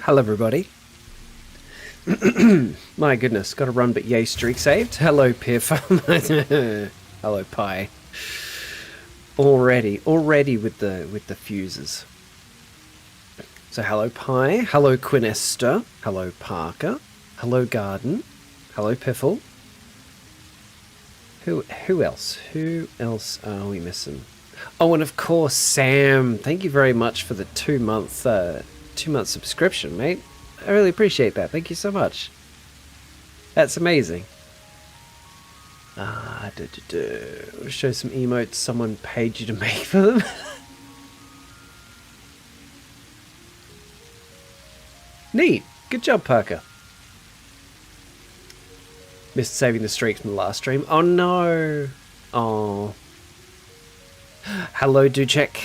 Hello, everybody. My goodness, got to run, but yay, streak saved. Hello, Piff. Hello, Pi. Already with the fuses. So, hello, Pi. Hello, Quinesta. Hello, Parker. Hello, Garden. Hello, Piffle. Who else? Who else are we missing? Oh, and of course, Sam. Thank you very much for the 2-month subscription, mate. I really appreciate that. Thank you so much. That's amazing. Show some emotes someone paid you to make for them. Neat. Good job, Parker. Missed saving the streaks from the last stream. Oh no. Oh. Hello, Duchek.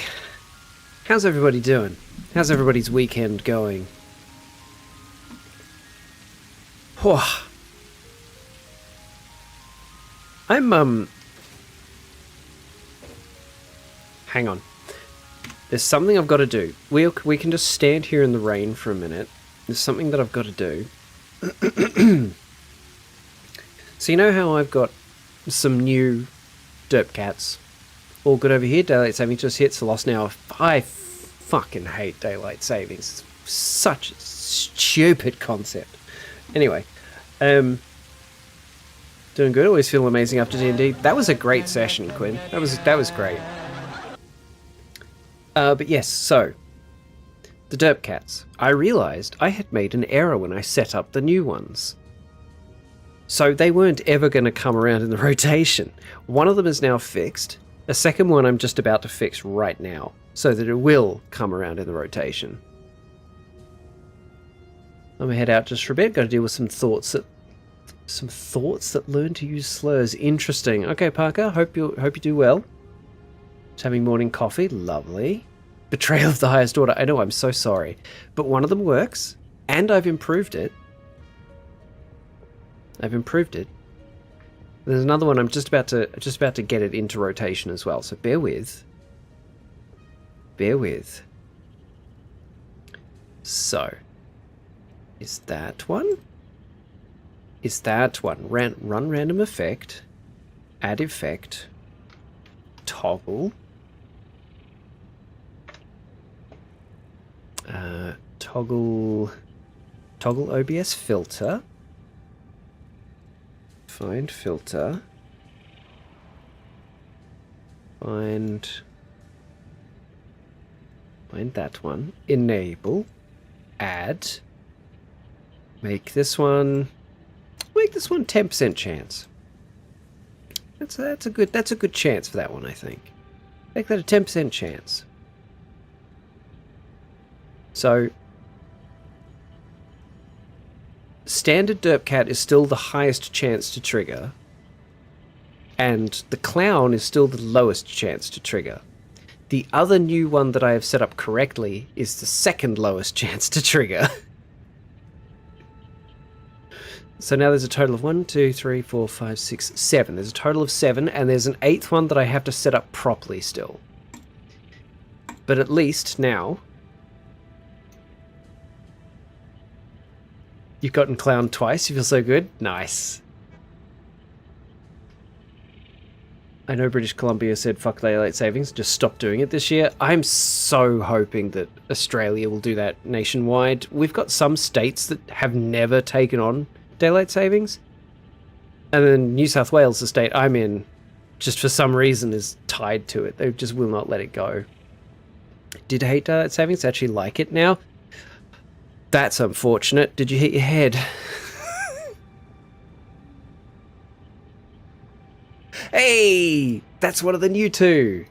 How's everybody doing? How's everybody's weekend going? Whew. I'm hang on. There's something I've got to do. We can just stand here in the rain for a minute. There's something that I've got to do. So you know how I've got some new derp cats all good over here? Daylight savings just hit, so lost now. I fucking hate daylight savings. It's such a stupid concept. Anyway, doing good. Always feel amazing after D&D. That was a great session, Quinn. That was great. But yes, so the derp cats. I realized I had made an error when I set up the new ones. So they weren't ever going to come around in the rotation. One of them is now fixed. The second one I'm just about to fix right now, so that it will come around in the rotation. I'm gonna head out just for a bit. Got to deal with some thoughts that learn to use slurs. Interesting. Okay, Parker. Hope you do well. Just having morning coffee. Lovely. Betrayal of the highest order. I know. I'm so sorry, but one of them works, and I've improved it. There's another one I'm just about to get it into rotation as well. So bear with. So, is that one? Run random effect. Add effect. Toggle. Toggle OBS filter. Find filter. Find that one. Enable. Add. Make this one 10% chance. That's a good chance for that one, I think. Make that a 10% chance. So standard derp cat is still the highest chance to trigger, and the clown is still the lowest chance to trigger. The other new one that I have set up correctly is the second lowest chance to trigger. So now there's a total of 1, 2, 3, 4, 5, 6, 7. There's a total of 7, and there's an 8th one that I have to set up properly still. But at least now you've gotten clown twice. You feel so good. Nice. I know British Columbia said fuck daylight savings, just stop doing it this year. I'm so hoping that Australia will do that nationwide. We've got some states that have never taken on daylight savings, and then New South Wales, the state I'm in, just for some reason is tied to it. They just will not let it go. Did hate daylight savings, actually like it now. That's unfortunate. Did you hit your head? Hey! That's one of the new two.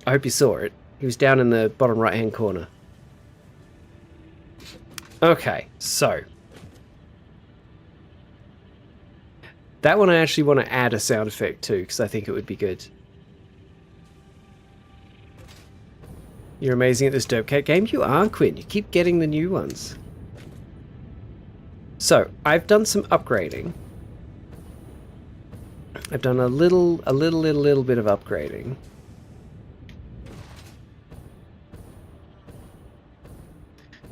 I hope you saw it. He was down in the bottom right-hand corner. Okay, so that one I actually want to add a sound effect to, because I think it would be good. You're amazing at this derp cat game. You are, Quinn. You keep getting the new ones. So, I've done some upgrading. I've done a little bit of upgrading.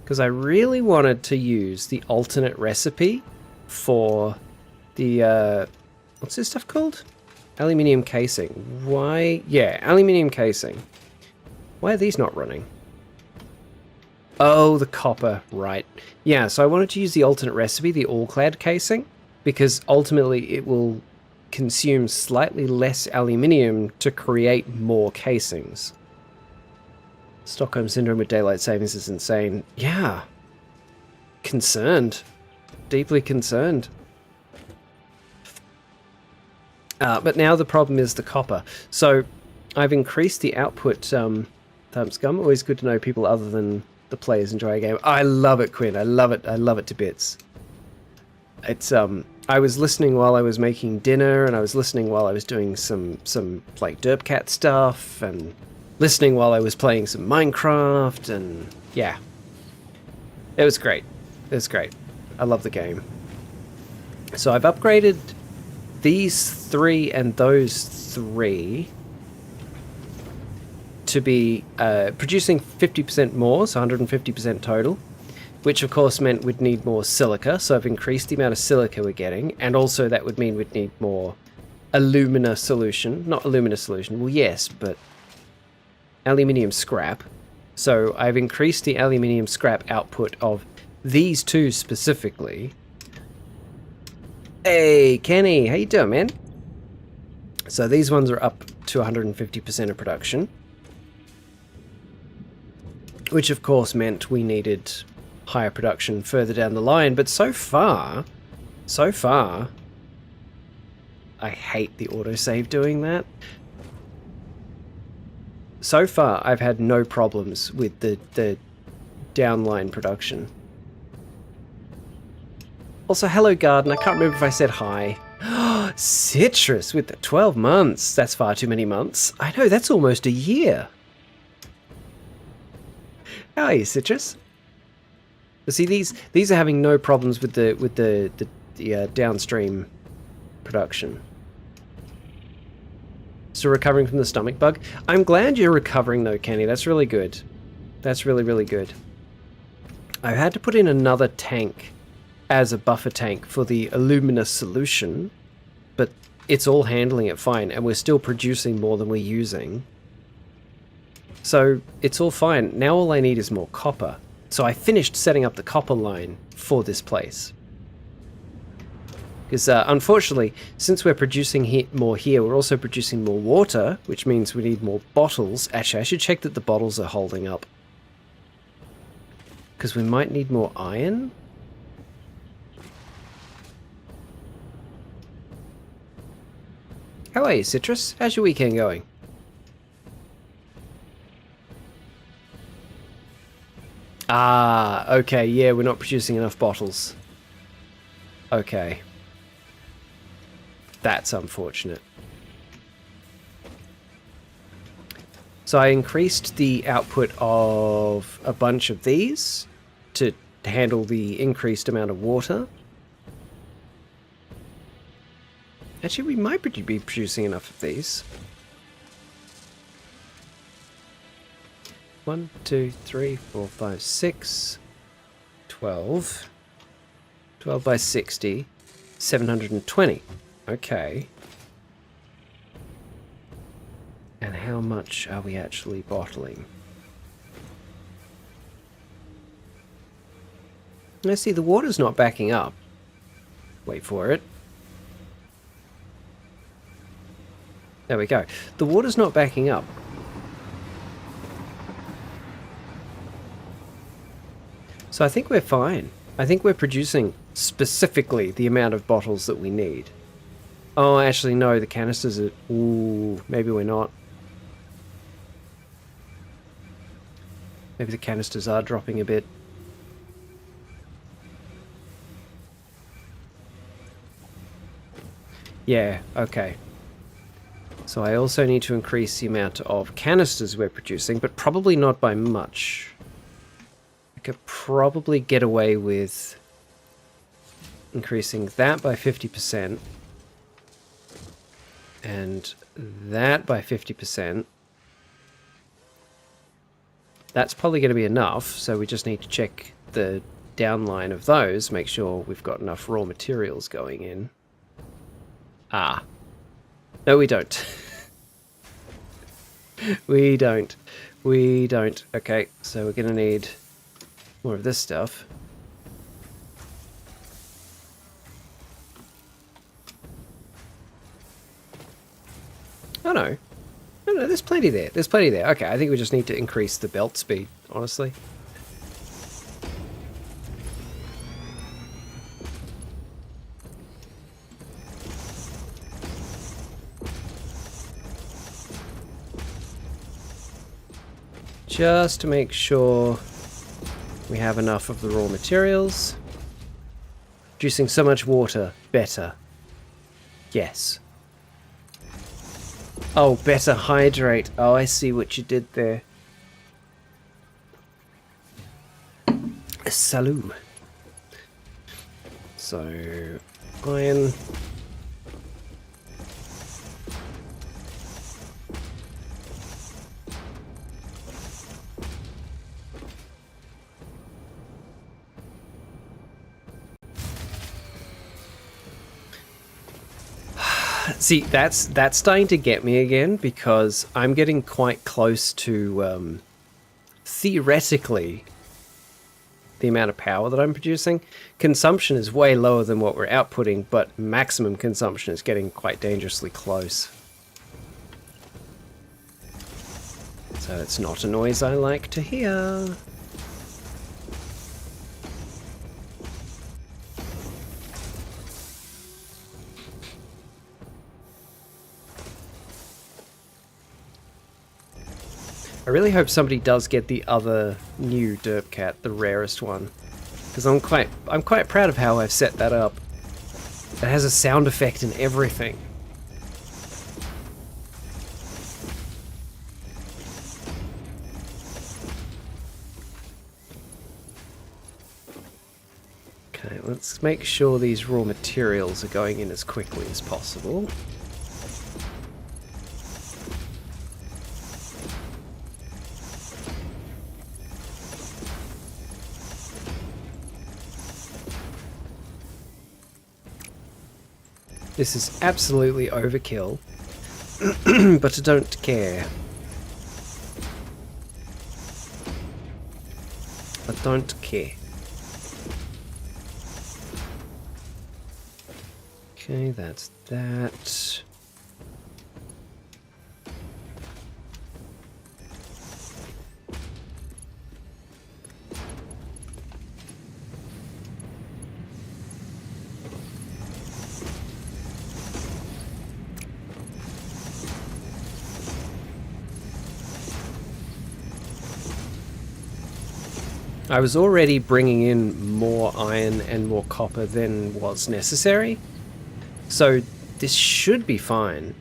Because I really wanted to use the alternate recipe for the, what's this stuff called? Aluminium casing. Why? Yeah, aluminium casing. Why are these not running? Oh, the copper, right. Yeah, so I wanted to use the alternate recipe, the all-clad casing, because ultimately it will consume slightly less aluminium to create more casings. Stockholm Syndrome with daylight savings is insane. Yeah. Concerned. Deeply concerned. But now the problem is the copper. So I've increased the output. Thumbscum, always good to know people other than the players enjoy a game. I love it, Quinn. I love it. I love it to bits. It's I was listening while I was making dinner, and I was listening while I was doing some like Derpcat stuff, and listening while I was playing some Minecraft, and yeah. It was great. It was great. I love the game. So I've upgraded these 3 and those 3 to be producing 50% more, so 150% total, which of course meant we'd need more silica, so I've increased the amount of silica we're getting, and also that would mean we'd need more alumina solution. Not alumina solution, well yes, but aluminium scrap. So I've increased the aluminium scrap output of these 2 specifically. Hey, Kenny, how you doing, man? So these ones are up to 150% of production, which of course meant we needed higher production further down the line. But so far, I hate the autosave doing that. So far, I've had no problems with the downline production. Also, hello, Garden. I can't remember if I said hi. Citrus with the 12 months. That's far too many months. I know, that's almost a year. How are you, Citrus? See, these are having no problems with the downstream production. Still recovering from the stomach bug. I'm glad you're recovering though, Kenny. That's really good. That's really, really good. I had to put in another tank as a buffer tank for the alumina solution, but it's all handling it fine, and we're still producing more than we're using. So it's all fine. Now all I need is more copper. So I finished setting up the copper line for this place. Because unfortunately, since we're producing more here, we're also producing more water, which means we need more bottles. Actually, I should check that the bottles are holding up. Because we might need more iron. How are you, Citrus? How's your weekend going? Ah, okay, yeah, we're not producing enough bottles. Okay. That's unfortunate. So I increased the output of a bunch of these to handle the increased amount of water. Actually, we might be producing enough of these. 1, 2, 3, 4, 5, 6, 12. 12 by 60, 720. Okay. And how much are we actually bottling? Let's see, the water's not backing up. Wait for it. There we go. The water's not backing up. So I think we're fine. I think we're producing specifically the amount of bottles that we need. Oh, actually, no, the canisters are... Ooh, maybe we're not. Maybe the canisters are dropping a bit. Yeah, okay. So I also need to increase the amount of canisters we're producing, but probably not by much. I could probably get away with increasing that by 50% and that by 50%. That's probably going to be enough, so we just need to check the downline of those, make sure we've got enough raw materials going in. Ah. No, we don't. We don't. We don't. Okay, so we're going to need more of this stuff. Oh, no. No, there's plenty there. There's plenty there. Okay, I think we just need to increase the belt speed, honestly. Just to make sure we have enough of the raw materials. Producing so much water, better. Yes. Oh, better hydrate. Oh, I see what you did there. Salut. So, iron. See, that's starting to get me again, because I'm getting quite close to, theoretically, the amount of power that I'm producing. Consumption is way lower than what we're outputting, but maximum consumption is getting quite dangerously close. So it's not a noise I like to hear. I really hope somebody does get the other new derp cat, the rarest one, because I'm quite proud of how I've set that up. It has a sound effect and everything. Okay, let's make sure these raw materials are going in as quickly as possible. This is absolutely overkill, but I don't care. I don't care. Okay, that's that. I was already bringing in more iron and more copper than was necessary, so this should be fine.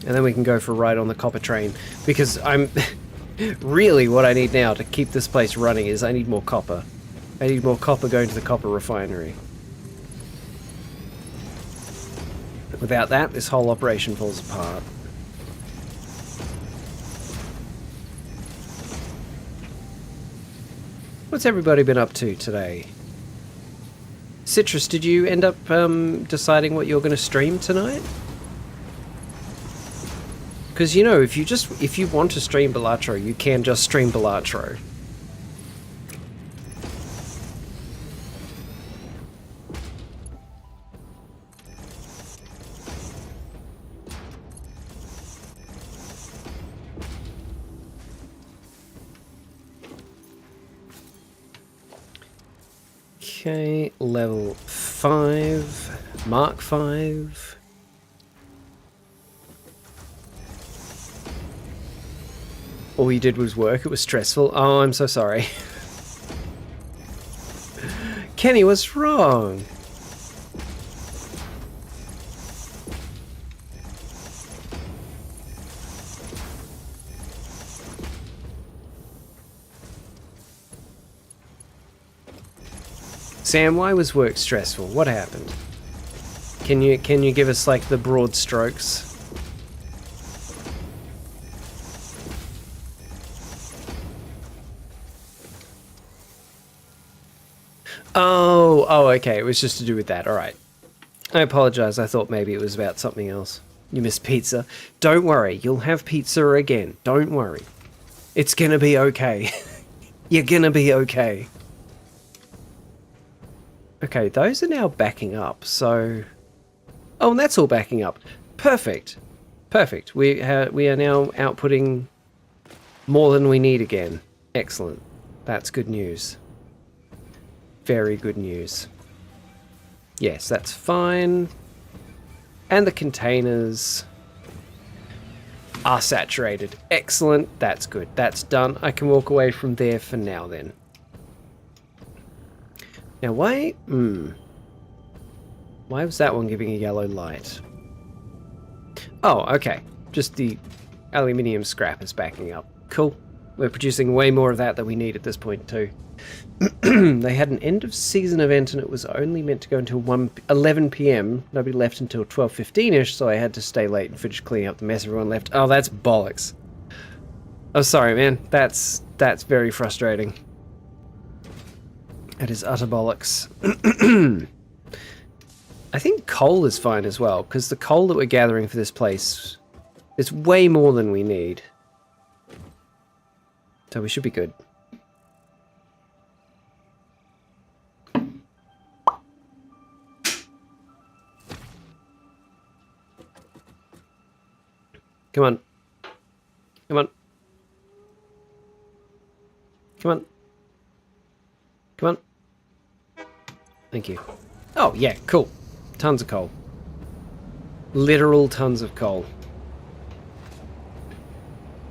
And then we can go for a ride on the copper train, because I'm really what I need now to keep this place running is I need more copper. I need more copper going to the copper refinery. Without that, this whole operation falls apart. What's everybody been up to today? Citrus, did you end up deciding what you're going to stream tonight? Because, you know, if you want to stream Balatro, you can just stream Balatro. Okay, level 5, Mark 5. All you did was work, it was stressful. Oh, I'm so sorry. Kenny, what's wrong? Sam, why was work stressful? What happened? Can you give us like the broad strokes? Oh, okay. It was just to do with that. All right. I apologize. I thought maybe it was about something else. You missed pizza. Don't worry. You'll have pizza again. Don't worry. It's gonna be okay. You're gonna be okay. Okay, those are now backing up, so... Oh, and that's all backing up. Perfect. Perfect. We are now outputting more than we need again. Excellent. That's good news. Very good news. Yes, that's fine. And the containers are saturated. Excellent. That's good. That's done. I can walk away from there for now then. Now why... Why was that one giving a yellow light? Oh, okay. Just the aluminium scrap is backing up. Cool. We're producing way more of that than we need at this point too. They had an end of season event and it was only meant to go until 11 p.m. Nobody left until 12:15ish, so I had to stay late and finish cleaning up the mess everyone left. Oh, that's bollocks. Oh, sorry, man. That's very frustrating. It is utter bollocks. I think coal is fine as well, because the coal that we're gathering for this place is way more than we need. So we should be good. Come on. Come on. Come on. Come on. Thank you. Oh, yeah, cool. Tons of coal. Literal tons of coal.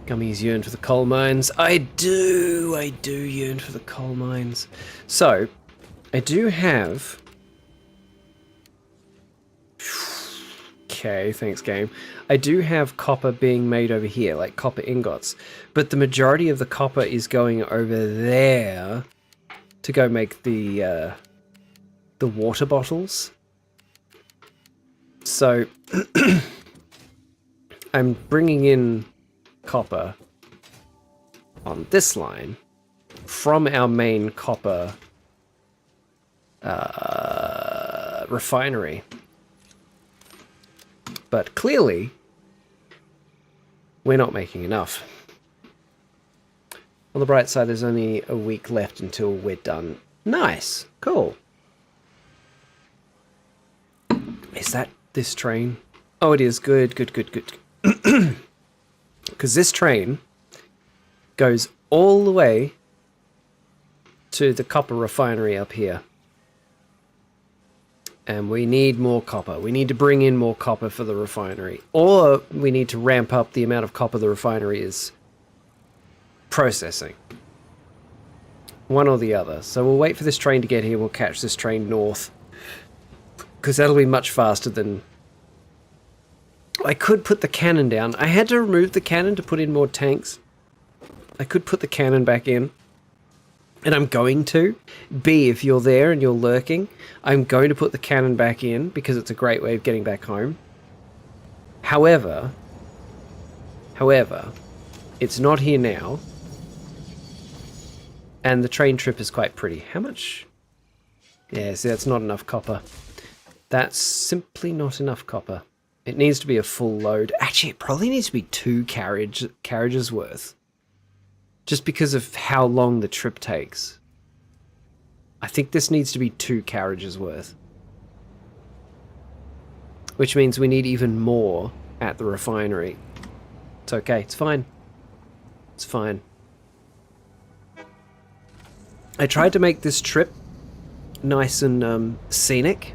Gummies yearn for the coal mines. I do yearn for the coal mines. So, I do have... Okay, thanks game. I do have copper being made over here, like copper ingots. But the majority of the copper is going over there to go make the water bottles. So, I'm bringing in copper on this line from our main copper refinery. But clearly, we're not making enough. On the bright side, there's only a week left until we're done. Nice. Cool. Is that this train? Oh, it is. Good, good, good, good. Because this train goes all the way to the copper refinery up here. And we need more copper. We need to bring in more copper for the refinery. Or we need to ramp up the amount of copper the refinery is processing. One or the other. So we'll wait for this train to get here. We'll catch this train north. Because that'll be much faster than... I could put the cannon down. I had to remove the cannon to put in more tanks. I could put the cannon back in. And I'm going to. B, if you're there and you're lurking, I'm going to put the cannon back in because it's a great way of getting back home. However, it's not here now. And the train trip is quite pretty. How much? Yeah, see, that's not enough copper. That's simply not enough copper. It needs to be a full load. Actually, it probably needs to be 2 carriages worth. Just because of how long the trip takes. I think this needs to be 2 carriages worth. Which means we need even more at the refinery. It's okay, it's fine. It's fine. I tried to make this trip nice and scenic.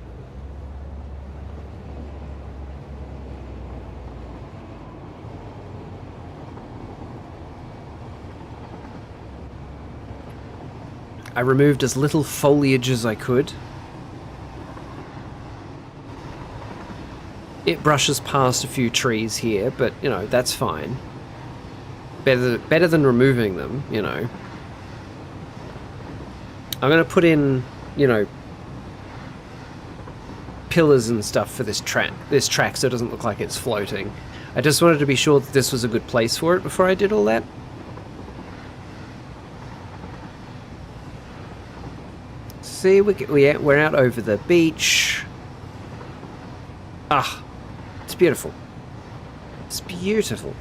I removed as little foliage as I could. It brushes past a few trees here, but, you know, that's fine. Better than removing them, you know. I'm going to put in, you know, pillars and stuff for this track so it doesn't look like it's floating. I just wanted to be sure that this was a good place for it before I did all that. See, we're out over the beach. Ah, it's beautiful. It's beautiful.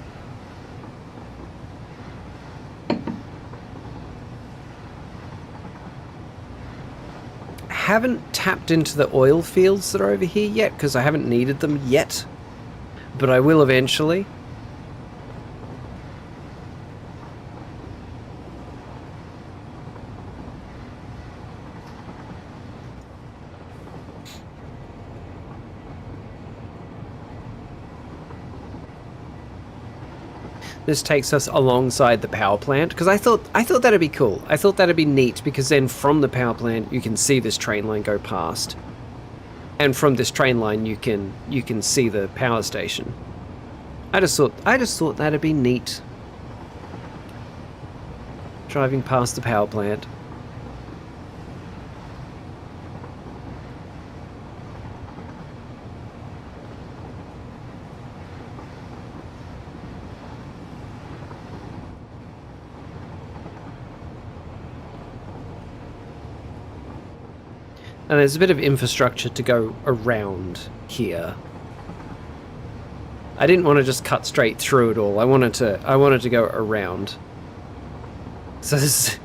Haven't tapped into the oil fields that are over here yet because I haven't needed them yet, but I will eventually. This takes us alongside the power plant because I thought that'd be cool. I thought that'd be neat because then from the power plant you can see this train line go past, and from this train line you can see the power station. I just thought that'd be neat. Driving past the power plant. And there's a bit of infrastructure to go around here. I didn't want to just cut straight through it all. I wanted to go around. So there's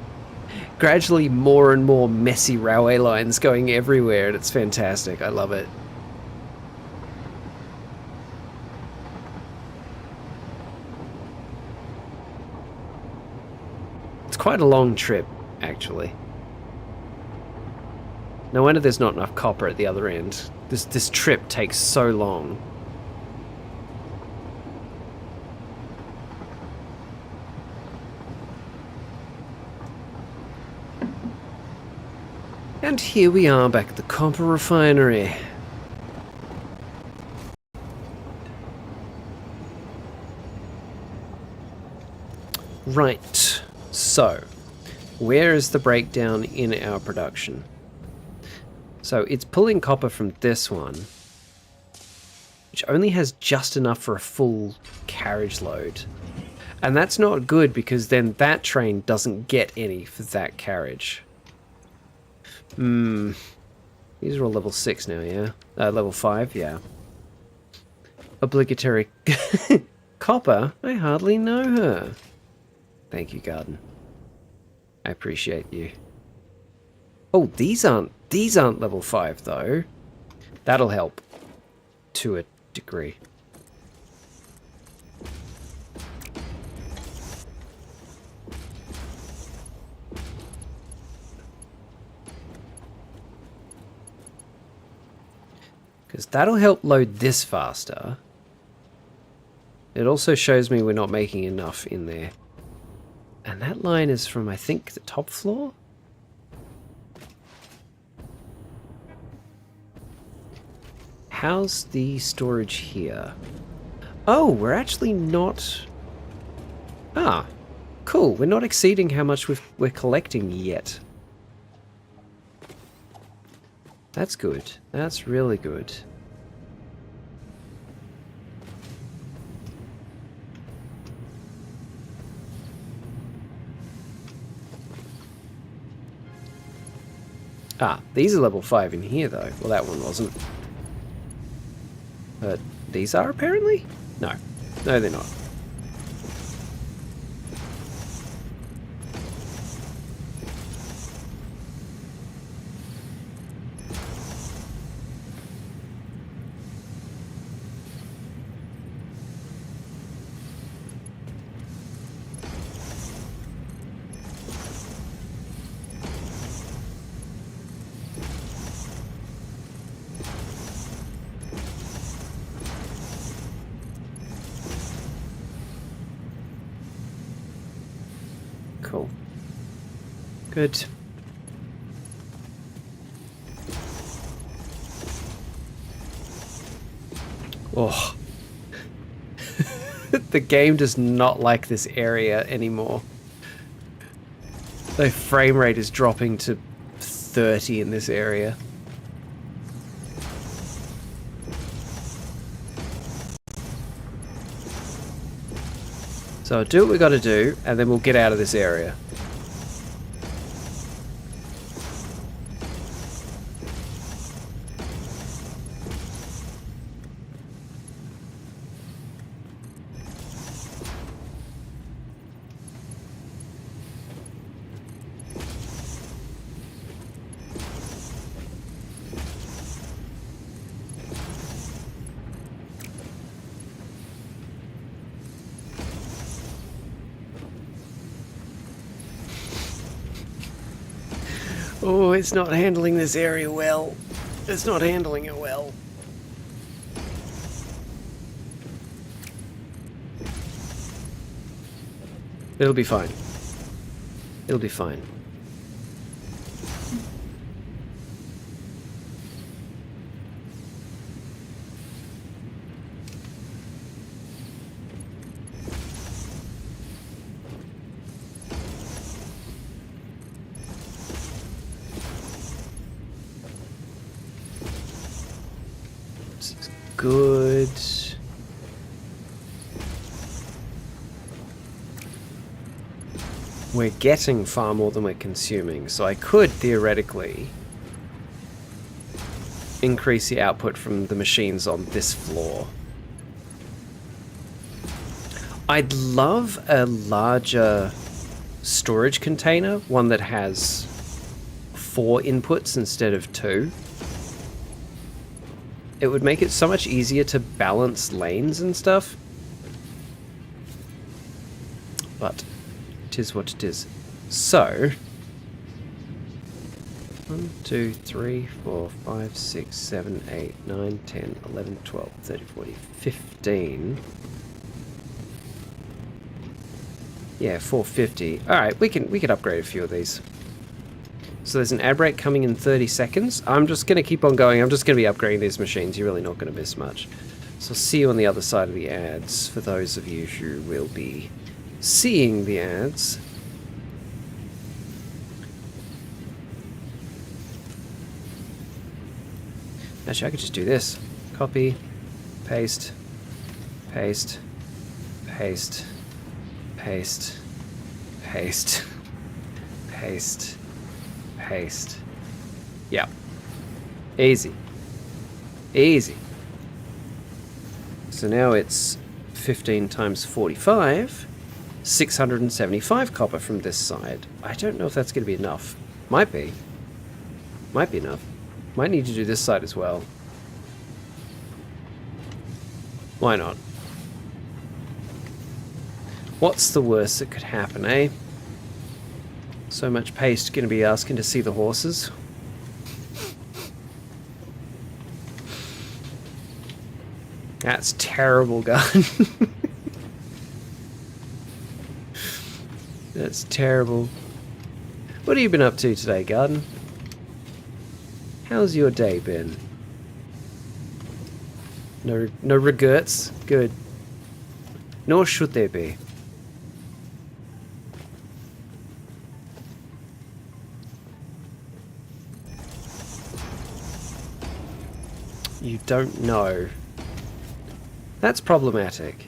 gradually more and more messy railway lines going everywhere, and it's fantastic. I love it. It's quite a long trip, actually. No wonder there's not enough copper at the other end. This trip takes so long. And here we are back at the copper refinery. Right, so where is the breakdown in our production? So it's pulling copper from this one, which only has just enough for a full carriage load. And that's not good because then that train doesn't get any for that carriage. These are all level 6 now, yeah? Level 5, yeah. Obligatory copper? I hardly know her. Thank you, Garden. I appreciate you. Oh, these aren't level 5 though. That'll help to a degree. Because that'll help load this faster. It also shows me we're not making enough in there. And that line is from, I think, the top floor? How's the storage here? Oh, we're actually not... Ah, cool. We're not exceeding how much we're collecting yet. That's good. That's really good. Ah, these are level 5 in here though. Well, that one wasn't. But these are apparently? No. No, they're not. Cool. Good. Oh. The game does not like this area anymore. The frame rate is dropping to 30 in this area. So I'll do what we got to do, and then we'll get out of this area. Oh, it's not handling this area well. It's not handling it well. It'll be fine. It'll be fine. Good. We're getting far more than we're consuming, so I could theoretically increase the output from the machines on this floor. I'd love a larger storage container, one that has 4 inputs instead of 2. It would make it so much easier to balance lanes and stuff. But it is what it is. So 1, 2, 3, 4, 5, 6, 7, 8, 9, 10, 11, 12, 13, 14, 15. Yeah, 450. Alright, we can upgrade a few of these. So there's an ad break coming in 30 seconds. I'm just going to keep on going. I'm just going to be upgrading these machines. You're really not going to miss much. So I'll see you on the other side of the ads, for those of you who will be seeing the ads. Actually, I could just do this. Copy, paste, paste, paste, paste, paste, paste, paste. Yeah. Easy. Easy. So now it's 15 times 45, 675 copper from this side. I don't know if that's going to be enough. Might be. Might be enough. Might need to do this side as well. Why not? What's the worst that could happen, eh? So much paste going to be asking to see the horses. That's terrible, gun. That's terrible. What have you been up to today, Garden? How's your day been? No regrets? Good. Nor should there be. You don't know. That's problematic,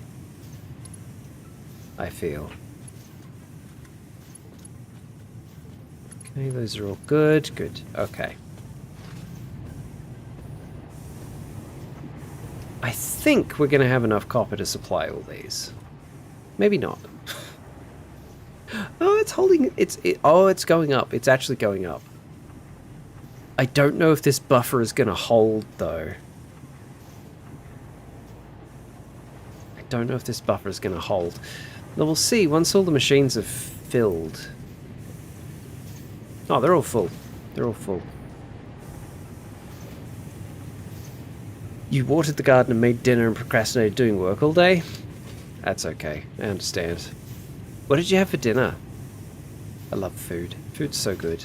I feel. Okay, those are all good. Good. Okay. I think we're going to have enough copper to supply all these. Maybe not. Oh, it's holding... Oh, it's going up. It's actually going up. I don't know if this buffer is going to hold, though. I don't know if this buffer is going to hold. Now, we'll see once all the machines are filled. Oh, they're all full. They're all full. You watered the garden and made dinner and procrastinated doing work all day? That's okay. I understand. What did you have for dinner? I love food. Food's so good.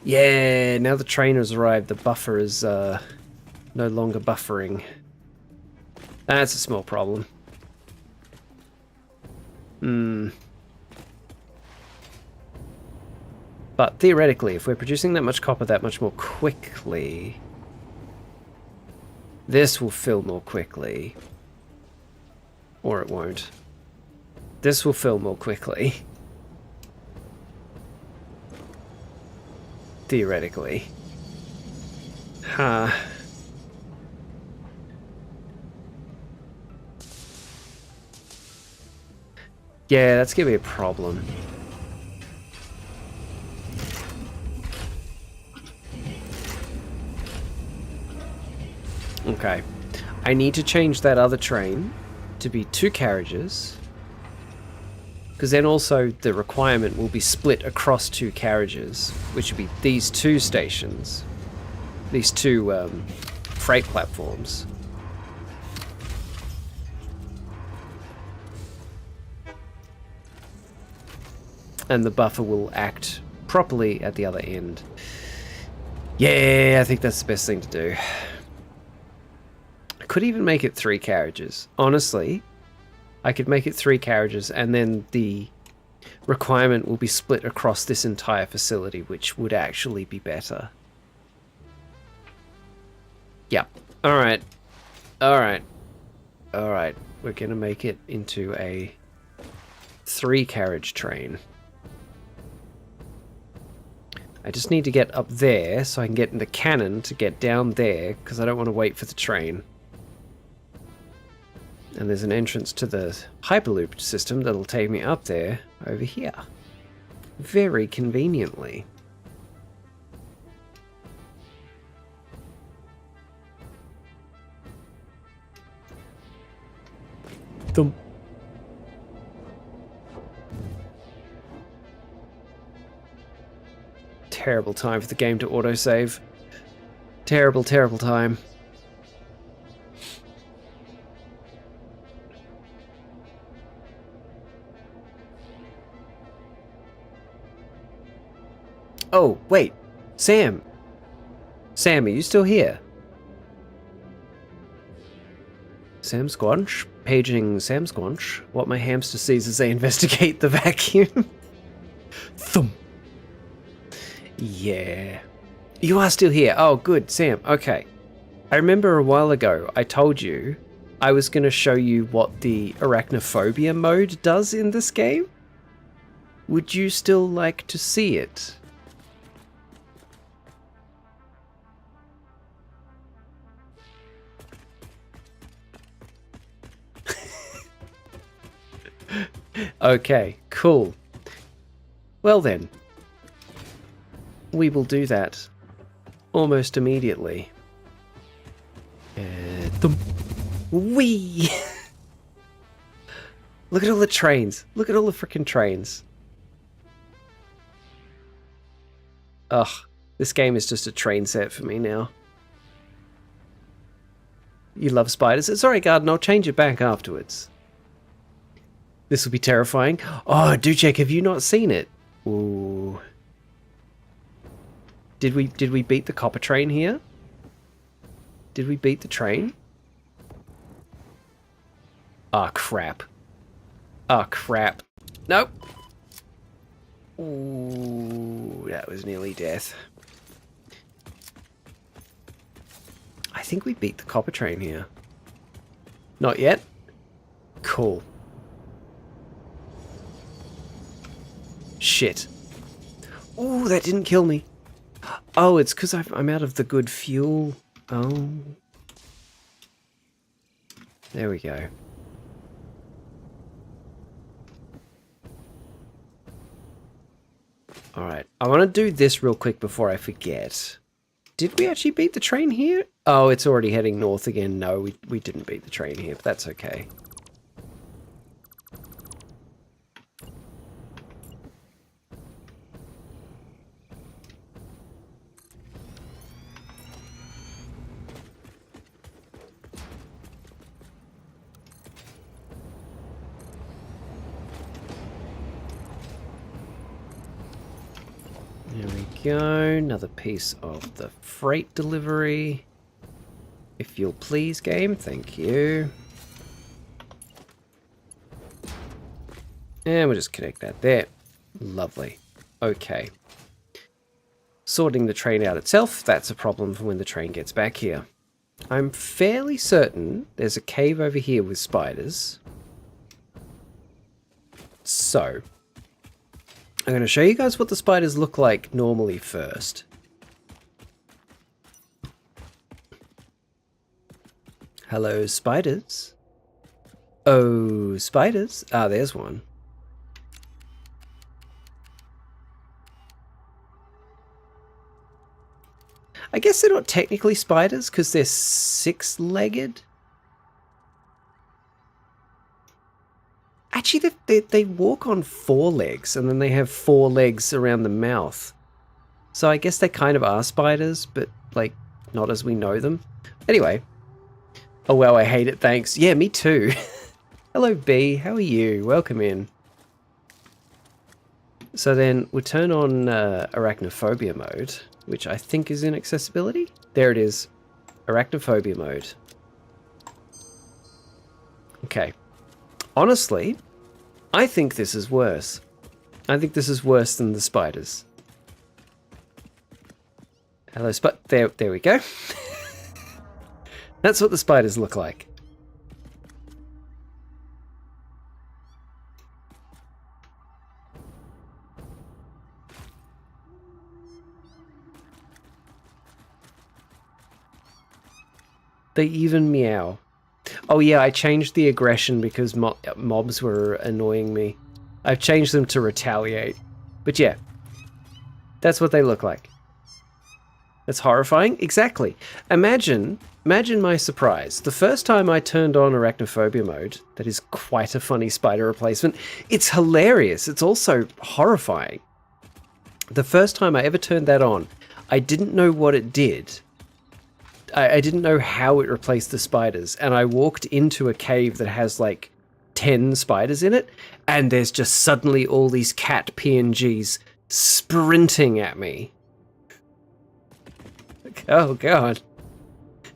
Yeah, now the train has arrived. The buffer is no longer buffering. That's a small problem. But theoretically, if we're producing that much copper that much more quickly, this will fill more quickly. Or it won't. This will fill more quickly. Theoretically. Huh. Yeah, that's gonna be a problem. Okay. I need to change that other train to be 2 carriages. Because then also the requirement will be split across 2 carriages, which would be these 2 stations. These 2 freight platforms. And the buffer will act properly at the other end. Yeah, I think that's the best thing to do. I could even make it 3 carriages. Honestly, I could make it 3 carriages and then the requirement will be split across this entire facility, which would actually be better. Yep. Alright. Alright. Alright. We're gonna make it into a 3 carriage train. I just need to get up there so I can get in the cannon to get down there, because I don't want to wait for the train. And there's an entrance to the Hyperloop system that'll take me up there over here. Very conveniently. Thump. Terrible time for the game to autosave. Terrible, terrible time. Oh, wait. Sam. Sam, are you still here? Sam Squanch? Paging Sam Squanch. What my hamster sees as they investigate the vacuum. Thump. Yeah. You are still here. Oh, good, Sam. Okay. I remember a while ago I told you I was going to show you what the arachnophobia mode does in this game. Would you still like to see it? Okay, cool. Well then. We will do that almost immediately. Whee! Look at all the trains. Look at all the frickin' trains. Ugh, this game is just a train set for me now. You love spiders? It's alright, Garden, I'll change it back afterwards. This will be terrifying. Oh, Duchek, have you not seen it? Ooh. Did we beat the copper train here? Did we beat the train? Oh, crap. Oh, crap. Nope. Ooh, that was nearly death. I think we beat the copper train here. Not yet? Cool. Shit. Ooh, that didn't kill me. Oh, it's because I'm out of the good fuel. Oh. There we go. Alright, I want to do this real quick before I forget. Did we actually beat the train here? Oh, it's already heading north again. No, we didn't beat the train here, but that's okay. There we go, another piece of the freight delivery. If you'll please, game, thank you. And we'll just connect that there. Lovely. Okay. Sorting the train out itself, that's a problem for when the train gets back here. I'm fairly certain there's a cave over here with spiders. So, I'm going to show you guys what the spiders look like normally first. Hello, spiders. Oh, spiders. Ah, there's one. I guess they're not technically spiders because they're six-legged. Actually, they walk on four legs, and then they have four legs around the mouth. So I guess they kind of are spiders, but, like, not as we know them. Anyway. Oh, wow, I hate it, thanks. Yeah, me too. Hello, B. How are you? Welcome in. So then we'll turn on arachnophobia mode, which I think is in accessibility. There it is. Arachnophobia mode. Okay. Honestly, I think this is worse. I think this is worse than the spiders. Hello, there we go. That's what the spiders look like. They even meow. Oh yeah, I changed the aggression because mobs were annoying me. I've changed them to retaliate. But yeah, that's what they look like. That's horrifying. Exactly. Imagine my surprise. The first time I turned on arachnophobia mode, that is quite a funny spider replacement. It's hilarious. It's also horrifying. The first time I ever turned that on, I didn't know what it did. I didn't know how it replaced the spiders, and I walked into a cave that has like 10 spiders in it, and there's just suddenly all these cat PNGs sprinting at me. Oh god.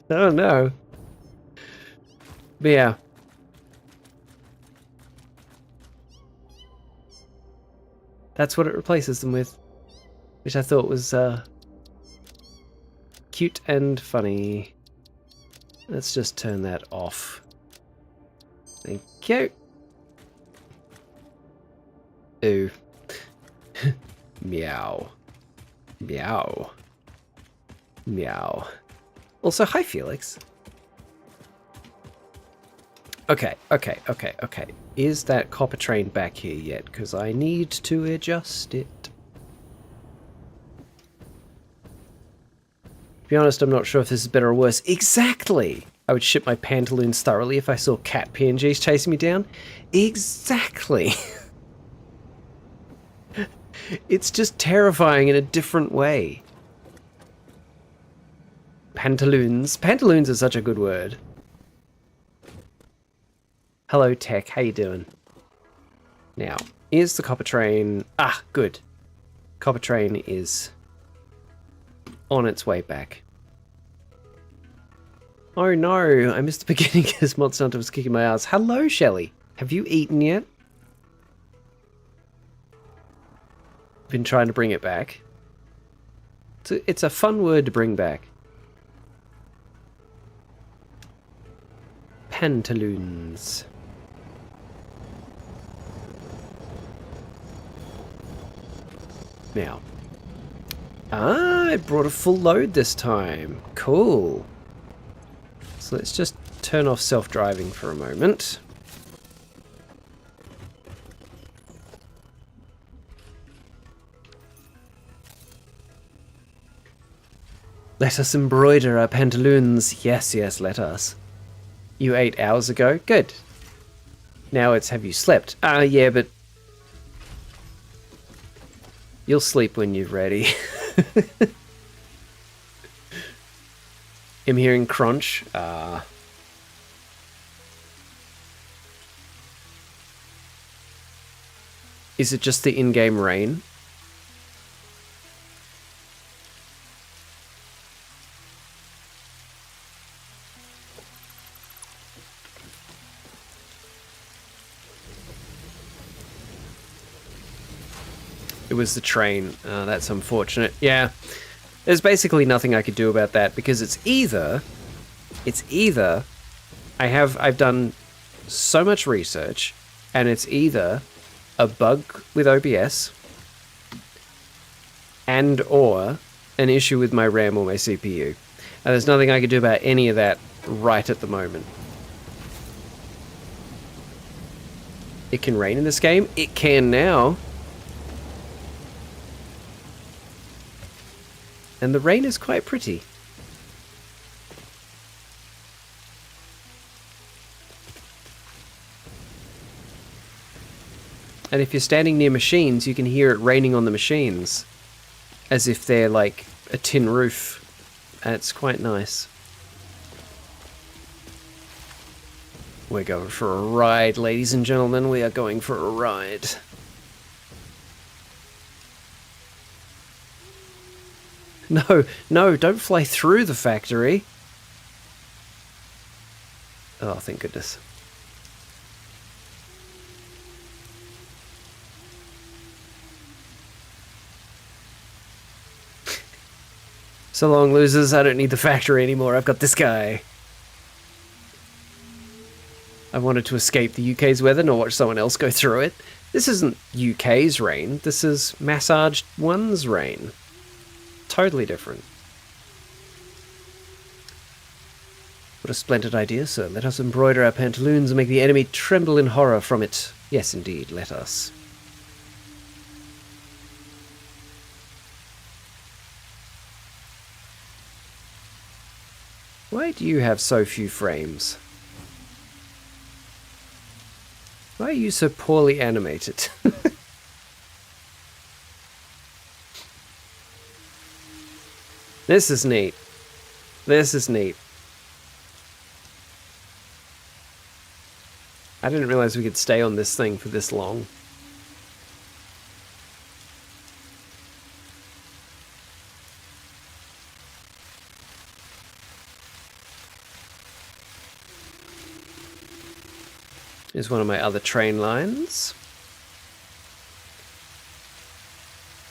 Oh no. But yeah. That's what it replaces them with, which I thought was cute and funny. Let's just turn that off. Thank you. Ooh. Meow. Meow. Meow. Also, hi Felix. Okay. Is that copper train back here yet? Because I need to adjust it. To be honest, I'm not sure if this is better or worse. Exactly! I would shit my pantaloons thoroughly if I saw cat PNGs chasing me down. Exactly! It's just terrifying in a different way. Pantaloons. Pantaloons is such a good word. Hello, Tech. How you doing? Now, is the copper train... Ah, good. Copper train is on its way back. Oh no, I missed the beginning because Monster Hunter was kicking my ass. Hello, Shelley. Have you eaten yet? Been trying to bring it back. It's a fun word to bring back. Pantaloons. Now. Ah, it brought a full load this time. Cool. So let's just turn off self-driving for a moment. Let us embroider our pantaloons. Yes, yes, let us. You ate hours ago? Good. Now it's have you slept? Yeah, but you'll sleep when you're ready. I'm hearing crunch. Is it just the in-game rain? It was the train. That's unfortunate. Yeah. There's basically nothing I could do about that because it's either I've done so much research and it's either a bug with OBS and or an issue with my RAM or my CPU. And there's nothing I can do about any of that right at the moment. It can rain in this game. It can now. And the rain is quite pretty. And if you're standing near machines, you can hear it raining on the machines. As if they're like a tin roof. And it's quite nice. We're going for a ride, ladies and gentlemen. We are going for a ride. No, no, don't fly through the factory. Oh, thank goodness. So long, losers. I don't need the factory anymore. I've got this guy. I wanted to escape the UK's weather, not watch someone else go through it. This isn't UK's rain. This is Massaged One's rain. Totally different. What a splendid idea, sir. Let us embroider our pantaloons and make the enemy tremble in horror from it. Yes, indeed, let us. Why do you have so few frames? Why are you so poorly animated? This is neat. This is neat. I didn't realize we could stay on this thing for this long. Here's one of my other train lines.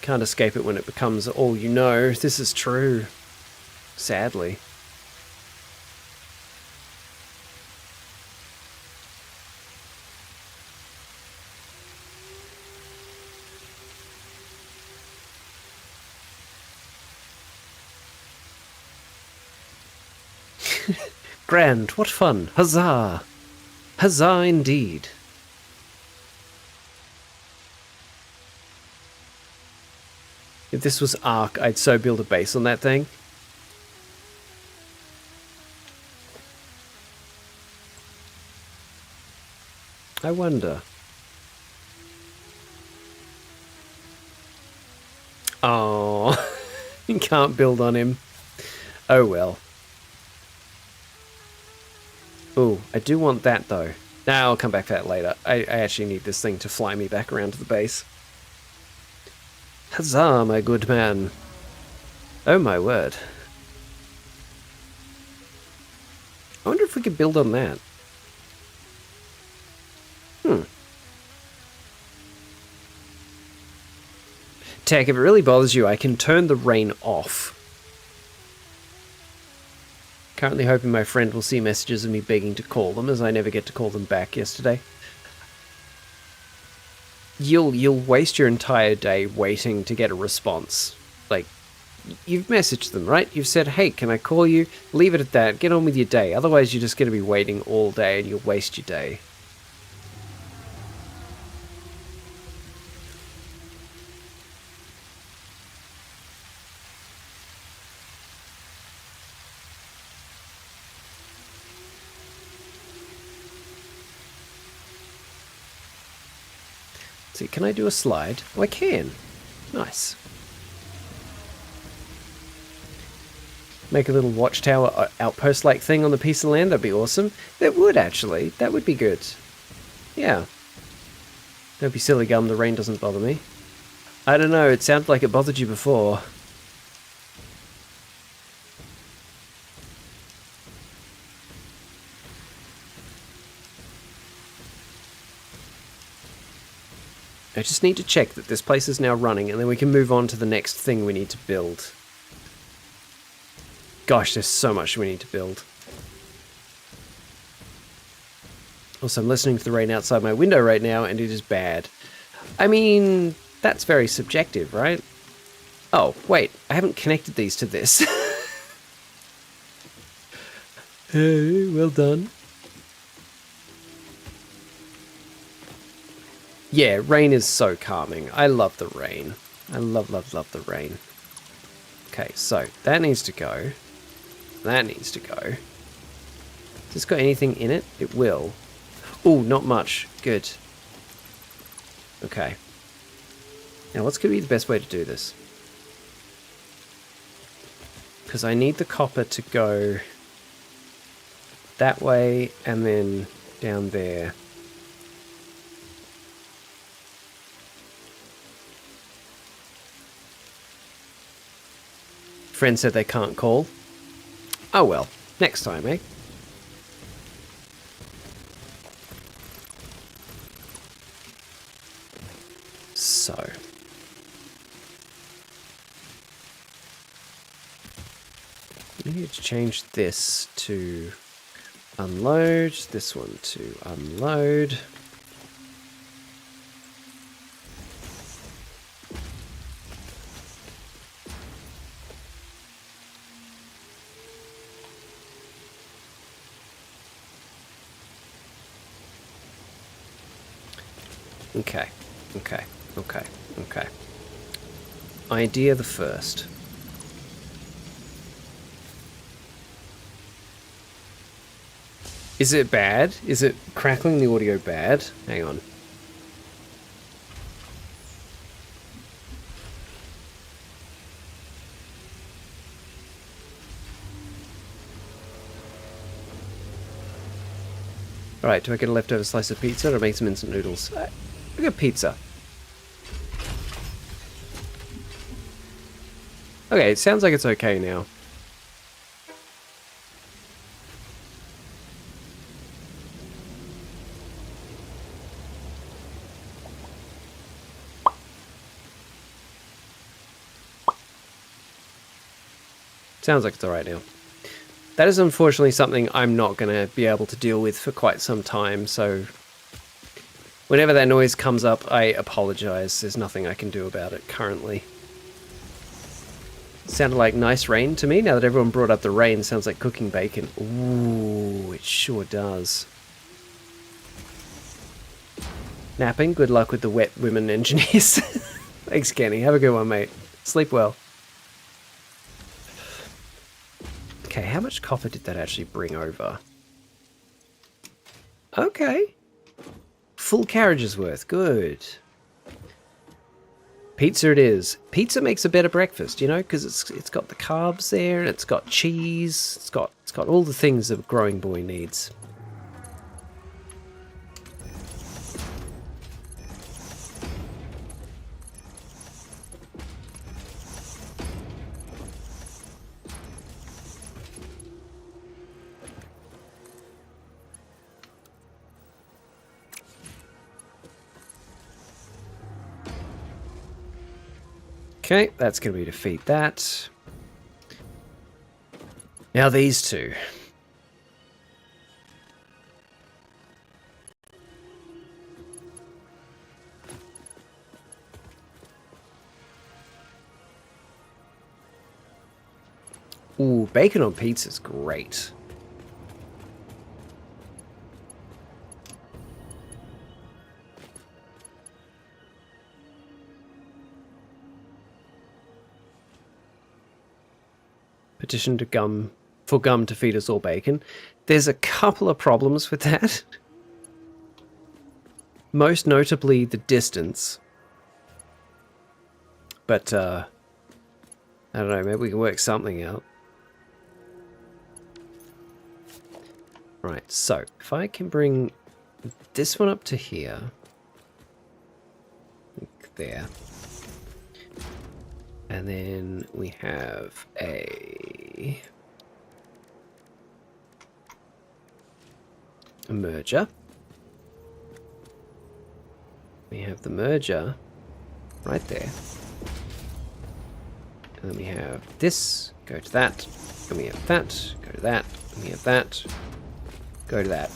Can't escape it when it becomes all you know. This is true. Sadly. Grand, what fun. Huzzah! Huzzah indeed. If this was Ark, I'd so build a base on that thing. I wonder. Oh, you can't build on him. Oh well. Ooh, I do want that though. Now I'll come back to that later. I actually need this thing to fly me back around to the base. Huzzah, my good man. Oh my word. I wonder if we could build on that. Tech, if it really bothers you, I can turn the rain off. Currently hoping my friend will see messages of me begging to call them, as I never get to call them back yesterday. You'll waste your entire day waiting to get a response. Like, you've messaged them, right? You've said, hey, can I call you? Leave it at that. Get on with your day. Otherwise, you're just going to be waiting all day and you'll waste your day. See, can I do a slide? Oh, I can. Nice. Make a little watchtower outpost-like thing on the piece of land. That'd be awesome. That would, actually. That would be good. Yeah. Don't be silly, Gum. The rain doesn't bother me. I don't know. It sounded like it bothered you before. I just need to check that this place is now running, and then we can move on to the next thing we need to build. Gosh, there's so much we need to build. Also, I'm listening to the rain outside my window right now, and it is bad. I mean, that's very subjective, right? Oh, wait, I haven't connected these to this. Hey, well done. Yeah, rain is so calming. I love the rain. I love, love, love the rain. Okay, so that needs to go. That needs to go. Has this got anything in it? It will. Oh, not much. Good. Okay. Now, what's going to be the best way to do this? Because I need the copper to go that way and then down there. Friend said they can't call. Oh well, next time, eh? So. I need to change this to unload, this one to unload. Okay, okay, okay, okay. Idea the first. Is it bad? Is it crackling the audio bad? Hang on. Alright, do I get a leftover slice of pizza or make some instant noodles? I get pizza. Okay, it sounds like it's okay now. Sounds like it's alright now. That is unfortunately something I'm not going to be able to deal with for quite some time, so whenever that noise comes up, I apologize. There's nothing I can do about it currently. It sounded like nice rain to me. Now that everyone brought up the rain, sounds like cooking bacon. Ooh, it sure does. Napping, good luck with the wet women engineers. Thanks, Kenny. Have a good one, mate. Sleep well. Okay, how much copper did that actually bring over? Okay. Full carriage's worth. Good. Pizza it is. Pizza makes a better breakfast, you know, because it's got the carbs there, and it's got cheese. It's got all the things a growing boy needs. Okay, that's going to be defeat that. Now these two. Ooh, bacon on pizza is great. Petition to Gum for Gum to feed us all bacon. There's a couple of problems with that. Most notably the distance. But I don't know, maybe we can work something out. Right, so if I can bring this one up to here. There. And then we have a merger. We have the merger right there. And then we have this, go to that, and we have that, go to that, and we have that, go to that.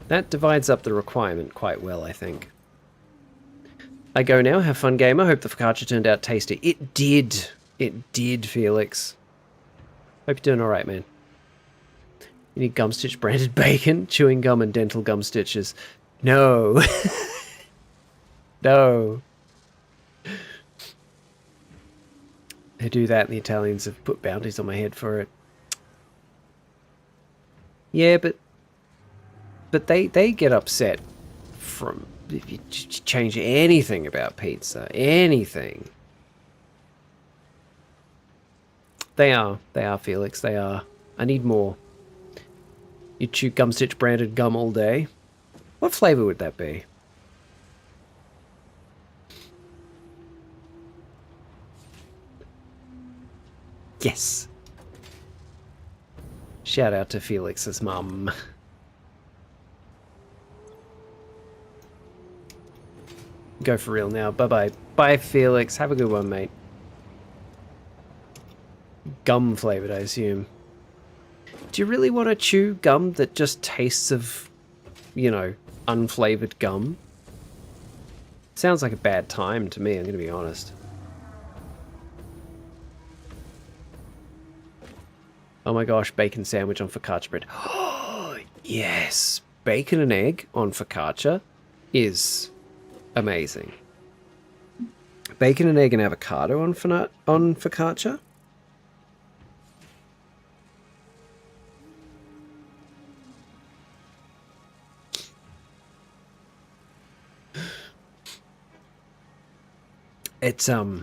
That divides up the requirement quite well, I think. I go now. Have fun, gamer. Hope the focaccia turned out tasty. It did. It did, Felix. Hope you're doing alright, man. You need Gumstitch branded bacon, chewing gum, and dental gum stitches. No. No. They do that, and the Italians have put bounties on my head for it. Yeah, but they get upset from if you change anything about pizza, anything. They are, Felix. They are. I need more. You chew Gumstitch branded gum all day. What flavor would that be? Yes. Shout out to Felix's mum. Go for real now. Bye-bye. Bye, Felix. Have a good one, mate. Gum flavored, I assume. Do you really want to chew gum that just tastes of, you know, unflavored gum? Sounds like a bad time to me, I'm going to be honest. Oh my gosh, bacon sandwich on focaccia bread. Oh, yes. Bacon and egg on focaccia is amazing. Bacon and egg and avocado on focaccia? It's, oh,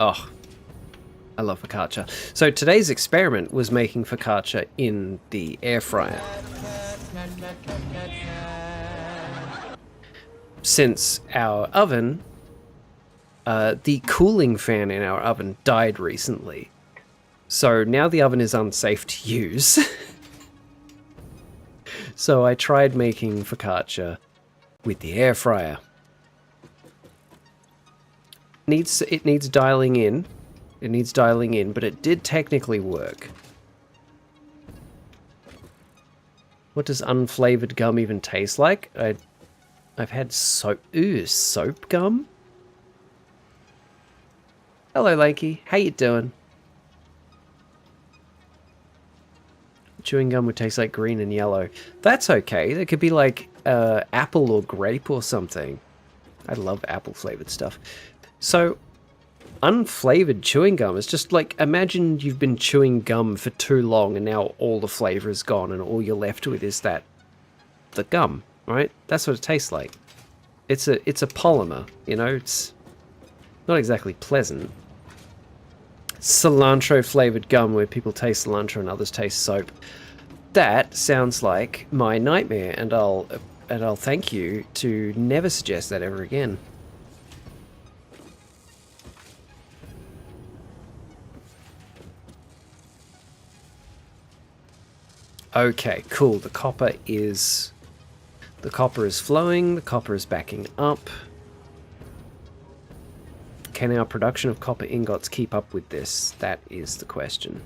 I love focaccia. So today's experiment was making focaccia in the air fryer. Since our oven, the cooling fan in our oven died recently. So now the oven is unsafe to use. So I tried making focaccia with the air fryer. It needs dialing in. It needs dialing in, but it did technically work. What does unflavored gum even taste like? I've had soap. Ooh, soap gum? Hello, Lanky. How you doing? Chewing gum would taste like green and yellow. That's okay. It could be like apple or grape or something. I love apple flavored stuff. So, unflavored chewing gum is just like, imagine you've been chewing gum for too long and now all the flavor is gone and all you're left with is the gum, right? That's what it tastes like. It's a polymer, you know, it's not exactly pleasant. Cilantro flavored gum where people taste cilantro and others taste soap. That sounds like my nightmare, and I'll thank you to never suggest that ever again. Okay, cool. The copper is flowing, the copper is backing up. Can our production of copper ingots keep up with this? That is the question.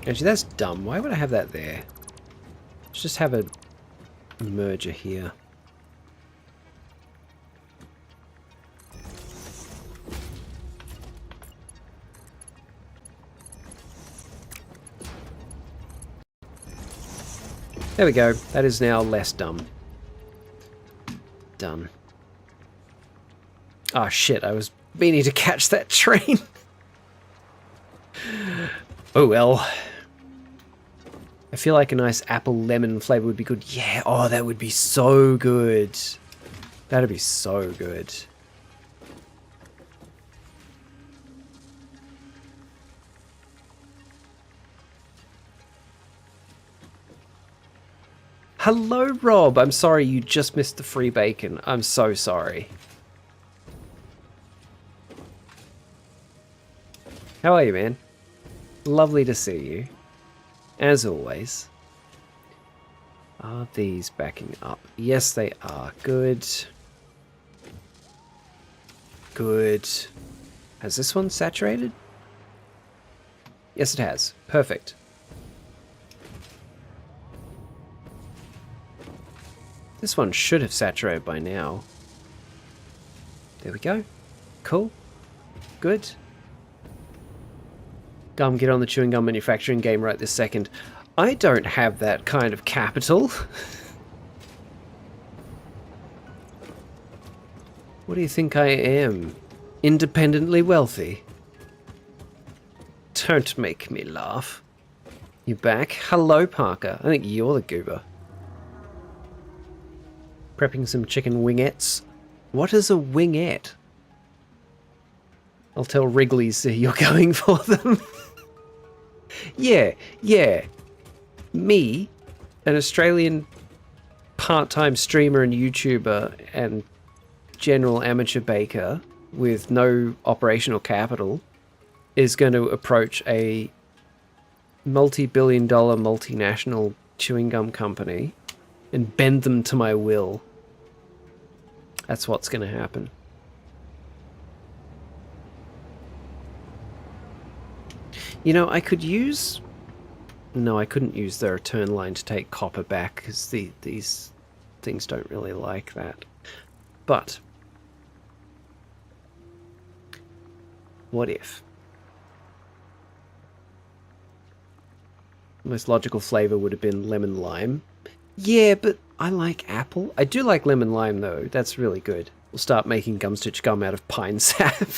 Actually, that's dumb. Why would I have that there? Let's just have a merger here. There we go. That is now less dumb. Done. Oh shit, I was meaning to catch that train. Oh well. I feel like a nice apple lemon flavor would be good. Yeah, oh, that would be so good. That'd be so good. Hello, Rob. I'm sorry you just missed the free bacon. I'm so sorry. How are you, man? Lovely to see you. As always. Are these backing up? Yes, they are. Good. Good. Has this one saturated? Yes, it has. Perfect. This one should have saturated by now. There we go. Cool. Good. Gum, get on the chewing gum manufacturing game right this second. I don't have that kind of capital. What do you think I am? Independently wealthy? Don't make me laugh. You back? Hello, Parker. I think you're the goober. Prepping some chicken wingettes. What is a wingette? I'll tell Wrigley's you're going for them. Yeah. Me, an Australian part-time streamer and YouTuber and general amateur baker with no operational capital, is going to approach a multi-billion-dollar multinational chewing gum company and bend them to my will. That's what's going to happen. You know, I could use... No, I couldn't use the return line to take copper back, because these things don't really like that. But... what if? The most logical flavor would have been lemon lime. Yeah, but I like apple. I do like lemon lime, though. That's really good. We'll start making Gumstitch gum out of pine sap.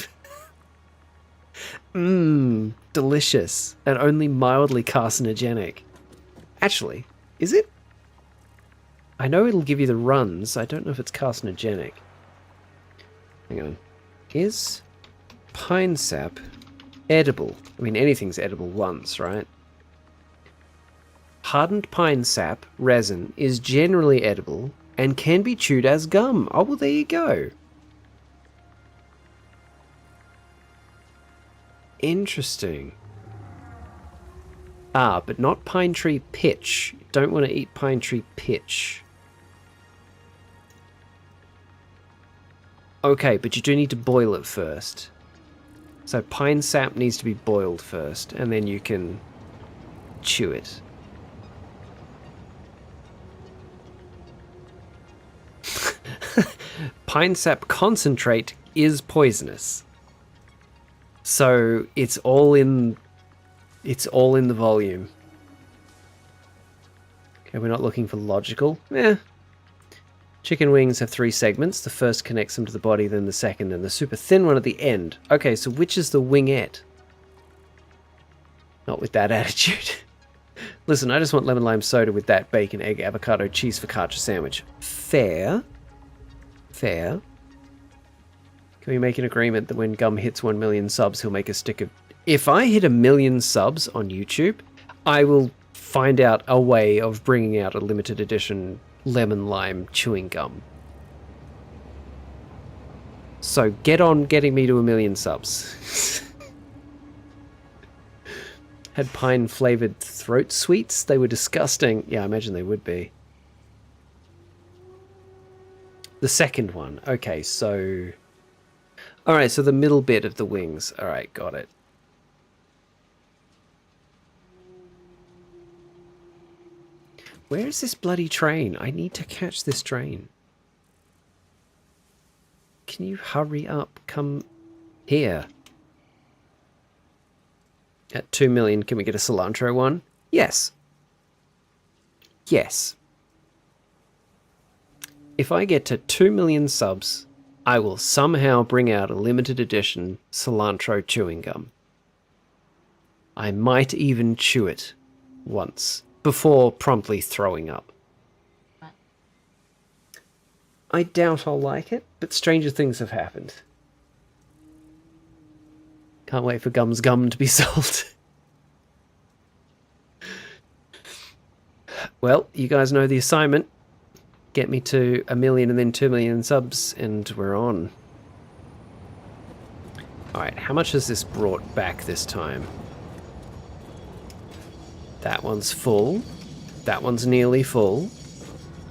Mmm, delicious. And only mildly carcinogenic. Actually, is it? I know it'll give you the runs. I don't know if it's carcinogenic. Hang on. Is pine sap edible? I mean, anything's edible once, right? Hardened pine sap resin is generally edible and can be chewed as gum. Oh, well, there you go. Interesting. Ah, but not pine tree pitch. Don't want to eat pine tree pitch. Okay, but you do need to boil it first. So pine sap needs to be boiled first, and then you can chew it. Pine sap concentrate is poisonous. So it's all in the volume. Okay, we're not looking for logical. Chicken wings have 3 segments. The first connects them to the body, then the second, and the super thin one at the end. Okay, so which is the wingette? Not with that attitude. Listen, I just want lemon lime soda with that bacon, egg, avocado, cheese focaccia sandwich. Fair. Fair. Can we make an agreement that when Gum hits 1 million subs, he'll make a stick of... If I hit 1 million subs on YouTube, I will find out a way of bringing out a limited edition lemon lime chewing gum. So get on getting me to 1 million subs. Had pine flavored throat sweets. They were disgusting. Yeah, I imagine they would be. The second one. Okay, so... Alright, so the middle bit of the wings. Alright, got it. Where is this bloody train? I need to catch this train. Can you hurry up? Come here. At 2 million, can we get a cilantro one? Yes. Yes. If I get to 2 million subs, I will somehow bring out a limited edition cilantro chewing gum. I might even chew it once, before promptly throwing up. I doubt I'll like it, but stranger things have happened. Can't wait for Gum's gum to be sold. Well, you guys know the assignment. Get me to 1 million and then 2 million subs, and we're on. Alright, how much has this brought back this time? That one's full. That one's nearly full.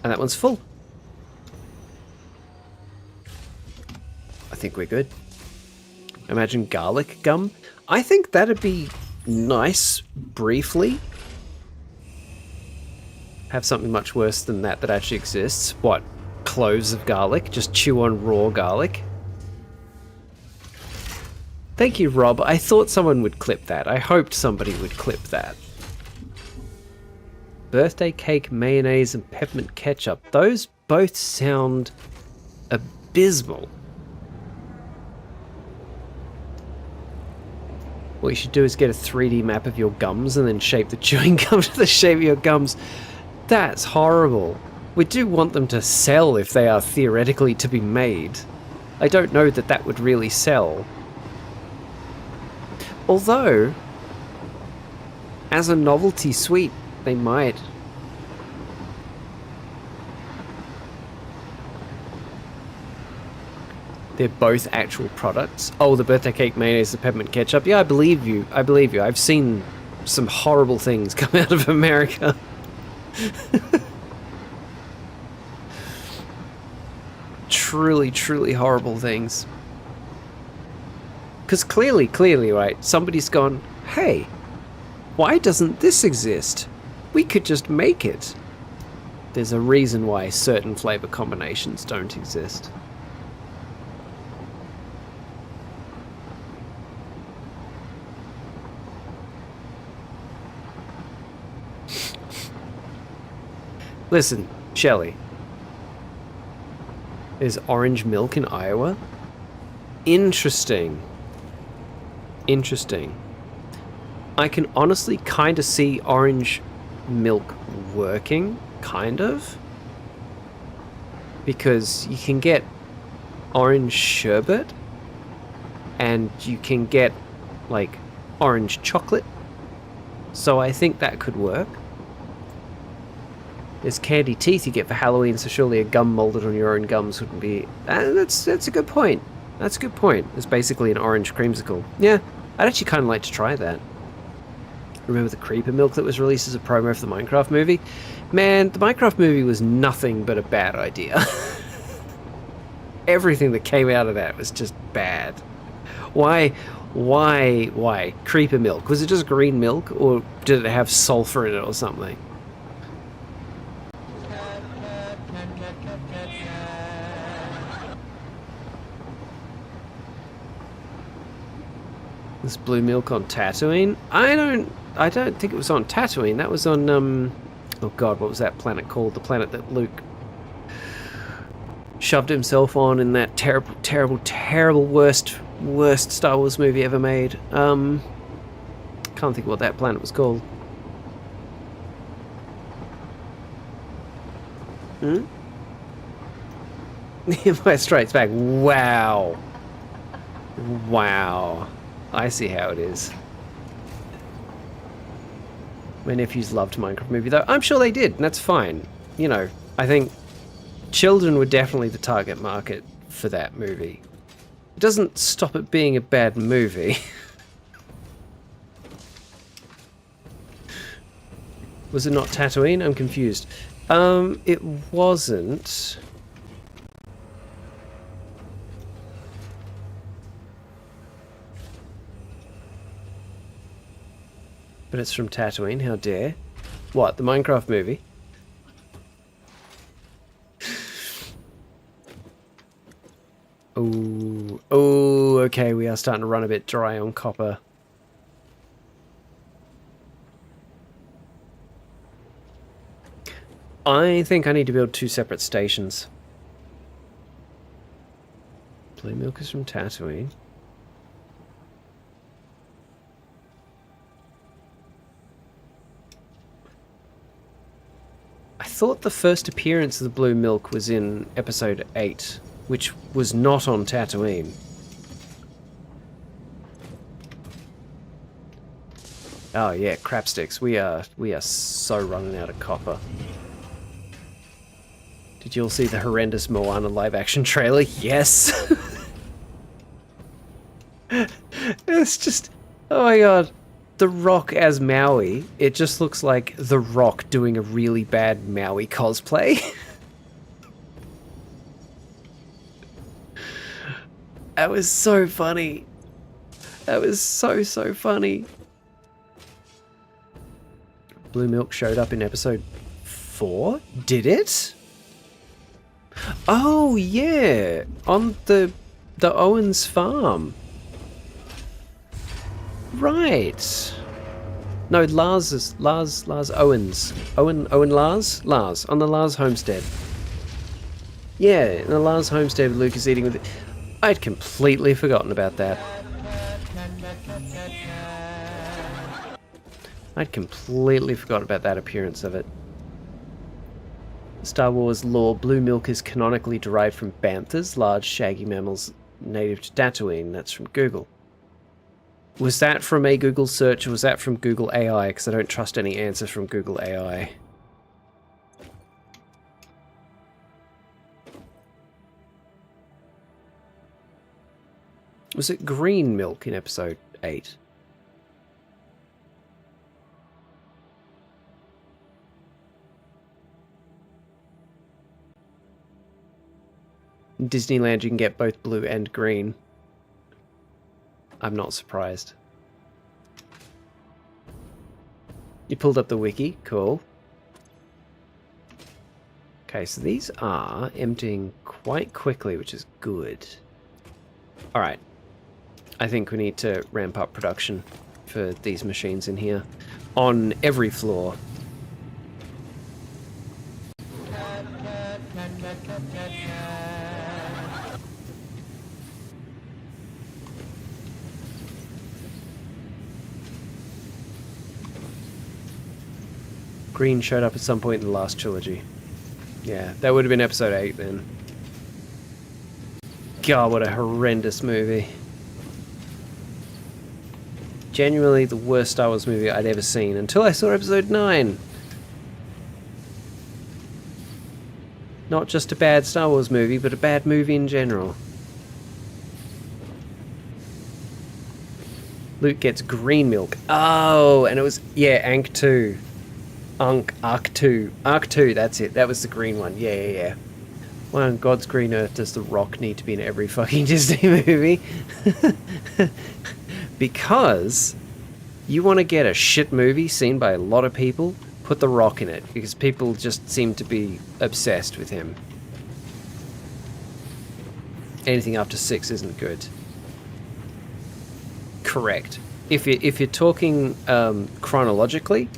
And that one's full. I think we're good. Imagine garlic gum. I think that'd be nice briefly. Have something much worse than that actually exists. What? Cloves of garlic? Just chew on raw garlic? Thank you, Rob. I thought someone would clip that. I hoped somebody would clip that. Birthday cake, mayonnaise, and peppermint ketchup. Those both sound abysmal. What you should do is get a 3D map of your gums and then shape the chewing gum to the shape of your gums. That's horrible. We do want them to sell if they are theoretically to be made. I don't know that that would really sell. Although, as a novelty sweet, they might. They're both actual products. Oh, the birthday cake mayonnaise, the peppermint ketchup. Yeah, I believe you. I believe you. I've seen some horrible things come out of America. Truly, truly horrible things. Because clearly, right, somebody's gone, hey, why doesn't this exist? We could just make it. There's a reason why certain flavor combinations don't exist. Listen, Shelley. There's orange milk in Iowa? Interesting. Interesting. I can honestly kind of see orange milk working, kind of. Because you can get orange sherbet, and you can get, like, orange chocolate. So I think that could work. There's candy teeth you get for Halloween, so surely a gum molded on your own gums wouldn't be... That's a good point. That's a good point. It's basically an orange creamsicle. Yeah, I'd actually kind of like to try that. Remember the Creeper Milk that was released as a promo for the Minecraft movie? Man, the Minecraft movie was nothing but a bad idea. Everything that came out of that was just bad. Why? Creeper Milk? Was it just green milk, or did it have sulfur in it or something? This blue milk on Tatooine? I don't think it was on Tatooine. That was on, oh god, what was that planet called? The planet that Luke shoved himself on in that terrible, worst Star Wars movie ever made. Can't think of what that planet was called. Empire Strikes Back. Wow. I see how it is. My nephews loved Minecraft movie, though. I'm sure they did, and that's fine. You know, I think children were definitely the target market for that movie. It doesn't stop it being a bad movie. Was it not Tatooine? I'm confused. It wasn't... But it's from Tatooine, how dare. What, the Minecraft movie? Oh, okay, we are starting to run a bit dry on copper. I think I need to build 2 separate stations. Blue milk is from Tatooine. I thought the first appearance of the blue milk was in episode 8, which was not on Tatooine. Oh yeah, crap sticks. We are so running out of copper. Did you all see the horrendous Moana live action trailer? Yes. It's just, oh my god. The Rock as Maui, it just looks like The Rock doing a really bad Maui cosplay. That was so funny. That was so funny. Blue milk showed up in episode 4? Did it? Oh yeah, on the Owens farm. Right. No, Lars Owens. Owen Lars on the Lars homestead. Yeah, in the Lars homestead, Luke is eating with it. I'd completely forgotten about that. I'd completely forgot about that appearance of it. Star Wars lore, blue milk is canonically derived from banthas, large shaggy mammals native to Tatooine. That's from Google. Was that from a Google search or was that from Google AI? Because I don't trust any answers from Google AI. Was it green milk in episode 8? In Disneyland you can get both blue and green. I'm not surprised. You pulled up the wiki, cool. Okay, so these are emptying quite quickly, which is good. Alright. I think we need to ramp up production for these machines in here. On every floor. Green showed up at some point in the last trilogy. Yeah, that would have been episode 8 then. God, what a horrendous movie. Genuinely the worst Star Wars movie I'd ever seen until I saw episode 9. Not just a bad Star Wars movie, but a bad movie in general. Luke gets green milk. Oh, and it was, yeah, Ankh 2. Arc 2, that's it. That was the green one. Yeah. Why on God's green earth does The Rock need to be in every fucking Disney movie? Because you want to get a shit movie seen by a lot of people, put The Rock in it. Because people just seem to be obsessed with him. Anything after 6 isn't good. Correct. If you're talking chronologically,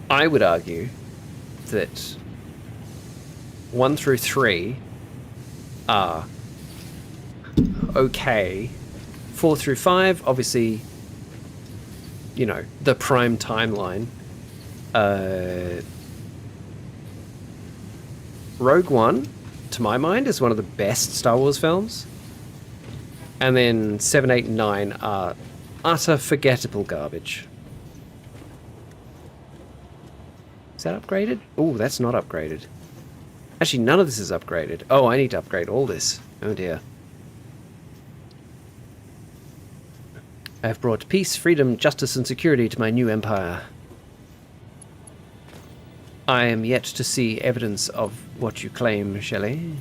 I would argue that 1 through 3 are okay. 4 through 5, obviously, you know, the prime timeline. Rogue One, to my mind, is one of the best Star Wars films. And then 7, 8, and 9 are utter forgettable garbage. Is that upgraded? Oh, that's not upgraded. Actually, none of this is upgraded. Oh, I need to upgrade all this. Oh dear. I have brought peace, freedom, justice, and security to my new empire. I am yet to see evidence of what you claim, Shelley.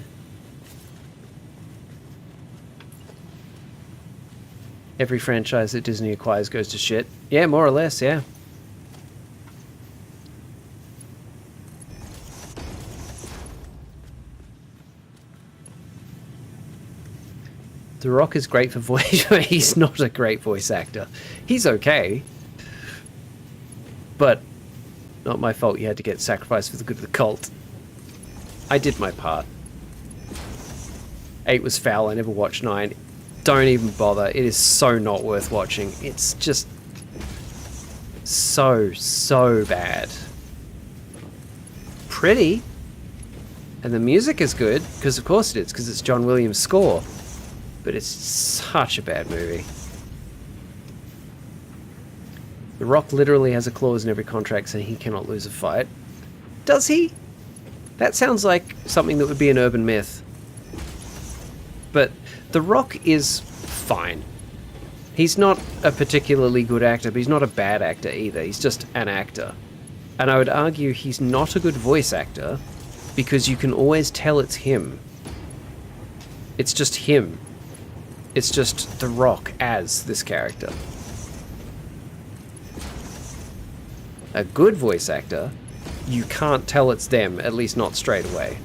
Every franchise that Disney acquires goes to shit. Yeah, more or less, yeah. The Rock is great for voice. He's not a great voice actor. He's okay. But not my fault you had to get sacrificed for the good of the cult. I did my part. 8 was foul. I never watched 9. Don't even bother. It is so not worth watching. It's just so bad. Pretty. And the music is good, because of course it is, because it's John Williams' score. But it's such a bad movie. The Rock literally has a clause in every contract saying he cannot lose a fight. Does he? That sounds like something that would be an urban myth. But The Rock is fine. He's not a particularly good actor, but he's not a bad actor either. He's just an actor. And I would argue he's not a good voice actor because you can always tell it's him. It's just him. It's just The Rock as this character. A good voice actor, you can't tell it's them, at least not straight away.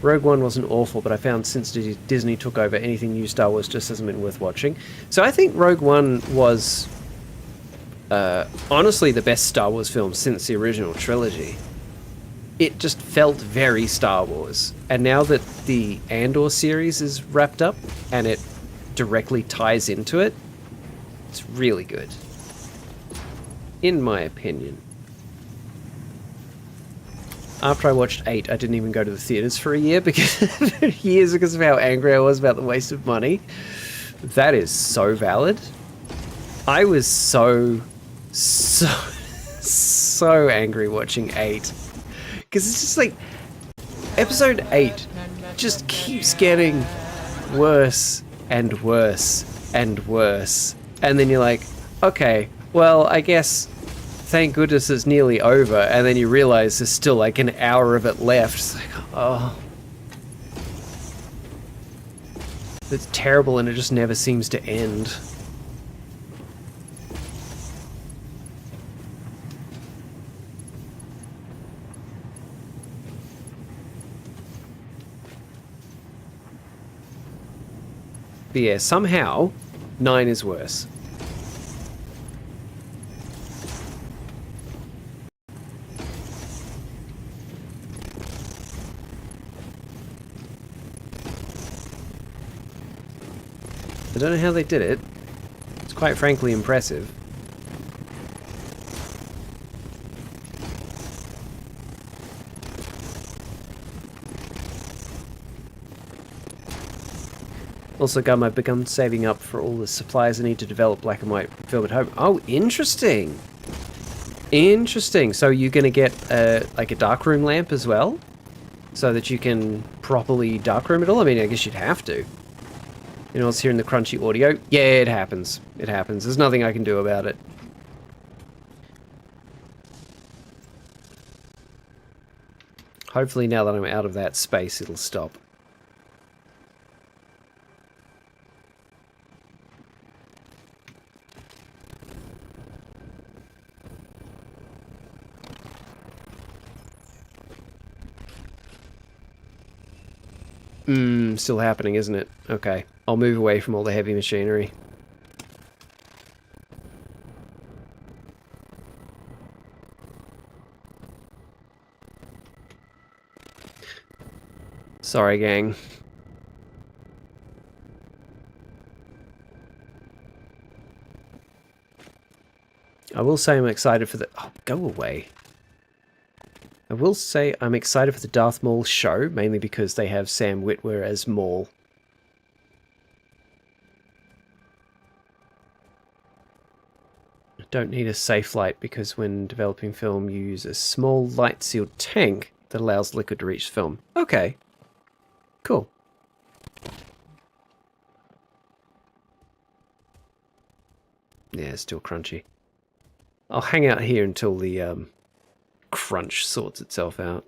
Rogue One wasn't awful, but I found since Disney took over, anything new Star Wars just hasn't been worth watching. So I think Rogue One was honestly the best Star Wars film since the original trilogy. It just felt very Star Wars. And now that the Andor series is wrapped up and it directly ties into it, it's really good. In my opinion. After I watched 8, I didn't even go to the theaters for a year because of how angry I was about the waste of money. That is so valid. I was so angry watching 8. Because it's just like, episode 8 just keeps getting worse and worse and worse. And then you're like, okay, well, I guess thank goodness it's nearly over. And then you realize there's still like an hour of it left. It's like, oh. It's terrible and it just never seems to end. But yeah, somehow 9 is worse. I don't know how they did it. It's quite frankly impressive. Also, Gum, I've begun saving up for all the supplies I need to develop black and white film at home. Oh, interesting. Interesting. So you're going to get like a darkroom lamp as well? So that you can properly darkroom it all? I mean, I guess you'd have to. You know what's hearing the crunchy audio? Yeah, it happens. It happens. There's nothing I can do about it. Hopefully now that I'm out of that space, it'll stop. Still happening, isn't it? Okay. I'll move away from all the heavy machinery. Sorry, gang. I will say I'm excited for the... Oh, go away. I will say I'm excited for the Darth Maul show, mainly because they have Sam Witwer as Maul. I don't need a safe light because when developing film you use a small light-sealed tank that allows liquid to reach film. Okay. Cool. Yeah, it's still crunchy. I'll hang out here until the crunch sorts itself out.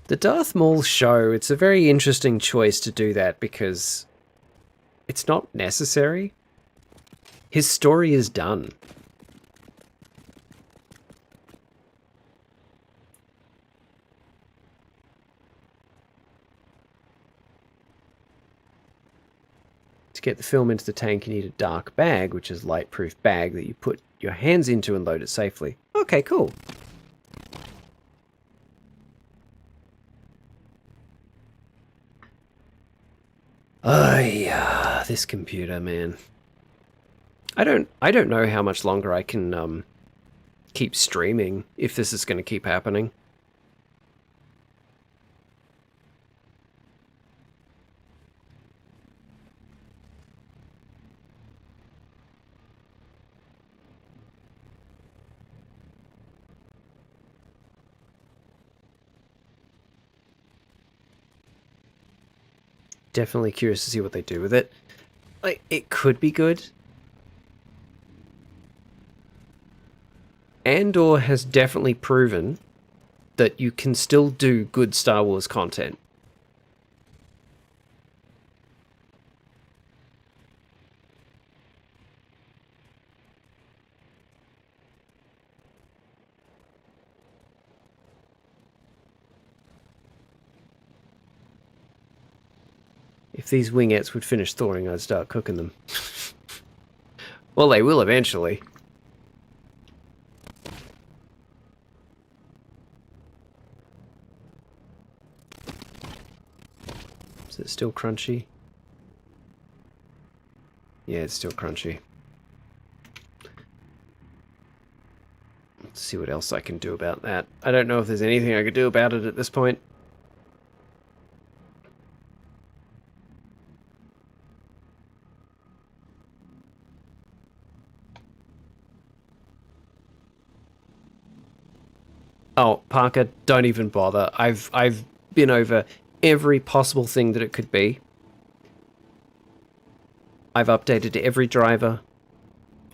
The Darth Maul show, it's a very interesting choice to do that because it's not necessary. His story is done. To get the film into the tank, you need a dark bag, which is a light-proof bag that you put your hands into and load it safely. Okay, cool. Oh yeah, this computer, man. I don't know how much longer I can keep streaming if this is going to keep happening. Definitely curious to see what they do with it. Like, it could be good. Andor has definitely proven that you can still do good Star Wars content. If these wingettes would finish thawing, I'd start cooking them. Well, they will eventually. Is it still crunchy? Yeah, it's still crunchy. Let's see what else I can do about that. I don't know if there's anything I could do about it at this point. Oh, Parker, don't even bother. I've been over every possible thing that it could be. I've updated every driver.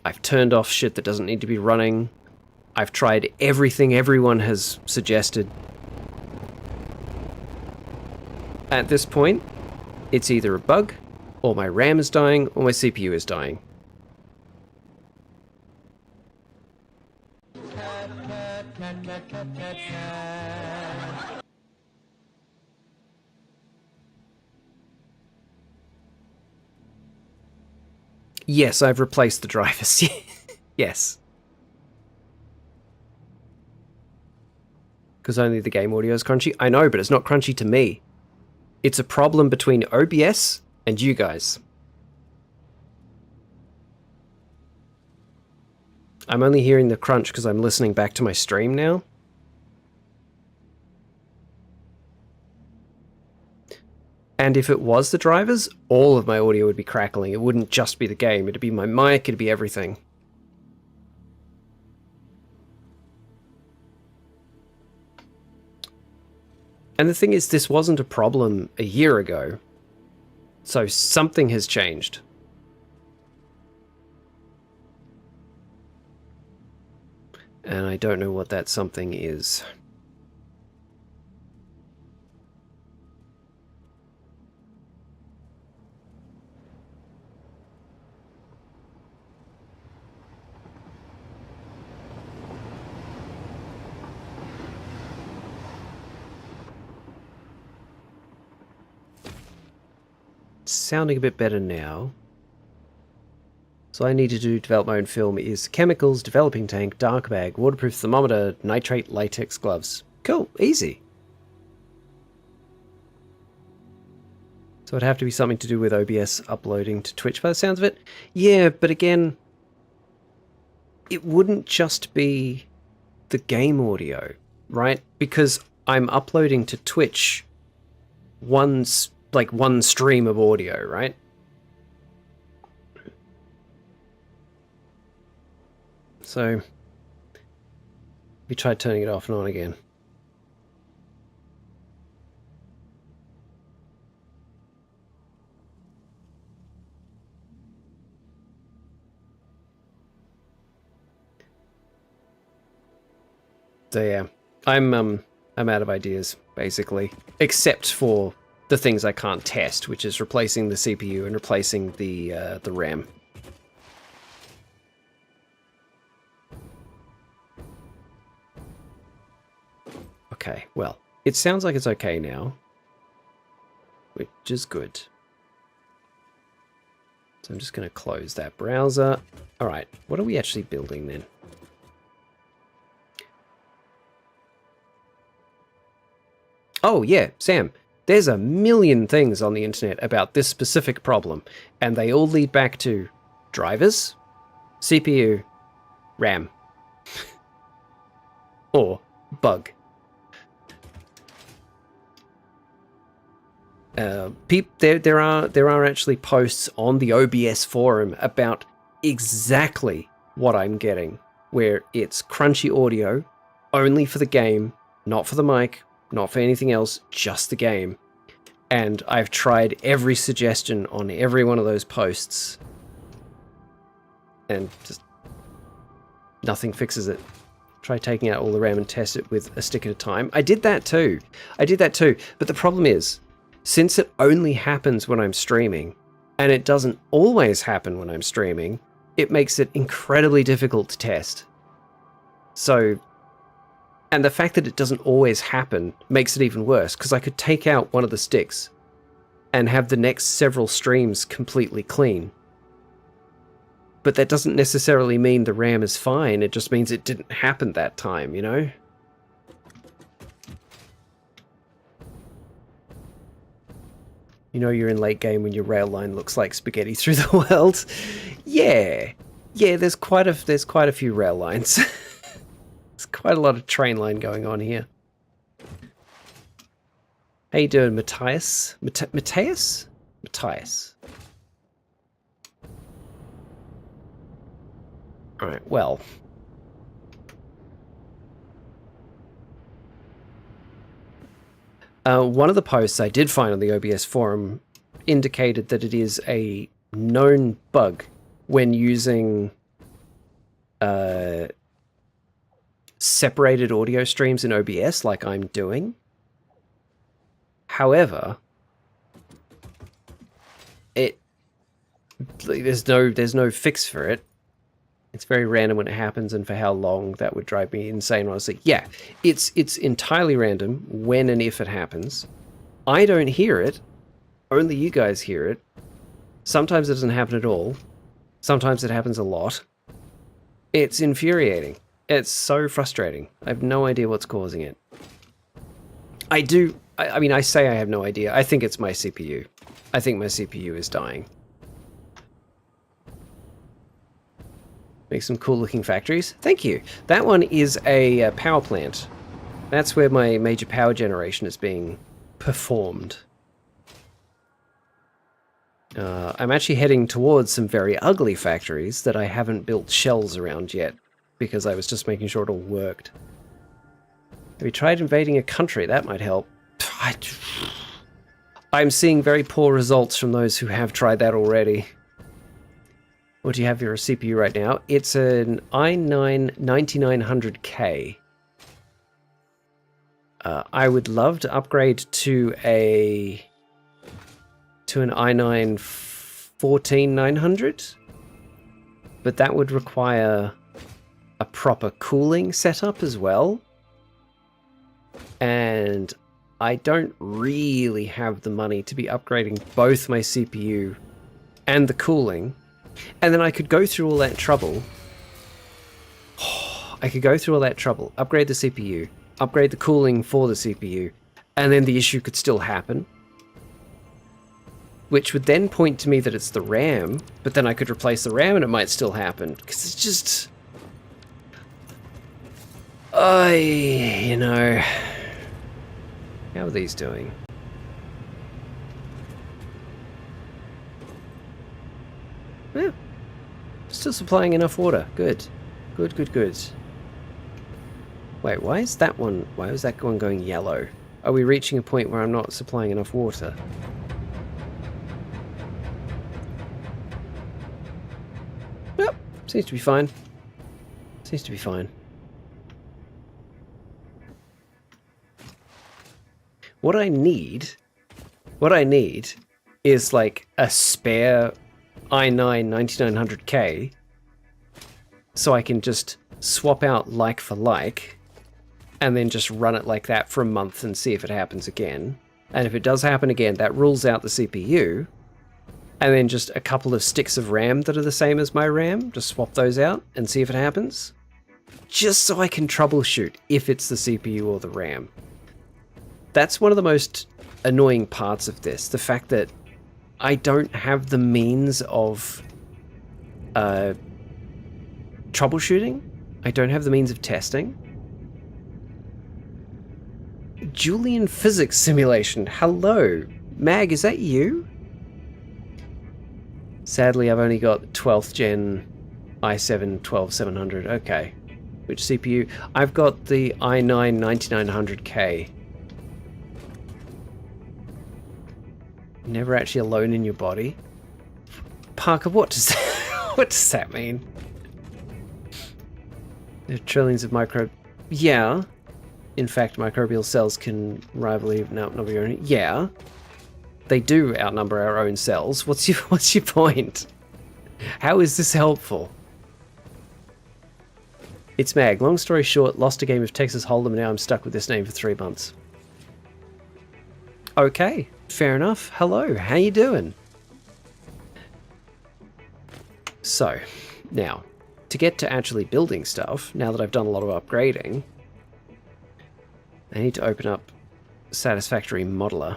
I've turned off shit that doesn't need to be running. I've tried everything everyone has suggested. At this point, it's either a bug, or my RAM is dying, or my CPU is dying. Yes, I've replaced the drivers. Yes. Because only the game audio is crunchy? I know, but it's not crunchy to me. It's a problem between OBS and you guys. I'm only hearing the crunch because I'm listening back to my stream now. And if it was the drivers, all of my audio would be crackling. It wouldn't just be the game. It'd be my mic, it'd be everything. And the thing is, this wasn't a problem a year ago. So something has changed. And I don't know what that something is. Sounding a bit better now. So I need to develop my own film is chemicals, developing tank, dark bag, waterproof thermometer, nitrate latex gloves. Cool, easy. So it'd have to be something to do with OBS uploading to Twitch by the sounds of it. Yeah, but again, it wouldn't just be the game audio, right? Because I'm uploading to Twitch one stream of audio, right? So we tried turning it off and on again. So yeah, I'm out of ideas basically, except for the things I can't test, which is replacing the CPU and replacing the RAM. Okay, well, it sounds like it's okay now, which is good. So I'm just going to close that browser. All right, what are we actually building then? Oh yeah, Sam, there's a million things on the internet about this specific problem, and they all lead back to drivers, CPU, RAM, or bug. There are actually posts on the OBS forum about exactly what I'm getting, where it's crunchy audio only for the game, not for the mic, not for anything else, just the game. And I've tried every suggestion on every one of those posts. And just nothing fixes it. Try taking out all the RAM and test it with a stick at a time. I did that too. But the problem is, since it only happens when I'm streaming, and it doesn't always happen when I'm streaming, it makes it incredibly difficult to test. So, and the fact that it doesn't always happen makes it even worse, because I could take out one of the sticks and have the next several streams completely clean. But that doesn't necessarily mean the RAM is fine, it just means it didn't happen that time, you know? You know you're in late game when your rail line looks like spaghetti through the world. Yeah, there's quite a few rail lines. There's quite a lot of train line going on here. How you doing, Matthias? Matthias? Matthias. Alright, well. One of the posts I did find on the OBS forum indicated that it is a known bug when using separated audio streams in OBS like I'm doing. However, there's no fix for it. It's very random when it happens, and for how long that would drive me insane, honestly. Yeah, it's entirely random when and if it happens. I don't hear it. Only you guys hear it. Sometimes it doesn't happen at all. Sometimes it happens a lot. It's infuriating. It's so frustrating. I have no idea what's causing it. I mean, I say I have no idea. I think it's my CPU. I think my CPU is dying. Make some cool looking factories. Thank you. That one is a power plant. That's where my major power generation is being performed. I'm actually heading towards some very ugly factories that I haven't built shells around yet, because I was just making sure it all worked. Have you tried invading a country? That might help. I'm seeing very poor results from those who have tried that already. What do you have for your CPU right now? It's an i9 9900K. I would love to upgrade to an i9 14900, but that would require a proper cooling setup as well. And I don't really have the money to be upgrading both my CPU and the cooling. And then I could go through all that trouble. Upgrade the CPU, upgrade the cooling for the CPU, and then the issue could still happen. Which would then point to me that it's the RAM, but then I could replace the RAM and it might still happen. Because it's just... you know... How are these doing? Yeah. Still supplying enough water. Good. Good. Wait, why is that one going yellow? Are we reaching a point where I'm not supplying enough water? Yep. Seems to be fine. What I need is like a spare i9 9900K, so I can just swap out like for like, and then just run it like that for a month and see if it happens again. And if it does happen again, that rules out the CPU, and then just a couple of sticks of RAM that are the same as my RAM, just swap those out and see if it happens. Just so I can troubleshoot if it's the CPU or the RAM. That's one of the most annoying parts of this, the fact that I don't have the means of troubleshooting. I don't have the means of testing. Julian Physics Simulation, hello. Mag, is that you? Sadly, I've only got 12th gen i7 12700. Okay. Which CPU? I've got the i9 9900K. Never actually alone in your body. Parker, what does that, what does that mean? There are trillions of micro... Yeah. In fact, microbial cells can rival even outnumber your own... Yeah. They do outnumber our own cells. What's your point? How is this helpful? It's Mag. Long story short, lost a game of Texas Hold'em and now I'm stuck with this name for 3 months. Okay, fair enough. Hello, how you doing? So, now, to get to actually building stuff, now that I've done a lot of upgrading, I need to open up Satisfactory Modeler.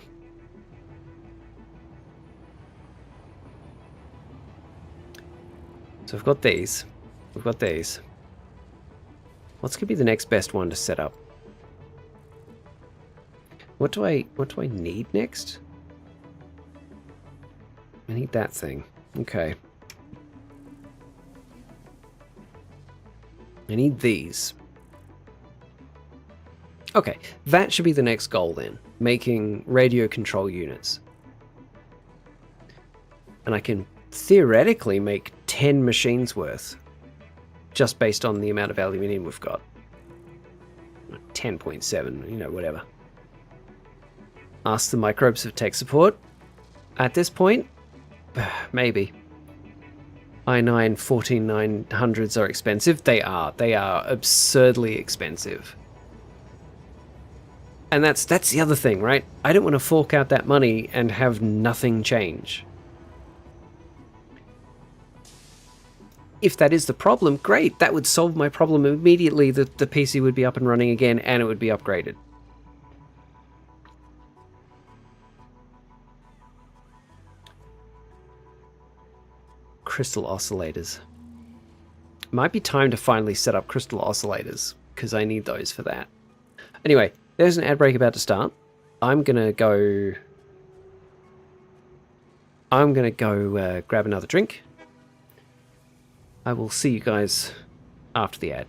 So I've got these. We've got these. What's going to be the next best one to set up? What do I need next? I need that thing. Okay. I need these. Okay, that should be the next goal then. Making radio control units. And I can theoretically make 10 machines worth. Just based on the amount of aluminium we've got. 10.7, you know, whatever. Ask the microbes of tech support. At this point, maybe. I9 14900s are expensive. They are. They are absurdly expensive. And that's the other thing, right? I don't want to fork out that money and have nothing change. If that is the problem, great. That would solve my problem immediately. The PC would be up and running again and it would be upgraded. Crystal oscillators. Might be time to finally set up crystal oscillators because I need those for that. Anyway, there's an ad break about to start. I'm gonna go grab another drink. I will see you guys after the ad.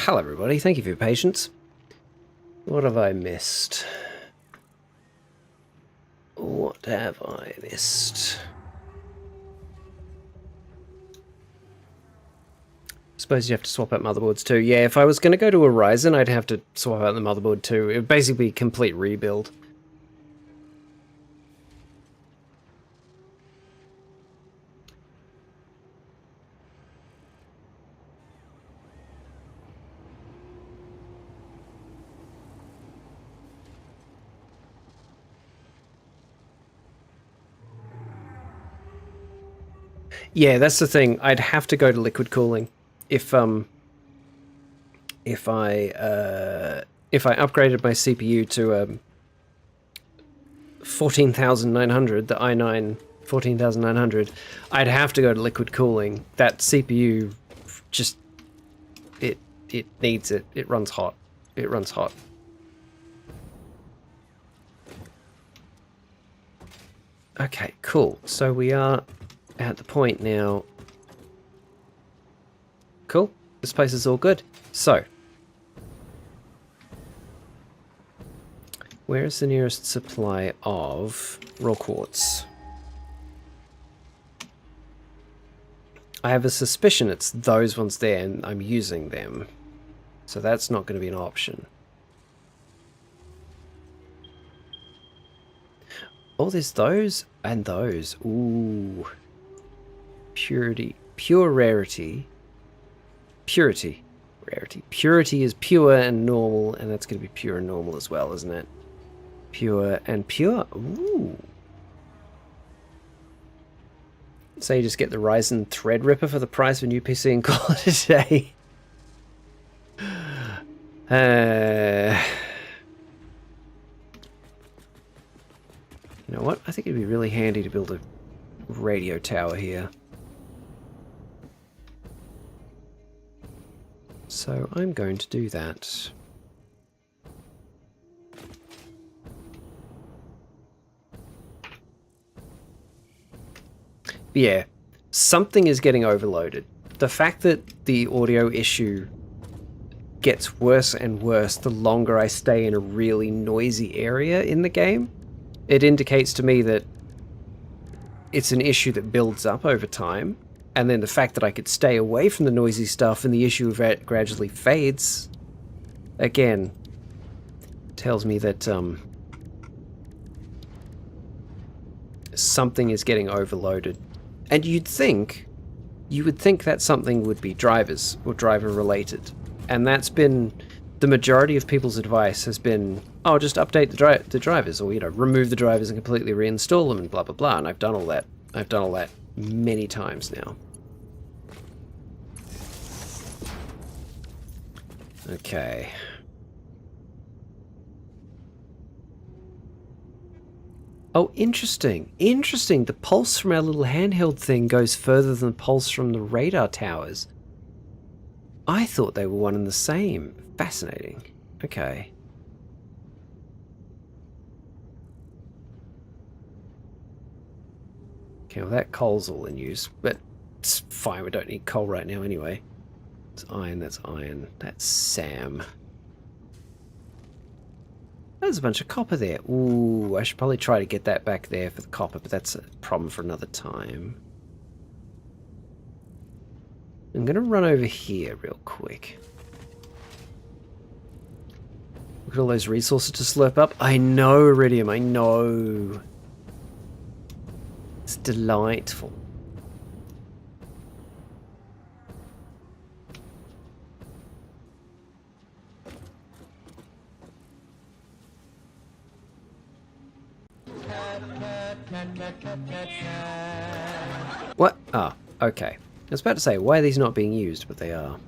Hello everybody, thank you for your patience. What have I missed? What have I missed? Suppose you have to swap out motherboards too. Yeah, if I was going to go to a Ryzen, I'd have to swap out the motherboard too. It would basically be a complete rebuild. Yeah, that's the thing. I'd have to go to liquid cooling if I upgraded my CPU to 14,900, the i9 14,900. I'd have to go to liquid cooling. That CPU just it needs it. It runs hot. It runs hot. Okay, cool. So we are at the point now. Cool. This place is all good. So, where is the nearest supply of raw quartz? I have a suspicion it's those ones there, and I'm using them. So that's not going to be an option. Oh, there's those and those. Ooh. Purity. Pure rarity. Purity. Rarity. Purity is pure and normal, and that's going to be pure and normal as well, isn't it? Pure and pure. Ooh. So you just get the Ryzen Threadripper for the price of a new PC and call it a day. You know what? I think it'd be really handy to build a radio tower here. So I'm going to do that. But yeah, something is getting overloaded. The fact that the audio issue gets worse and worse the longer I stay in a really noisy area in the game, it indicates to me that it's an issue that builds up over time. And then the fact that I could stay away from the noisy stuff and the issue gradually fades, again, tells me that something is getting overloaded. And you would think that something would be drivers or driver related. And that's been the majority of people's advice has been, oh, just update the drivers, or, you know, remove the drivers and completely reinstall them and blah, blah, blah. And I've done all that. I've done all that many times now. Okay. Oh, interesting. Interesting. The pulse from our little handheld thing goes further than the pulse from the radar towers. I thought they were one and the same. Fascinating. Okay. Okay, well that coal's all in use, but it's fine. We don't need coal right now anyway. It's iron, that's iron. That's Sam. There's a bunch of copper there. Ooh, I should probably try to get that back there for the copper, but that's a problem for another time. I'm going to run over here real quick. Look at all those resources to slurp up. I know, Iridium, I know. It's delightful. What? Ah, okay. I was about to say, why are these not being used, but they are.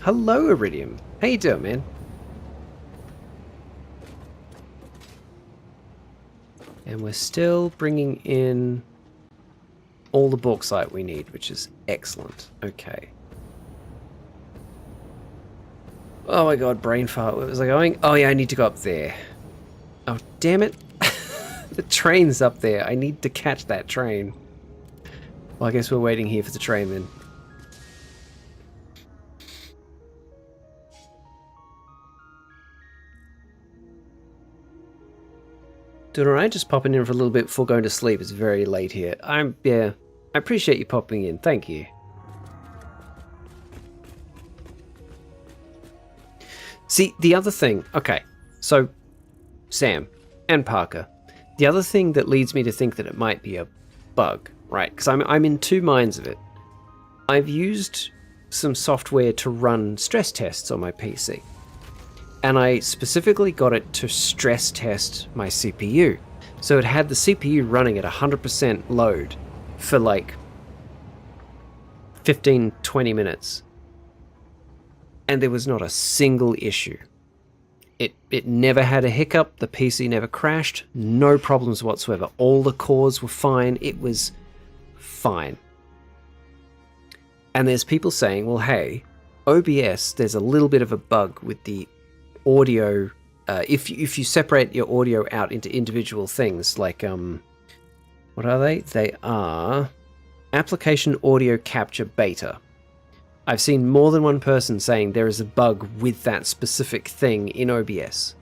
Hello, Iridium. How you doing, man? And we're still bringing in all the bauxite we need, which is excellent. Okay. Oh my god, brain fart. Where was I going? Oh yeah, I need to go up there. Oh, damn it. The train's up there. I need to catch that train. Well, I guess we're waiting here for the train then. Doing alright, just popping in for a little bit before going to sleep. It's very late here. I appreciate you popping in. Thank you. See, the other thing, okay, so Sam and Parker, the other thing that leads me to think that it might be a bug, right? Because I'm in two minds of it. I've used some software to run stress tests on my PC. And I specifically got it to stress test my CPU. So it had the CPU running at 100% load for like 15-20 minutes. And there was not a single issue. It never had a hiccup, the PC never crashed, no problems whatsoever. All the cores were fine, it was fine. And there's people saying, well, hey, OBS, there's a little bit of a bug with the audio. If you separate your audio out into individual things, like, what are they? They are application audio capture beta. I've seen more than one person saying there is a bug with that specific thing in OBS.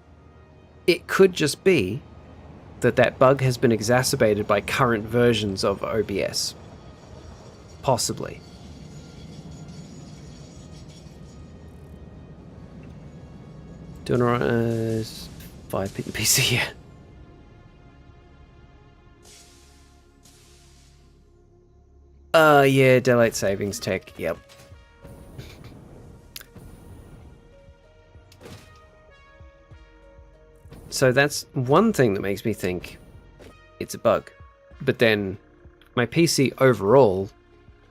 It could just be that that bug has been exacerbated by current versions of OBS. Possibly. Doing alright, 5 PC, yeah. Yeah, daylight savings tech, yep. So that's one thing that makes me think it's a bug. But then my PC overall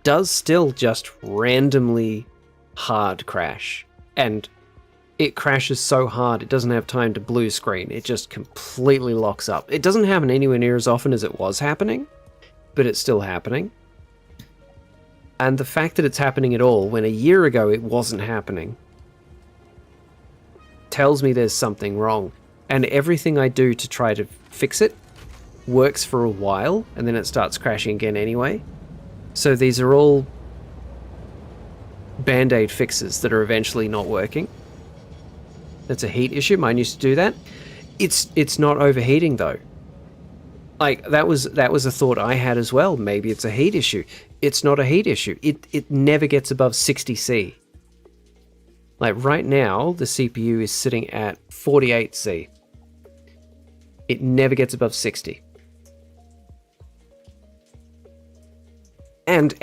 does still just randomly hard crash. And it crashes so hard it doesn't have time to blue screen. It just completely locks up. It doesn't happen anywhere near as often as it was happening, but it's still happening. And the fact that it's happening at all when a year ago it wasn't happening tells me there's something wrong. And everything I do to try to fix it works for a while, and then it starts crashing again anyway. So these are all band-aid fixes that are eventually not working. That's a heat issue. Mine used to do that. It's not overheating though. Like that was a thought I had as well. Maybe it's a heat issue. It's not a heat issue. It never gets above 60C. Like right now, the CPU is sitting at 48C. It never gets above 60. And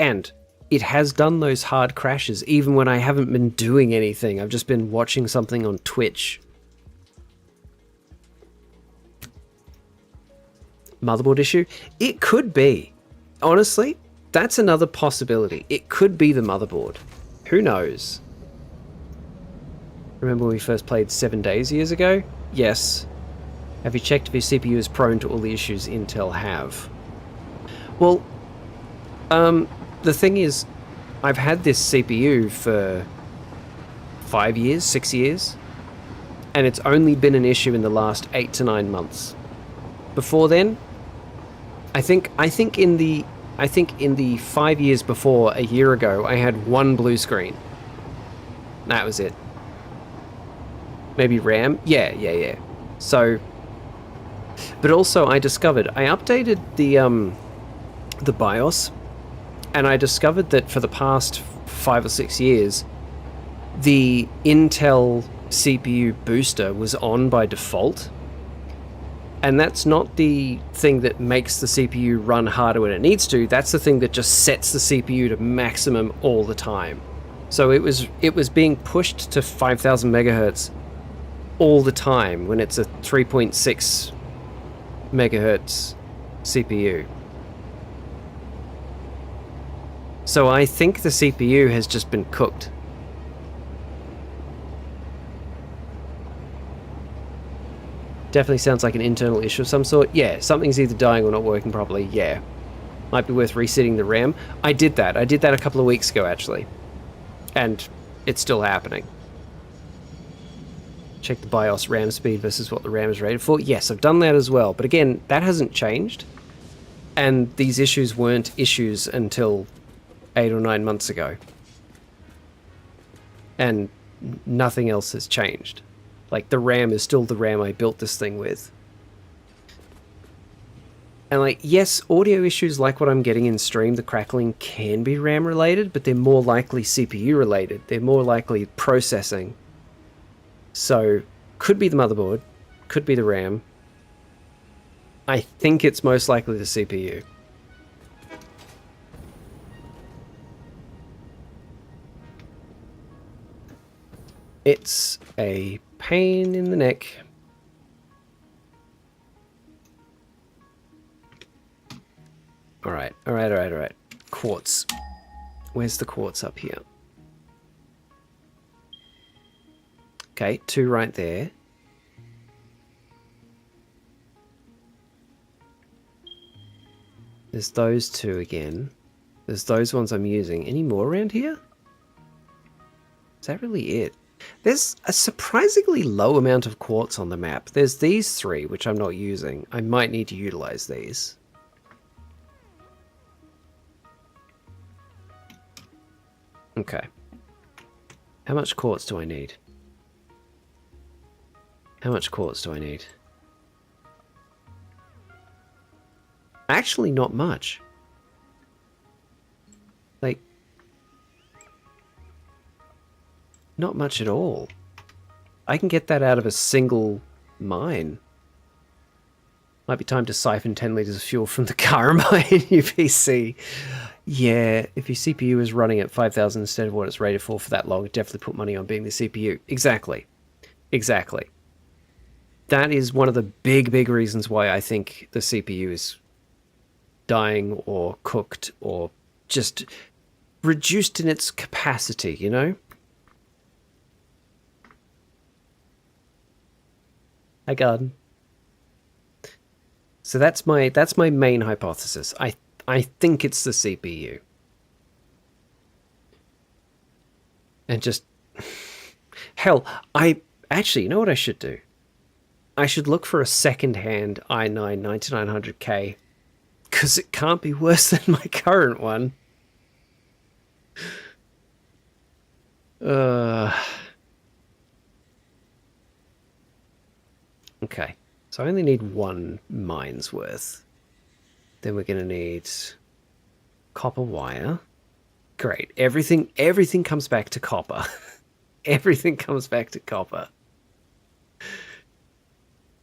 it has done those hard crashes even when I haven't been doing anything. I've just been watching something on Twitch. Motherboard issue? It could be. Honestly, that's another possibility. It could be the motherboard. Who knows? Remember when we first played 7 Days years ago? Yes. Have you checked if your CPU is prone to all the issues Intel have? Well, the thing is, I've had this CPU for 5 years, 6 years, and it's only been an issue in the last 8 to 9 months. Before then, I think in the 5 years before, a year ago, I had one blue screen. That was it. Maybe RAM? Yeah. So, but also I discovered, I updated the BIOS, and I discovered that for the past 5 or 6 years, the Intel CPU booster was on by default. And that's not the thing that makes the CPU run harder when it needs to. That's the thing that just sets the CPU to maximum all the time. So it was being pushed to 5000 megahertz all the time when it's a 3.6 megahertz CPU. So I think the CPU has just been cooked. Definitely sounds like an internal issue of some sort. Yeah, something's either dying or not working properly. Yeah. Might be worth resetting the RAM. I did that a couple of weeks ago, actually. And it's still happening. Check the BIOS RAM speed versus what the RAM is rated for. Yes, I've done that as well. But again, that hasn't changed. And these issues weren't issues until 8 or 9 months ago. And nothing else has changed. Like, the RAM is still the RAM I built this thing with. And like, yes, audio issues like what I'm getting in stream, the crackling can be RAM related, but they're more likely CPU related. They're more likely processing. So, could be the motherboard, could be the RAM. I think it's most likely the CPU. It's a pain in the neck. Alright. Quartz. Where's the quartz up here? Okay, 2 right there. There's those 2 again. There's those ones I'm using. Any more around here? Is that really it? There's a surprisingly low amount of quartz on the map. There's these 3, which I'm not using. I might need to utilize these. Okay. How much quartz do I need? How much quartz do I need? Actually, not much. Like, not much at all. I can get that out of a single mine. Might be time to siphon 10 liters of fuel from the car and mine your PC. Yeah, if your CPU is running at 5,000 instead of what it's rated for that long, definitely put money on being the CPU. Exactly. Exactly. That is one of the big reasons why I think the CPU is dying or cooked or just reduced in its capacity, you know? Hi, garden. So that's my main hypothesis. I think it's the CPU. And just hell, actually, you know what I should do? I should look for a second-hand i9 9900K, because it can't be worse than my current one. Okay, so I only need 1 mine's worth. Then we're going to need copper wire. Great, everything comes back to copper. Everything comes back to copper.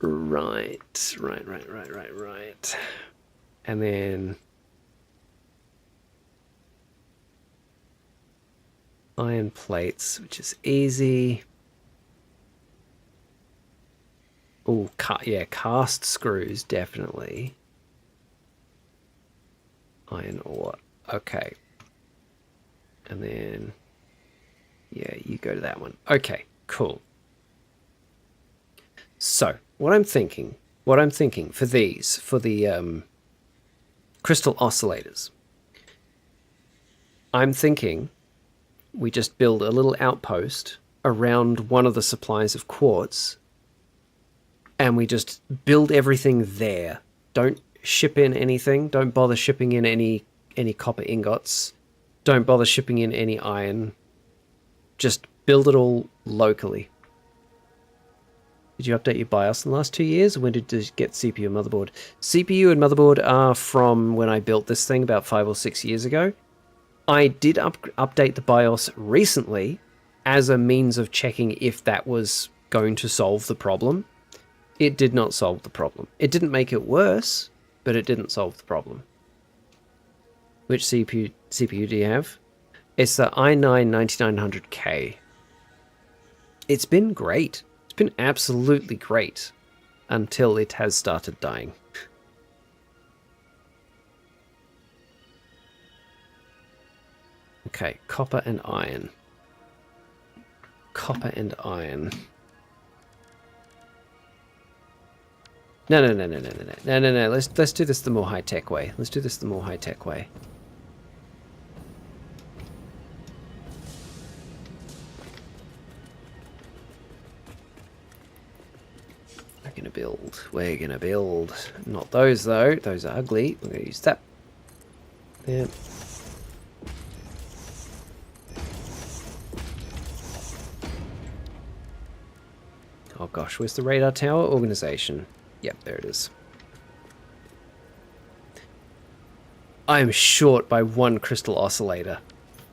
Right. And then iron plates, which is easy. Oh, yeah, cast screws, definitely. Iron ore. Okay. And then, yeah, you go to that one. Okay, cool. So, what I'm thinking for these, for the crystal oscillators, I'm thinking we just build a little outpost around one of the supplies of quartz, and we just build everything there. Don't ship in anything. Don't bother shipping in any copper ingots. Don't bother shipping in any iron. Just build it all locally. Did you update your BIOS in the last 2 years? When did you get CPU and motherboard? CPU and motherboard are from when I built this thing about 5 or 6 years ago. I did update the BIOS recently as a means of checking if that was going to solve the problem. It did not solve the problem. It didn't make it worse, but it didn't solve the problem. Which CPU do you have? It's the i9 9900K. It's been great. It's been absolutely great until it has started dying. Okay, copper and iron. Copper and iron. No. Let's do this the more high-tech way. Let's do this the more high-tech way. We're gonna build. Not those though. Those are ugly. We're gonna use that. Yeah. Oh gosh, where's the radar tower organization? Yep, there it is. I'm short by 1 crystal oscillator.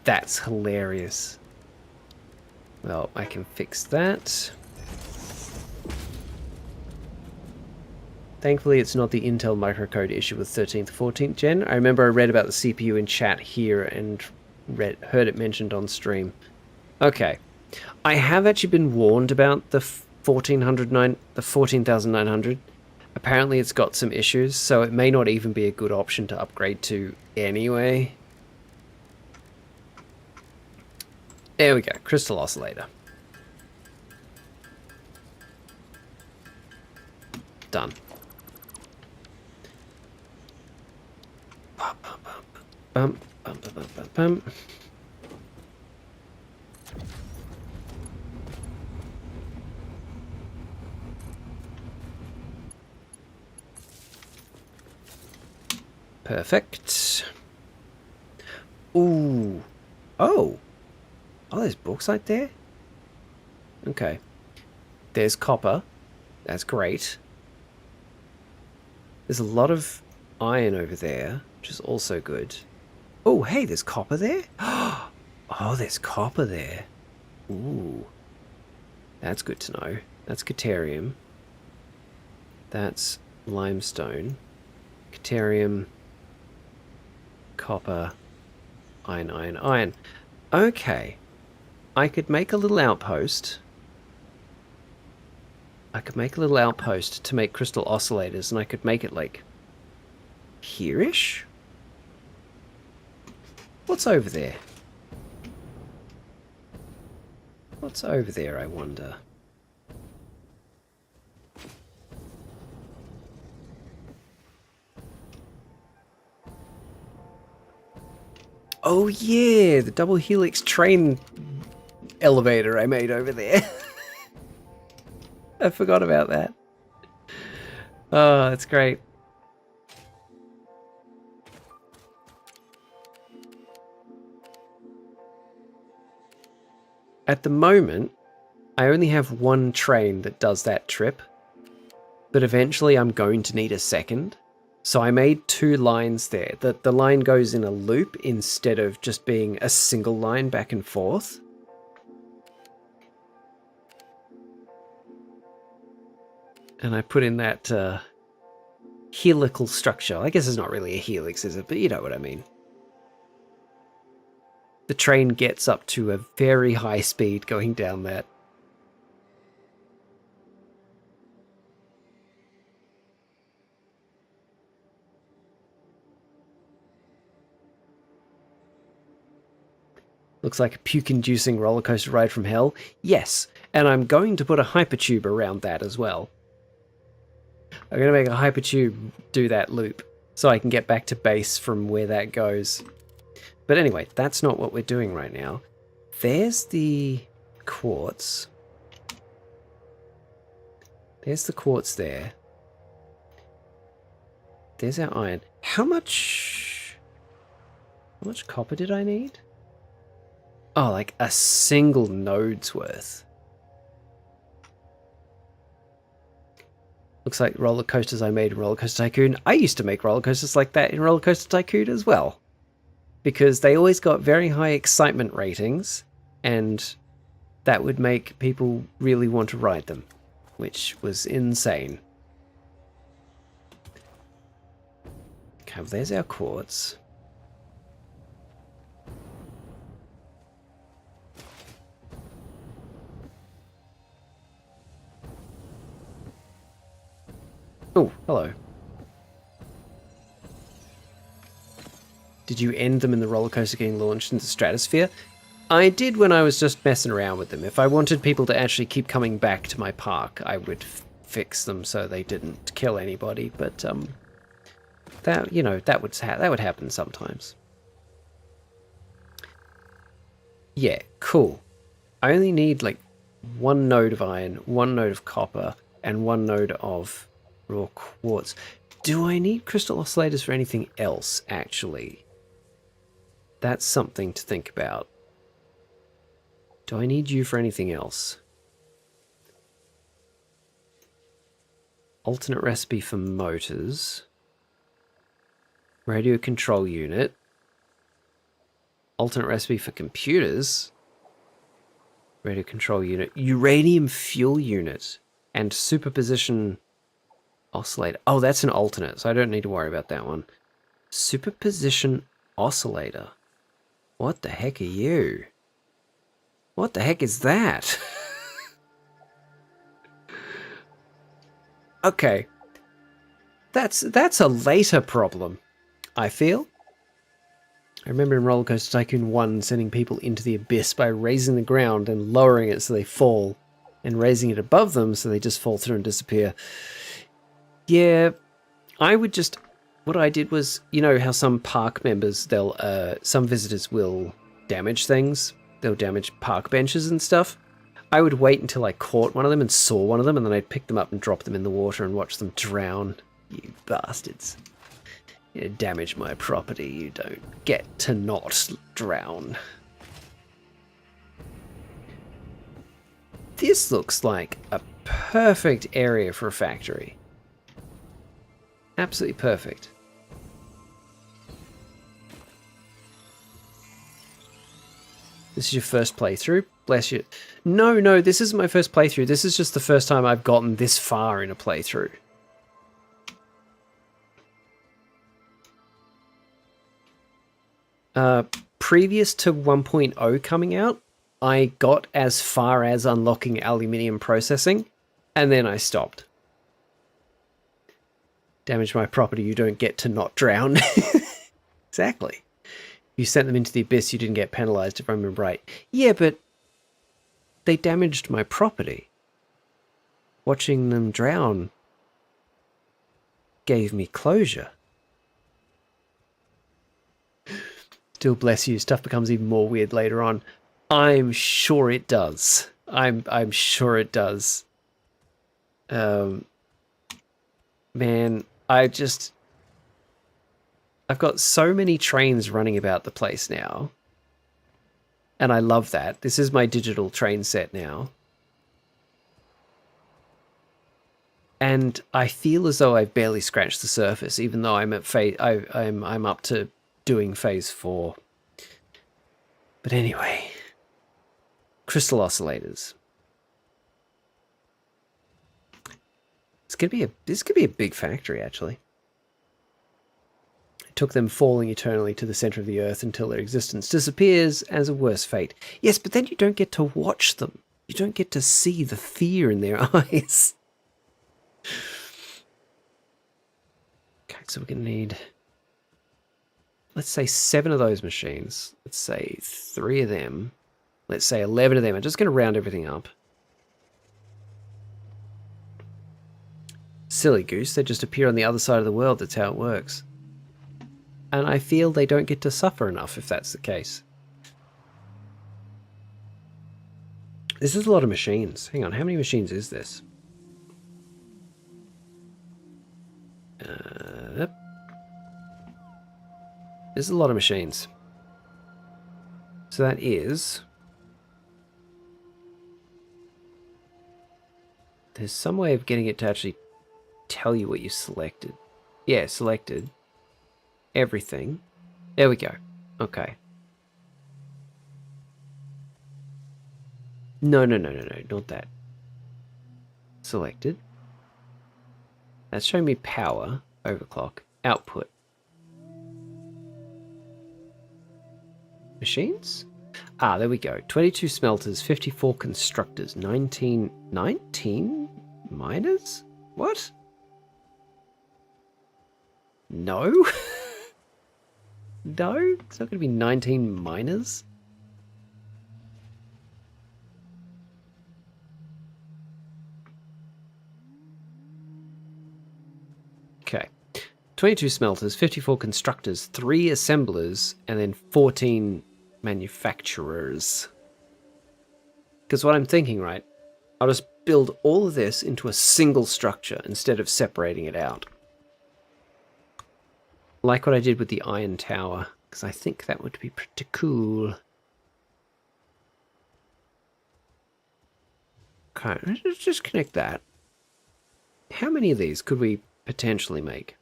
That's hilarious. Well, I can fix that. Thankfully, it's not the Intel microcode issue with 13th, 14th gen. I remember I read about the CPU in chat here and heard it mentioned on stream. Okay. I have actually been warned about the 14,900. Apparently it's got some issues, so it may not even be a good option to upgrade to anyway. There we go, crystal oscillator. Done. Bum, bum, bum, bum, bum, bum. Perfect. Ooh. Oh. Oh, there's bauxite there? Okay. There's copper. That's great. There's a lot of iron over there, which is also good. Oh, hey, there's copper there? Oh, there's copper there. Ooh. That's good to know. That's Caterium. That's limestone. Caterium. Copper. Iron, iron, iron. Okay. I could make a little outpost. I could make a little outpost to make crystal oscillators, and I could make it like here-ish? What's over there? What's over there, I wonder? Oh yeah, the double helix train elevator I made over there. I forgot about that. Oh, that's great. At the moment, I only have 1 train that does that trip, but eventually I'm going to need a second. So I made 2 lines there. The line goes in a loop instead of just being a single line back and forth. And I put in that helical structure. I guess it's not really a helix, is it? But you know what I mean. The train gets up to a very high speed going down that. Looks like a puke-inducing roller coaster ride from hell. Yes, and I'm going to put a hypertube around that as well. I'm going to make a hypertube do that loop so I can get back to base from where that goes. But anyway, that's not what we're doing right now. There's the quartz. There's the quartz there. There's our iron. How much copper did I need? Oh, like a single node's worth. Looks like roller coasters I made in Roller Coaster Tycoon. I used to make roller coasters like that in Roller Coaster Tycoon as well. Because they always got very high excitement ratings, and that would make people really want to ride them, which was insane. Okay, there's our quartz. Oh, hello. Did you end them in the roller coaster getting launched into the stratosphere? I did when I was just messing around with them. If I wanted people to actually keep coming back to my park, I would fix them so they didn't kill anybody. But that, you know, that would happen sometimes. Yeah, cool. I only need like 1 node of iron, 1 node of copper, and 1 node of raw quartz. Do I need crystal oscillators for anything else, actually? That's something to think about. Do I need you for anything else? Alternate recipe for motors. Radio control unit. Alternate recipe for computers. Radio control unit. Uranium fuel unit. And superposition oscillator. Oh, that's an alternate, so I don't need to worry about that one. Superposition oscillator. What the heck are you? What the heck is that? Okay. That's a later problem, I feel. I remember in Roller Coaster Tycoon 1 sending people into the abyss by raising the ground and lowering it so they fall, and raising it above them so they just fall through and disappear. Yeah, I would just... What I did was, you know how some park members, some visitors will damage things? They'll damage park benches and stuff. I would wait until I caught one of them and saw one of them, and then I'd pick them up and drop them in the water and watch them drown. You bastards. You damage my property, you don't get to not drown. This looks like a perfect area for a factory. Absolutely perfect. This is your first playthrough? Bless you. No, this isn't my first playthrough. This is just the first time I've gotten this far in a playthrough. Previous to 1.0 coming out, I got as far as unlocking aluminium processing, and then I stopped. Damage my property, you don't get to not drown. Exactly. You sent them into the abyss, you didn't get penalized, if I remember right. Yeah, but they damaged my property. Watching them drown gave me closure. Still, bless you, stuff becomes even more weird later on. I'm sure it does. I'm sure it does. Man, I've got so many trains running about the place now. And I love that. This is my digital train set now. And I feel as though I've barely scratched the surface, even though I'm at I'm up to doing phase 4. But anyway, crystal oscillators. This could be a big factory, actually. It took them falling eternally to the center of the earth until their existence disappears as a worse fate. Yes, but then you don't get to watch them. You don't get to see the fear in their eyes. Okay, so we're going to need, let's say 7 of those machines. Let's say 3 of them. Let's say 11 of them. I'm just going to round everything up. Silly goose, they just appear on the other side of the world. That's how it works. And I feel they don't get to suffer enough if that's the case. This is a lot of machines. Hang on, how many machines is this? This is a lot of machines. So that is... There's some way of getting it to actually tell you what you selected. Yeah, selected. Everything. There we go. Okay. No, not that. Selected. That's showing me power, overclock, output. Machines? Ah, there we go. 22 smelters, 54 constructors, 19 miners? What? No? No? It's not going to be 19 miners? Okay. 22 smelters, 54 constructors, 3 assemblers, and then 14 manufacturers. Because what I'm thinking, right, I'll just build all of this into a single structure instead of separating it out. Like what I did with the Iron Tower, because I think that would be pretty cool. Okay, let's just connect that. How many of these could we potentially make?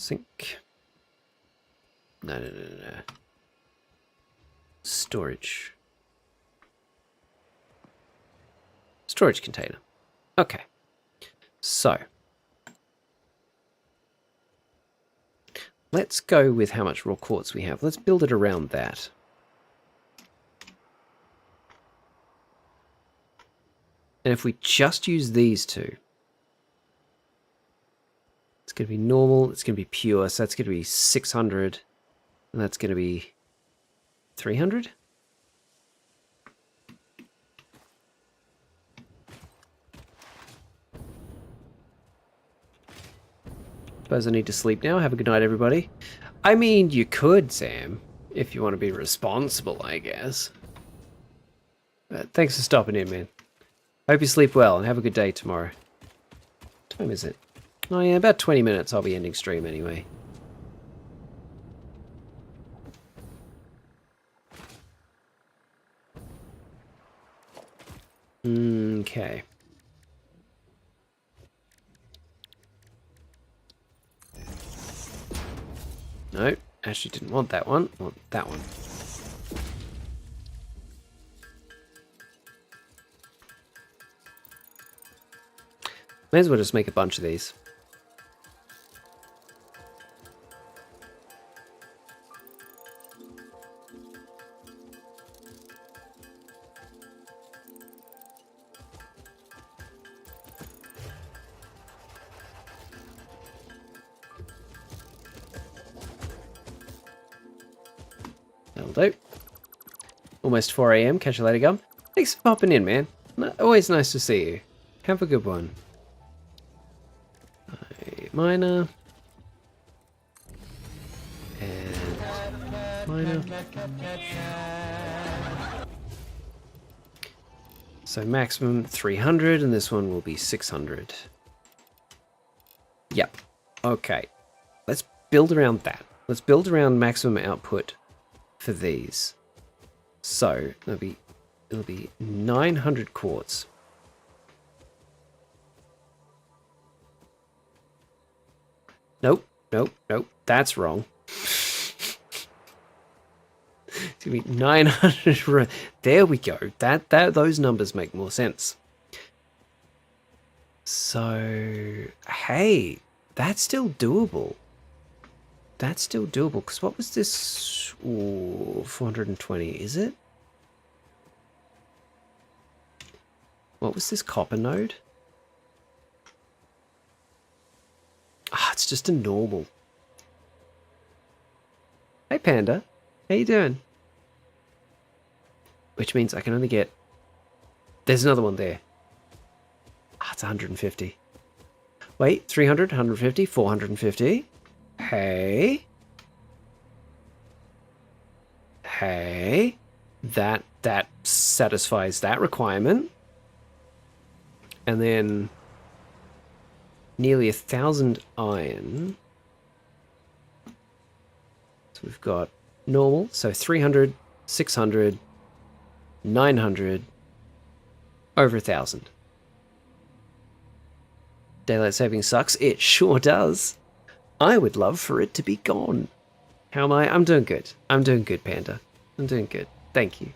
Sink. No. Storage. Storage container. Okay. So. Let's go with how much raw quartz we have. Let's build it around that. And if we just use these two, it's going to be normal, it's going to be pure, so that's going to be 600, and that's going to be 300? Suppose I need to sleep now. Have a good night, everybody. I mean, you could, Sam, if you want to be responsible, I guess. Thanks for stopping in, man. Hope you sleep well and have a good day tomorrow. What time is it? Oh yeah, about 20 minutes. I'll be ending stream anyway. Okay. No, actually didn't want that one. I want that one. May as well just make a bunch of these. That'll do. Almost 4 AM. Catch you later, Gum. Thanks for popping in, man. Always nice to see you. Have a good one. Miner. And miner. So maximum 300, and this one will be 600. Yep. Okay. Let's build around that. Let's build around maximum output for these. So it'll be 900 quartz. Nope. That's wrong. It's gonna be 900. There we go. Those numbers make more sense. So, hey, that's still doable. That's still doable. Because what was this? Ooh, 420. Is it? What was this copper node? Ah, it's just a normal. Hey, Panda. How you doing? Which means I can only get... There's another one there. Ah, it's 150. Wait, 300, 150, 450. Hey. Hey. That satisfies that requirement. And then... nearly 1,000 iron. So we've got normal, so 300, 600, 900, over 1,000. Daylight saving sucks. It sure does. I would love for it to be gone. How am I? I'm doing good. I'm doing good, Panda. I'm doing good. Thank you.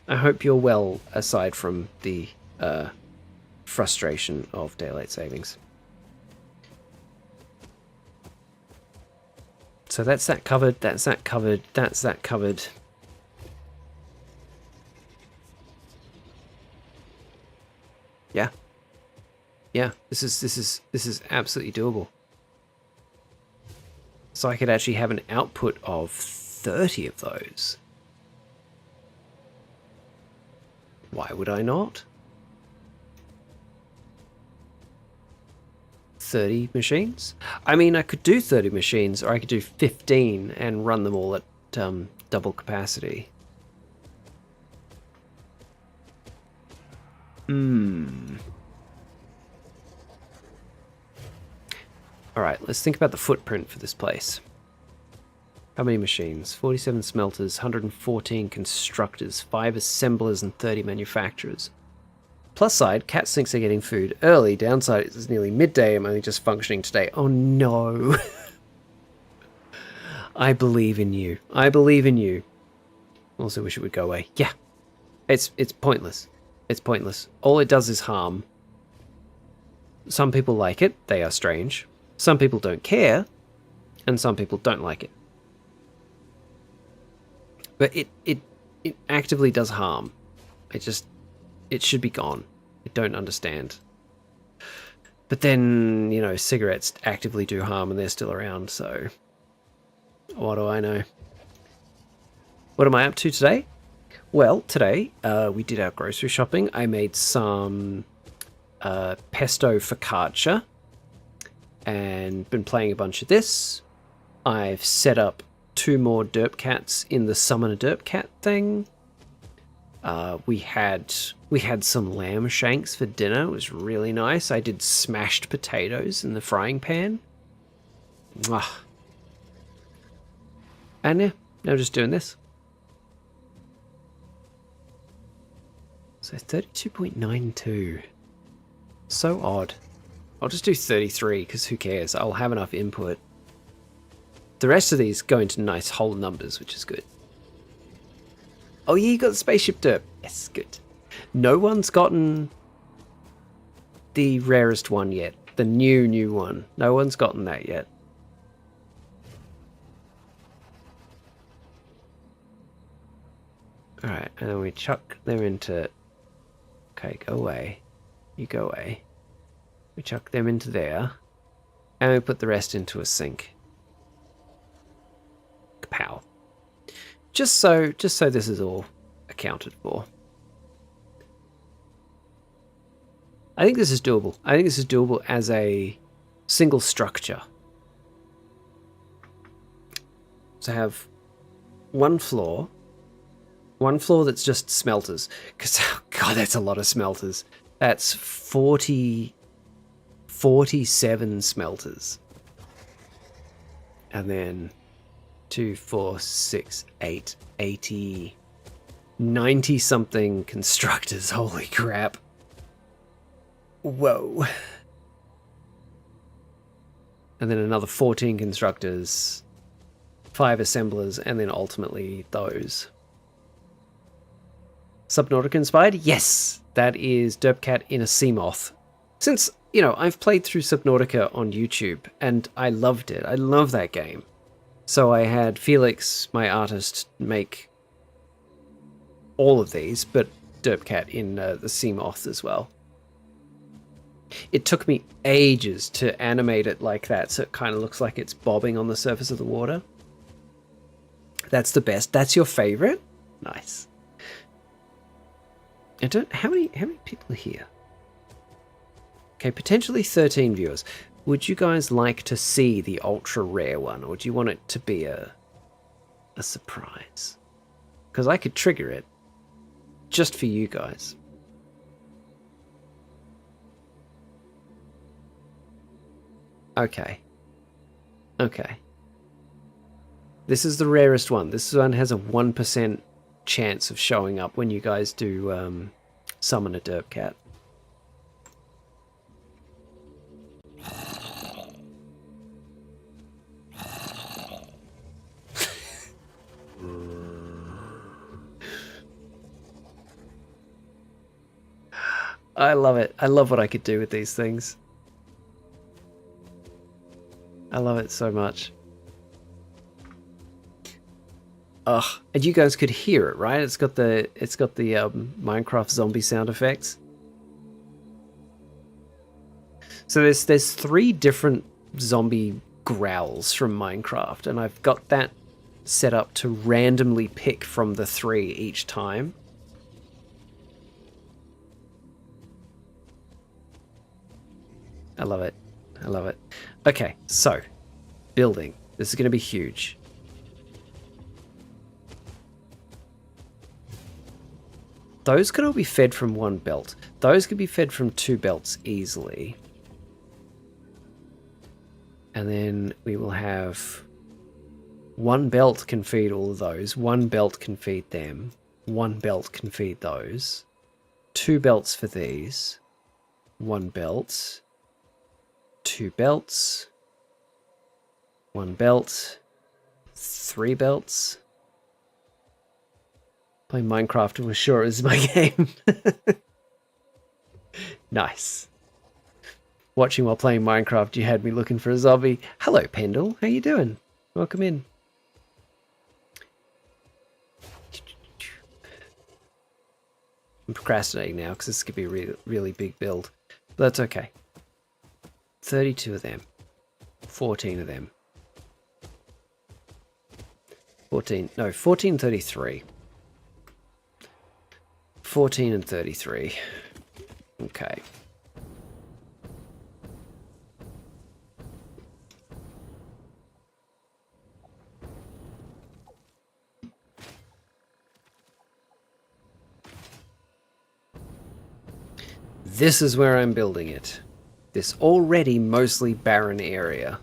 I hope you're well, aside from the frustration of daylight savings. So that's that covered, that's that covered, that's that covered. Yeah. Yeah, this is absolutely doable. So I could actually have an output of 30 of those. Why would I not? 30 machines? I mean, I could do 30 machines, or I could do 15 and run them all at double capacity. Alright, let's think about the footprint for this place. How many machines? 47 smelters, 114 constructors, 5 assemblers, and 30 manufacturers. Plus side, cat thinks they're getting food early. Downside, it's nearly midday. I'm only just functioning today. Oh no. I believe in you. I believe in you. Also wish it would go away. Yeah. It's pointless. It's pointless. All it does is harm. Some people like it. They are strange. Some people don't care. And some people don't like it. But it actively does harm. It should be gone. I don't understand. But then, you know, cigarettes actively do harm and they're still around, so what do I know? What am I up to today? Well, today we did our grocery shopping. I made some pesto focaccia and been playing a bunch of this. I've set up 2 more derp cats in the summon a derp cat thing. We had some lamb shanks for dinner. It was really nice. I did smashed potatoes in the frying pan. Mwah. And yeah, now just doing this. So 32.92. So odd. I'll just do 33 because who cares? I'll have enough input. The rest of these go into nice whole numbers, which is good. Oh yeah, you got the spaceship derp. Yes, good. No one's gotten the rarest one yet. The new one. No one's gotten that yet. Alright, and then we chuck them into... Okay, go away. You go away. We chuck them into there. And we put the rest into a sink. Kapow. Just so this is all accounted for. I think this is doable. I think this is doable as a single structure. So have one floor that's just smelters. Because, oh God, that's a lot of smelters. That's 47 smelters. And then 2, 4, 6, 8, 80, 90 something constructors. Holy crap. Whoa. And then another 14 constructors, 5 assemblers, and then ultimately those. Subnautica inspired? Yes! That is Derpcat in a Seamoth. Since, you know, I've played through Subnautica on YouTube, and I loved it. I love that game. So I had Felix, my artist, make all of these, but Derpcat in the Seamoth as well. It took me ages to animate it like that, so it kind of looks like it's bobbing on the surface of the water. That's the best. That's your favorite? Nice. I don't... How many people are here? Okay, potentially 13 viewers. Would you guys like to see the ultra rare one, or do you want it to be a surprise? Because I could trigger it just for you guys. Okay. Okay. This is the rarest one. This one has a 1% chance of showing up when you guys do summon a derp cat. I love it. I love what I could do with these things. I love it so much. Ugh, and you guys could hear it, right? It's got the Minecraft zombie sound effects. So there's 3 different zombie growls from Minecraft, and I've got that set up to randomly pick from the 3 each time. I love it. I love it. Okay, so building. This is going to be huge. Those can all be fed from 1 belt. Those can be fed from 2 belts easily. And then we will have 1 belt can feed all of those. 1 belt can feed them. 1 belt can feed those. 2 belts for these. 1 belt. 2 belts. 1 belt. 3 belts. Playing Minecraft was sure is my game. Nice. Watching while playing Minecraft, you had me looking for a zombie. Hello, Pendle. How you doing? Welcome in. I'm procrastinating now because this could be a really big build. But that's okay. 32 of them. 14 of them. 1433. 14 and 33. Okay. This is where I'm building it. This already mostly barren area.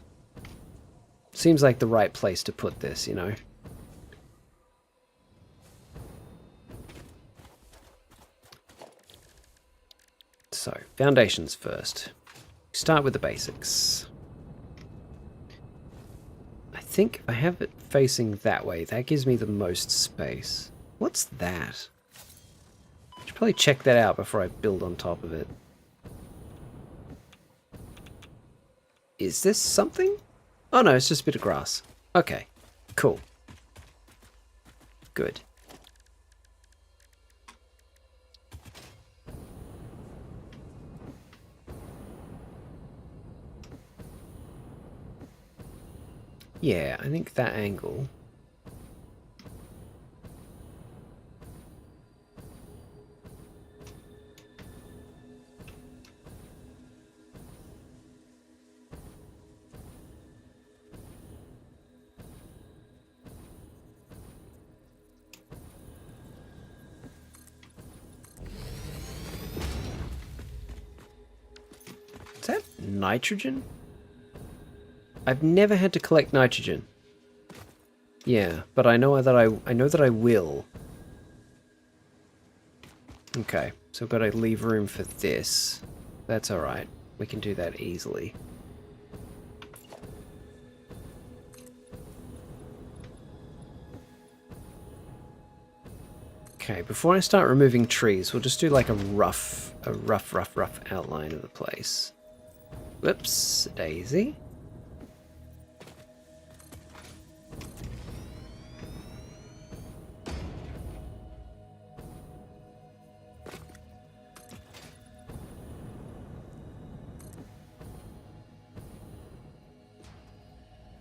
Seems like the right place to put this, you know? So, foundations first. Start with the basics. I think if I have it facing that way, that gives me the most space. What's that? I should probably check that out before I build on top of it. Is this something? Oh no, it's just a bit of grass. Okay, cool. Good. Yeah, I think that angle. Is that nitrogen? I've never had to collect nitrogen. Yeah, but I know that I will. Okay, so I've got to leave room for this. That's alright. We can do that easily. Okay, before I start removing trees, we'll just do like a rough outline of the place. Whoops, daisy.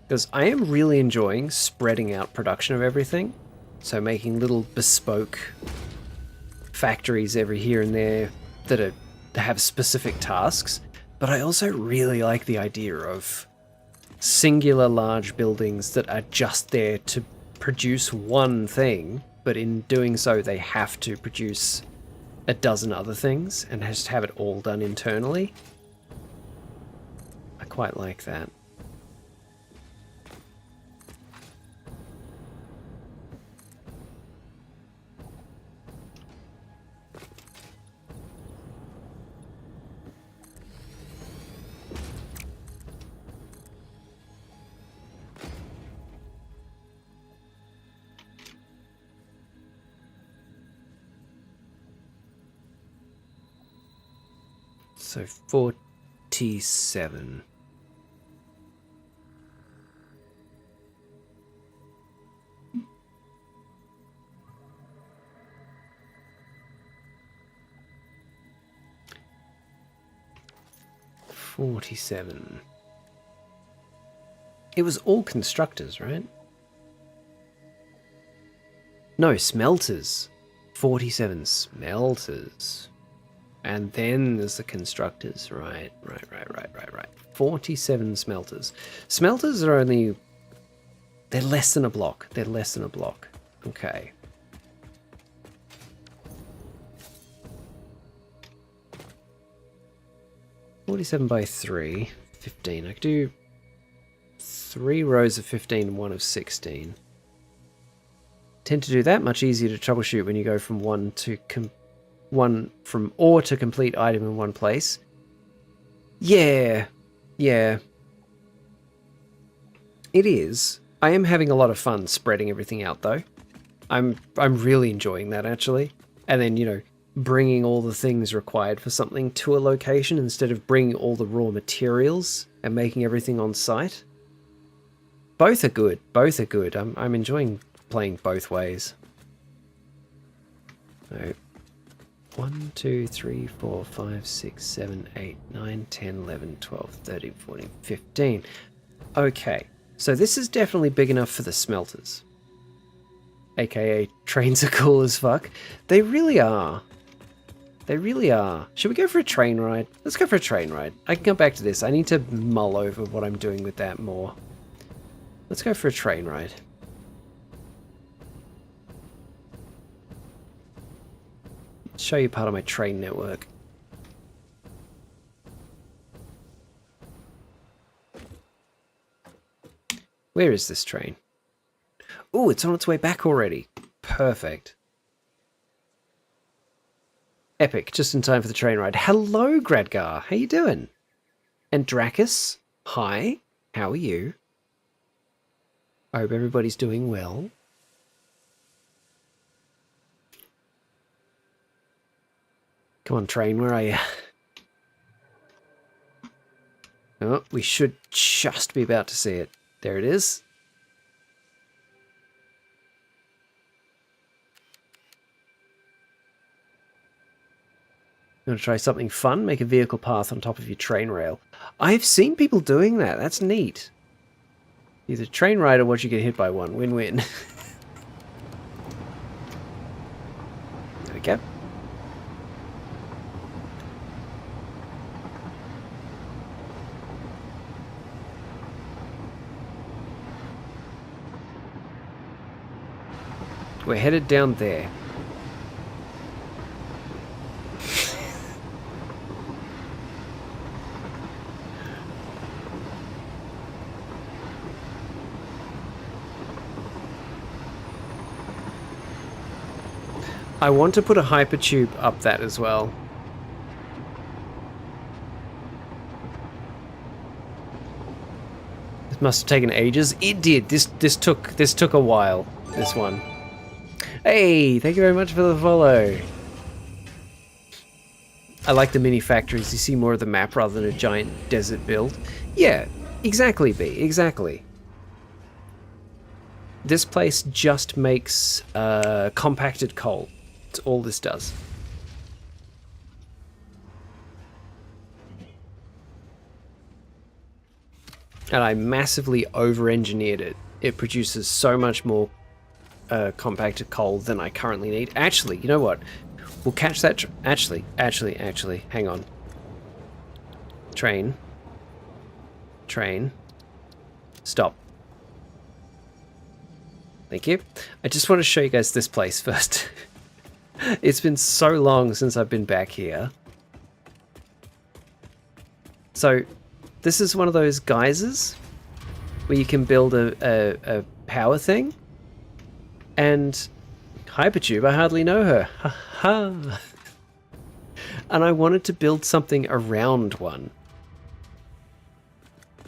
Because I am really enjoying spreading out production of everything. So making little bespoke factories every here and there that have specific tasks. But I also really like the idea of singular large buildings that are just there to produce one thing, but in doing so they have to produce a dozen other things and just have it all done internally. I quite like that. So 47. It was all constructors, right? No, smelters. 47 smelters. And then there's the constructors. Right. 47 smelters. Smelters are only... They're less than a block. Okay. (47 by 3). 15. I could do 3 rows of 15 and 1 of 16. Tend to do that much easier to troubleshoot when you go from one from ore to complete item in one place. Yeah. It is. I am having a lot of fun spreading everything out, though. I'm really enjoying that, actually. And then, you know, bringing all the things required for something to a location instead of bringing all the raw materials and making everything on site. Both are good. Both are good. I'm enjoying playing both ways. So, 1, 2, 3, 4, 5, 6, 7, 8, 9, 10, 11, 12, 13, 14, 15. Okay, so this is definitely big enough for the smelters. AKA, trains are cool as fuck. They really are. They really are. Should we go for a train ride? Let's go for a train ride. I can come back to this. I need to mull over what I'm doing with that more. Let's go for a train ride. Show you part of my train network. Where is this train? Oh, it's on its way back already. Perfect. Epic, just in time for the train ride. Hello, Gradgar. How you doing? And Dracus, hi. How are you? I hope everybody's doing well. Come on, train, where are you? Oh, we should just be about to see it. There it is. You want to try something fun? Make a vehicle path on top of your train rail. I've seen people doing that. That's neat. Either train ride or watch you get hit by one. Win-win. There we go. We're headed down there. I want to put a hypertube up that as well. It must have taken ages. It did. This took a while. This one. Hey, thank you very much for the follow. I like the mini factories. You see more of the map rather than a giant desert build. Yeah, exactly, B. Exactly. This place just makes compacted coal. That's all this does. And I massively over-engineered it. It produces so much more compacted coal than I currently need. Actually, you know what? We'll catch that... Actually, hang on. Train. Stop. Thank you. I just want to show you guys this place first. It's been so long since I've been back here. So, this is one of those geysers where you can build a power thing. And Hypertube, I hardly know her. Ha ha. And I wanted to build something around one.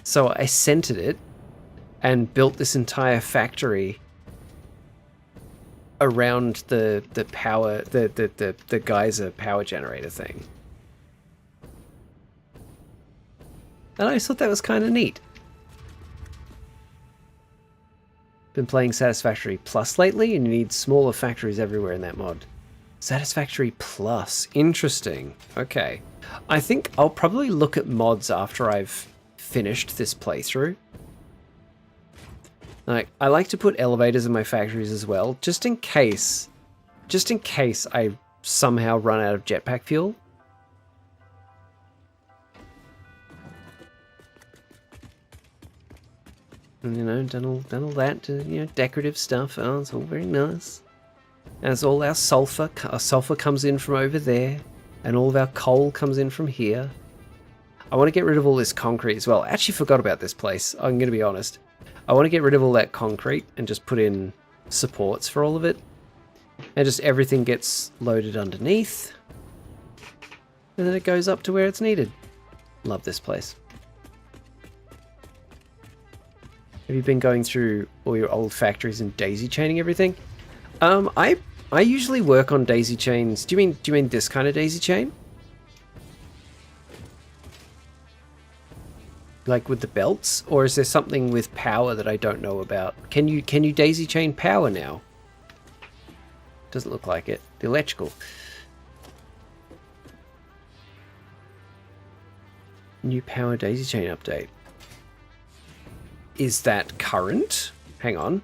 So I centered it and built this entire factory around the power, the geyser power generator thing. And I thought that was kind of neat. Been playing Satisfactory Plus lately, and you need smaller factories everywhere in that mod. Satisfactory Plus. Interesting. Okay. I think I'll probably look at mods after I've finished this playthrough. Like, I like to put elevators in my factories as well, just in case I somehow run out of jetpack fuel. And, you know, done all that, you know, decorative stuff. Oh, it's all very nice. As all our sulfur comes in from over there, and all of our coal comes in from here. I want to get rid of all this concrete as well. I actually forgot about this place. I'm going to be honest. I want to get rid of all that concrete and just put in supports for all of it. And just everything gets loaded underneath. And then it goes up to where it's needed. Love this place. Have you been going through all your old factories and daisy chaining everything? I usually work on daisy chains. Do you mean this kind of daisy chain? Like with the belts, or is there something with power that I don't know about? Can you daisy chain power now? Doesn't look like it. The electrical. New power daisy chain update. Is that current? Hang on.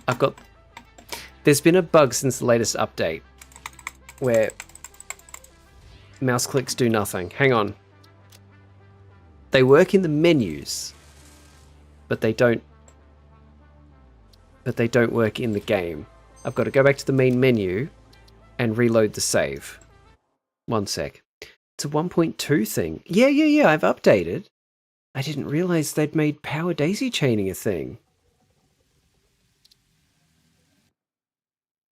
I've got... There's been a bug since the latest update where mouse clicks do nothing. Hang on. They work in the menus, but they don't work in the game. I've got to go back to the main menu and reload the save. One sec. It's a 1.2 thing. Yeah, I've updated. I didn't realize they'd made power daisy chaining a thing.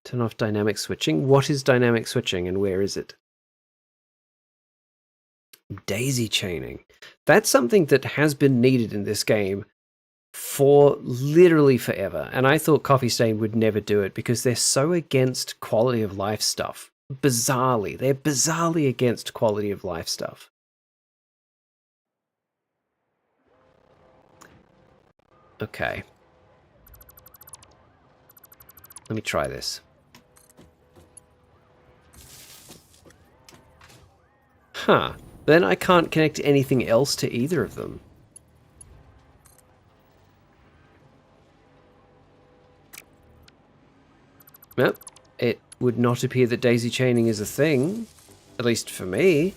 Turn off dynamic switching. What is dynamic switching and where is it? Daisy chaining. That's something that has been needed in this game for literally forever. And I thought Coffee Stain would never do it because they're so against quality of life stuff. Bizarrely. They're bizarrely against quality of life stuff. Okay. Let me try this. Huh. Then I can't connect anything else to either of them. Yep. It would not appear that daisy chaining is a thing. At least for me.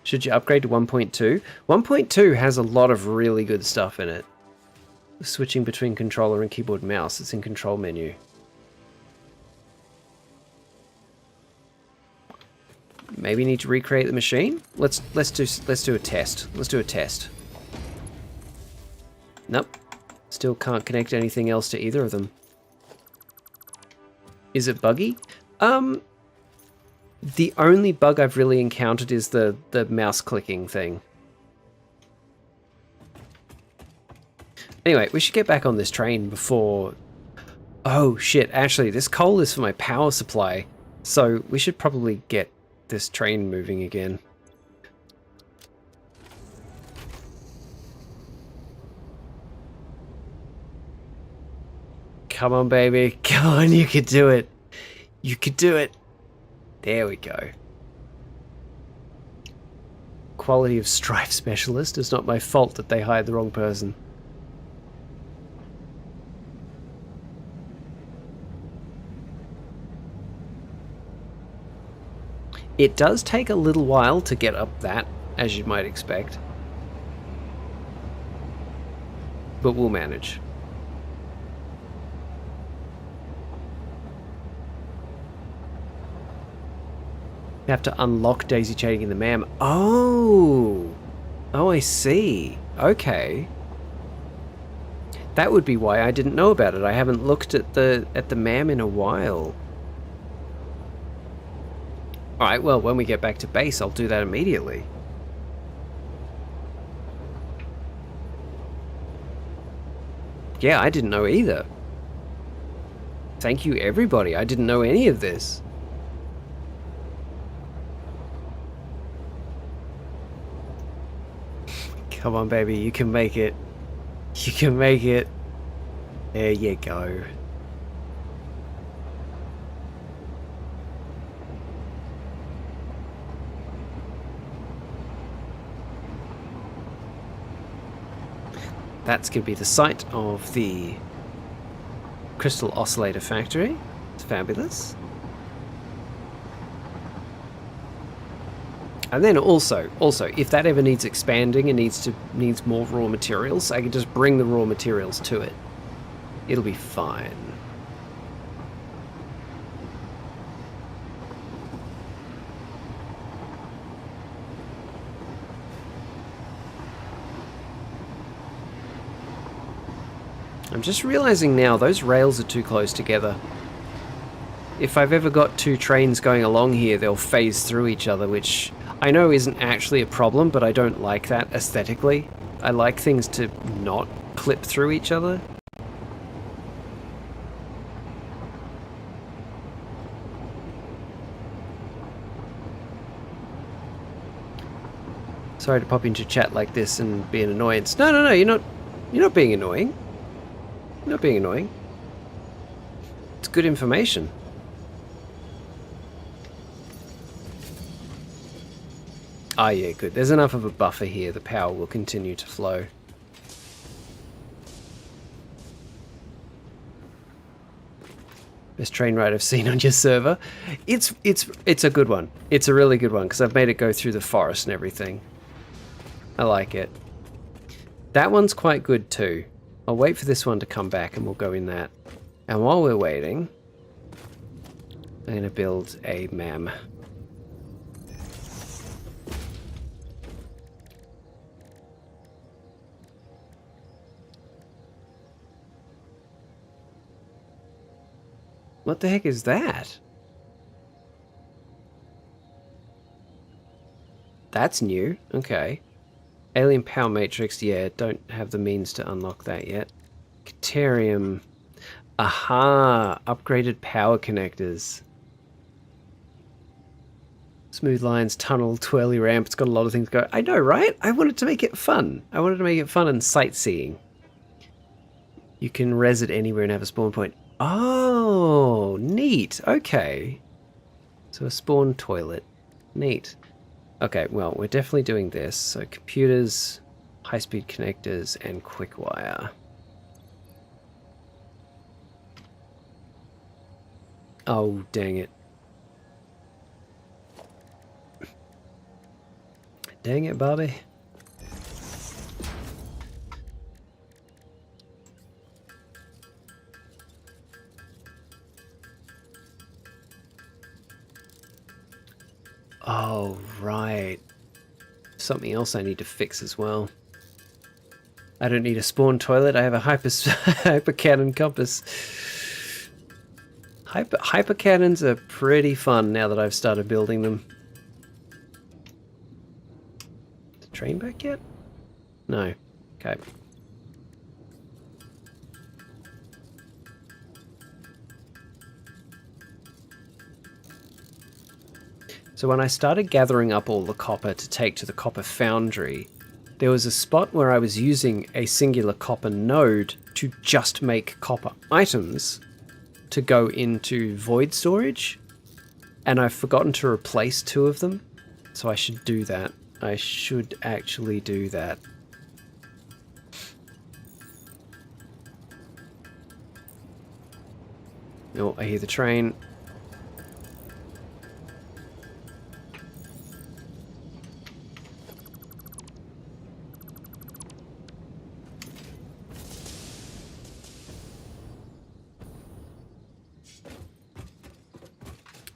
Should you upgrade to 1.2? 1.2 has a lot of really good stuff in it. Switching between controller and keyboard and mouse. It's in control menu. Maybe need to recreate the machine? Let's do a test. Let's do a test. Nope. Still can't connect anything else to either of them. Is it buggy? The only bug I've really encountered is the mouse clicking thing. Anyway, we should get back on this train before... Oh shit, actually this coal is for my power supply. So we should probably get this train moving again. Come on, baby. Come on, you could do it. You could do it. There we go. Quality of strife specialist. It's not my fault that they hired the wrong person. It does take a little while to get up that, as you might expect. But we'll manage. You have to unlock daisy chaining in the MAM. Oh! Oh, I see. Okay. That would be why I didn't know about it. I haven't looked at the MAM in a while. Alright, well, when we get back to base, I'll do that immediately. Yeah, I didn't know either. Thank you, everybody. I didn't know any of this. Come on, baby. You can make it. You can make it. There you go. That's going to be the site of the Crystal Oscillator Factory. It's fabulous. And then also, if that ever needs expanding and needs more raw materials, I can just bring the raw materials to it. It'll be fine. I'm just realizing now those rails are too close together. if I've ever got two trains going along here, they'll phase through each other, which I know isn't actually a problem, but I don't like that aesthetically. I like things to not clip through each other. Sorry to pop into chat like this and be an annoyance. No, you're not being annoying. You're not being annoying. It's good information. Ah, yeah, good. There's enough of a buffer here. The power will continue to flow. Best train ride I've seen on your server. It's a good one. It's a really good one because I've made it go through the forest and everything. I like it. That one's quite good too. I'll wait for this one to come back and we'll go in that. And while we're waiting, I'm going to build a MAM. What the heck is that? That's new. Okay. Alien Power Matrix, yeah, don't have the means to unlock that yet. Caterium. Aha! Upgraded power connectors. Smooth lines, tunnel, twirly ramp. It's got a lot of things going. I know, right? I wanted to make it fun. I wanted to make it fun and sightseeing. You can res it anywhere and have a spawn point. Oh, neat. Okay. So a spawn toilet. Neat. Okay, well, we're definitely doing this. So computers, high-speed connectors, and quick wire. Oh, dang it. Dang it, Bobby. Oh, right. Something else I need to fix as well. I don't need a spawn toilet. I have a hyper cannon compass. Hyper cannons are pretty fun now that I've started building them. Is the train back yet? No. Okay. So when I started gathering up all the copper to take to the copper foundry, there was a spot where I was using a singular copper node to just make copper items to go into void storage, and I've forgotten to replace 2 of them, so I should do that. I should actually do that. Oh, I hear the train.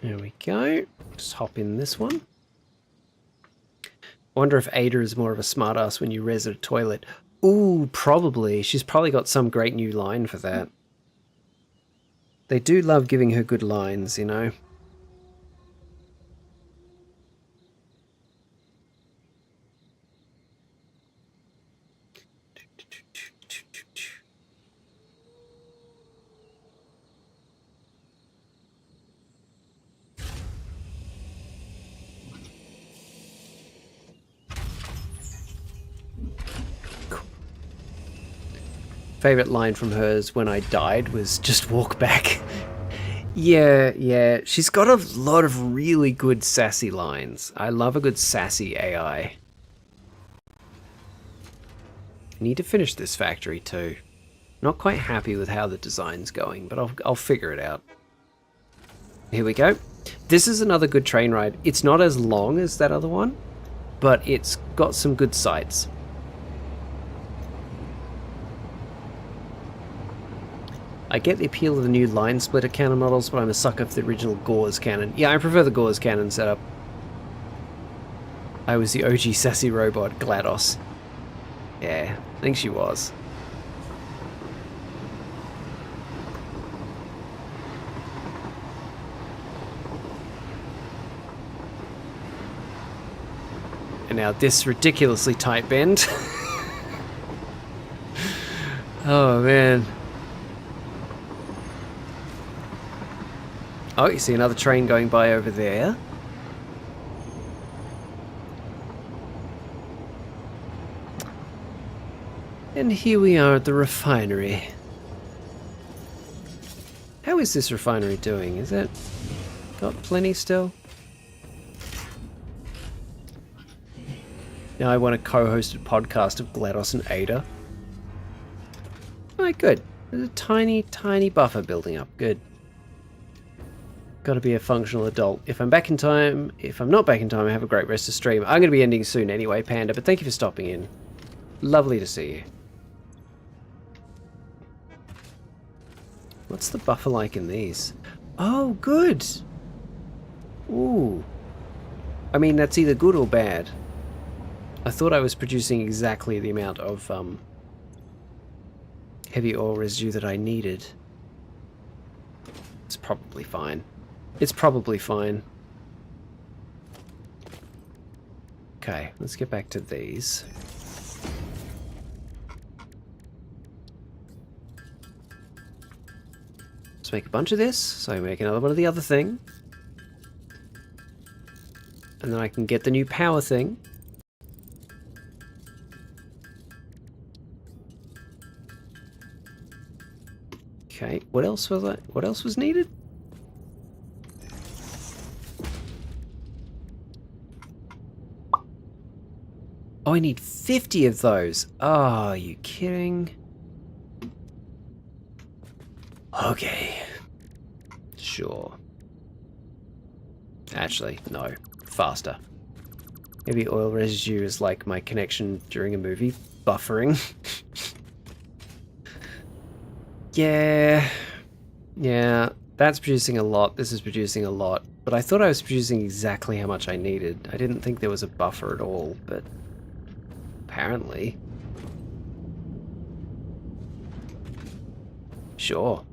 There we go. Just hop in this one. I wonder if Ada is more of a smartass when you res at a toilet. Ooh, probably. She's probably got some great new line for that. They do love giving her good lines, you know. Favorite line from hers when I died was just walk back. Yeah. She's got a lot of really good sassy lines. I love a good sassy AI. I need to finish this factory too. Not quite happy with how the design's going, but I'll figure it out. Here we go. This is another good train ride. It's not as long as that other one, but it's got some good sights. I get the appeal of the new line splitter cannon models, but I'm a sucker for the original Gauze cannon. Yeah, I prefer the Gauze cannon setup. I was the OG sassy robot, GLaDOS. Yeah, I think she was. And now this ridiculously tight bend. Oh, man. Oh, you see another train going by over there. And here we are at the refinery. How is this refinery doing? Is it got plenty still? Now I want a co-hosted podcast of GLaDOS and Ada. Alright, good. There's a tiny, tiny buffer building up. Good. Gotta be a functional adult. If I'm back in time, if I'm not back in time, have a great rest of stream. I'm gonna be ending soon anyway, Panda, but thank you for stopping in. Lovely to see you. What's the buffer like in these? Oh, good! Ooh. I mean, that's either good or bad. I thought I was producing exactly the amount of heavy oil residue that I needed. It's probably fine. It's probably fine. Okay, let's get back to these. Let's make a bunch of this, so I make another one of the other thing. And then I can get the new power thing. Okay, what else was needed? Oh, I need 50 of those. Oh, are you kidding? Okay. Sure. Actually, no. Faster. Heavy oil residue is like my connection during a movie. Buffering. Yeah. Yeah. That's producing a lot. This is producing a lot. But I thought I was producing exactly how much I needed. I didn't think there was a buffer at all, but apparently. Sure.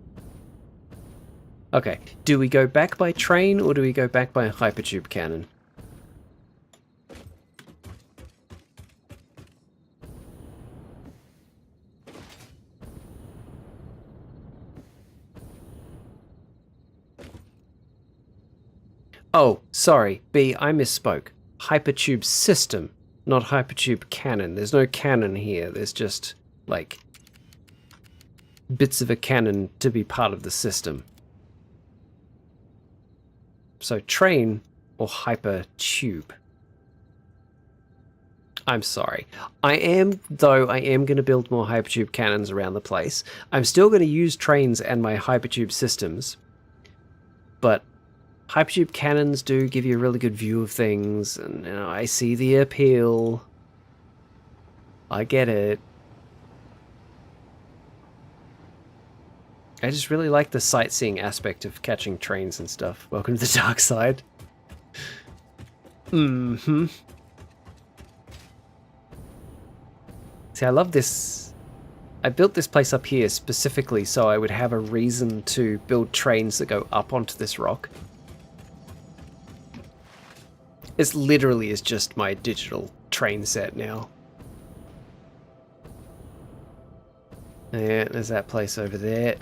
Okay, do we go back by train or do we go back by a hypertube cannon? Oh, sorry, B, I misspoke. Hypertube system, not hypertube cannon. There's no cannon here, there's just, like, bits of a cannon to be part of the system. So train or hypertube. I'm sorry. I am going to build more hypertube cannons around the place. I'm still going to use trains and my hypertube systems. But hypertube cannons do give you a really good view of things, and you know, I see the appeal. I get it. I just really like the sightseeing aspect of catching trains and stuff. Welcome to the dark side. Mm-hmm. See, I love this. I built this place up here specifically so I would have a reason to build trains that go up onto this rock. This literally is just my digital train set now. Yeah, there's that place over there.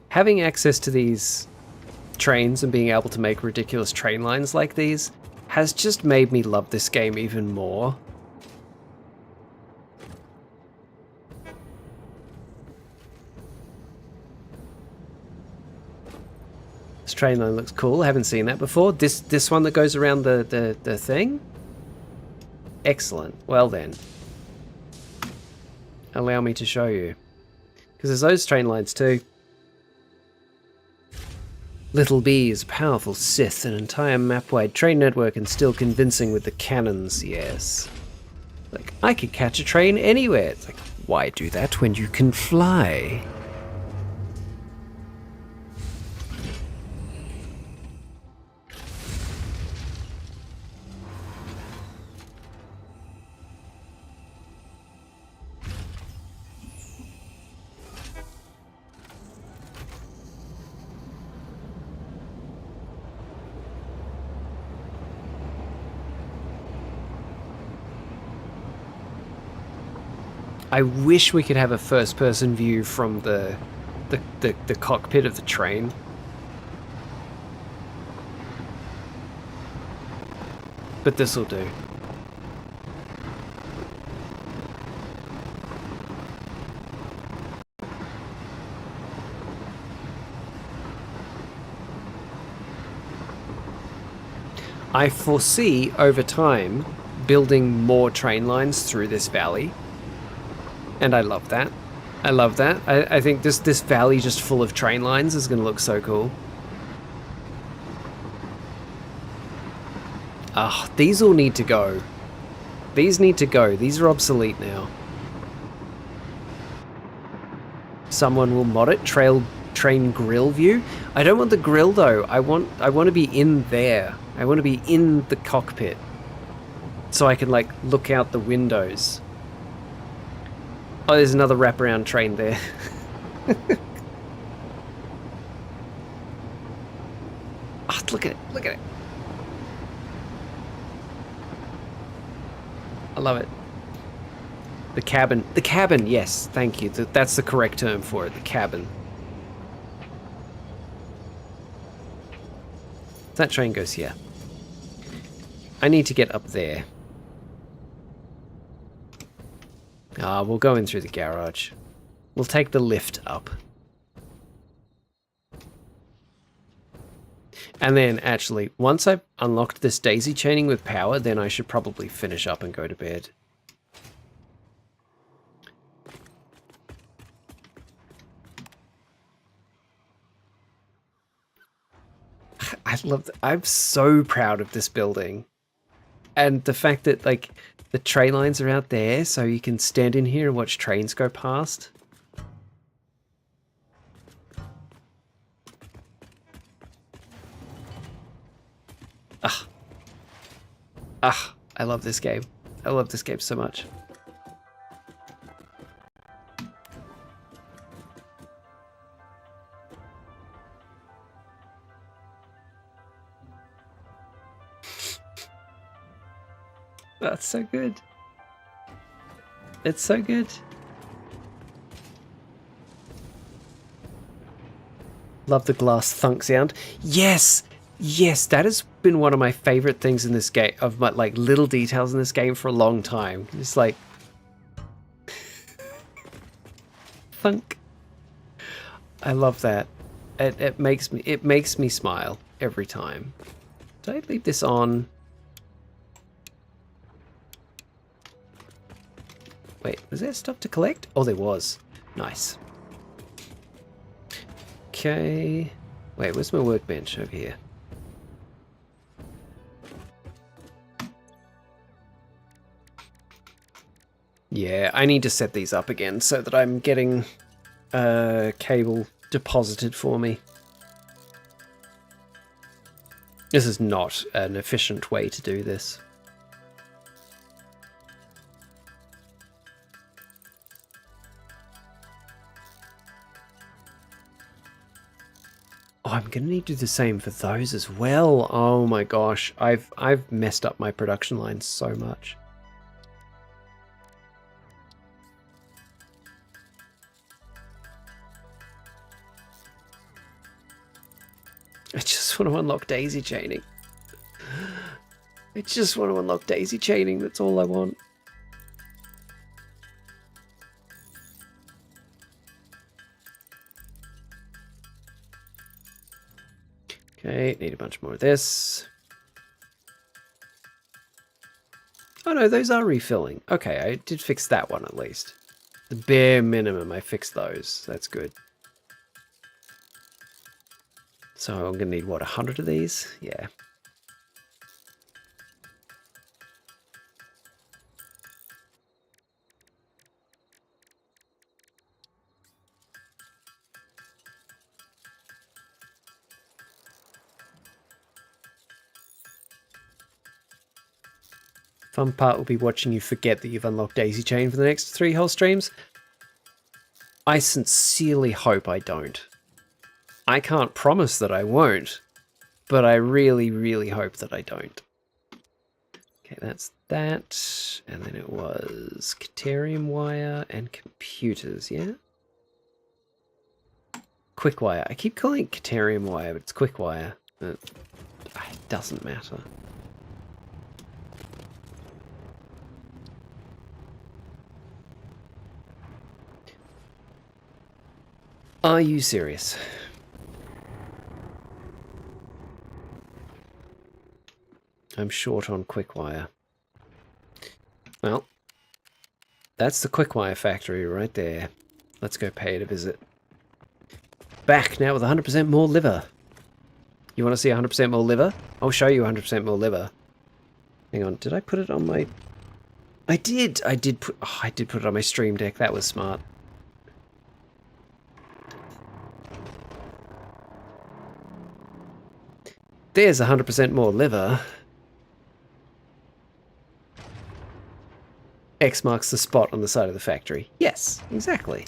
Having access to these trains and being able to make ridiculous train lines like these has just made me love this game even more. This train line looks cool. I haven't seen that before. This one that goes around the thing? Excellent. Well then. Allow me to show you. Because there's those train lines too. Little B is a powerful Sith, an entire map-wide train network and still convincing with the cannons, yes. Like, I could catch a train anywhere. It's like, why do that when you can fly? I wish we could have a first-person view from the cockpit of the train. But this'll do. I foresee, over time, building more train lines through this valley. And I love that. I love that. I think this valley just full of train lines is going to look so cool. Ah, these all need to go. These need to go. These are obsolete now. Someone will mod it. Train grill view. I don't want the grill though. I want to be in there. I want to be in the cockpit. So I can like look out the windows. Oh, there's another wraparound train there. Oh, look at it. Look at it. I love it. The cabin. The cabin, yes. Thank you. That's the correct term for it. The cabin. That train goes here. I need to get up there. Ah, we'll go in through the garage. We'll take the lift up. And then, actually, once I've unlocked this daisy chaining with power, then I should probably finish up and go to bed. I'm so proud of this building. And the fact that, like, the train lines are out there, so you can stand in here and watch trains go past. I love this game. I love this game so much. That's so good. It's so good. Love the glass thunk sound. Yes! Yes, that has been one of my favorite things in this game, of my like little details in this game for a long time. It's like thunk. I love that. It makes me smile every time. Did I leave this on? Wait, was there stuff to collect? Oh, there was. Nice. Okay. Wait, where's my workbench? Over here. Yeah, I need to set these up again so that I'm getting cable deposited for me. This is not an efficient way to do this. Oh, I'm gonna need to do the same for those as well. Oh my gosh, I've messed up my production lines so much. I just want to unlock daisy chaining. I just want to unlock daisy chaining, that's all I want. Okay, need a bunch more of this. Oh no, those are refilling. Okay, I did fix that one at least. The bare minimum, I fixed those. That's good. So I'm gonna need, what, 100 of these? Yeah. Fun part will be watching you forget that you've unlocked daisy chain for the next 3 whole streams. I sincerely hope I don't. I can't promise that I won't, but I really, really hope that I don't. Okay, that's that, and then it was Caterium wire and computers, yeah? Quick wire. I keep calling it Caterium wire, but it's quick wire. It doesn't matter. Are you serious? I'm short on quick wire. Well, that's the quick wire factory right there. Let's go pay it a visit. Back now with 100% more liver. You want to see 100% more liver? I'll show you 100% more liver. Hang on, did I put it on my... I did put it on my stream deck. That was smart. There's 100% more liver. X marks the spot on the side of the factory. Yes, exactly.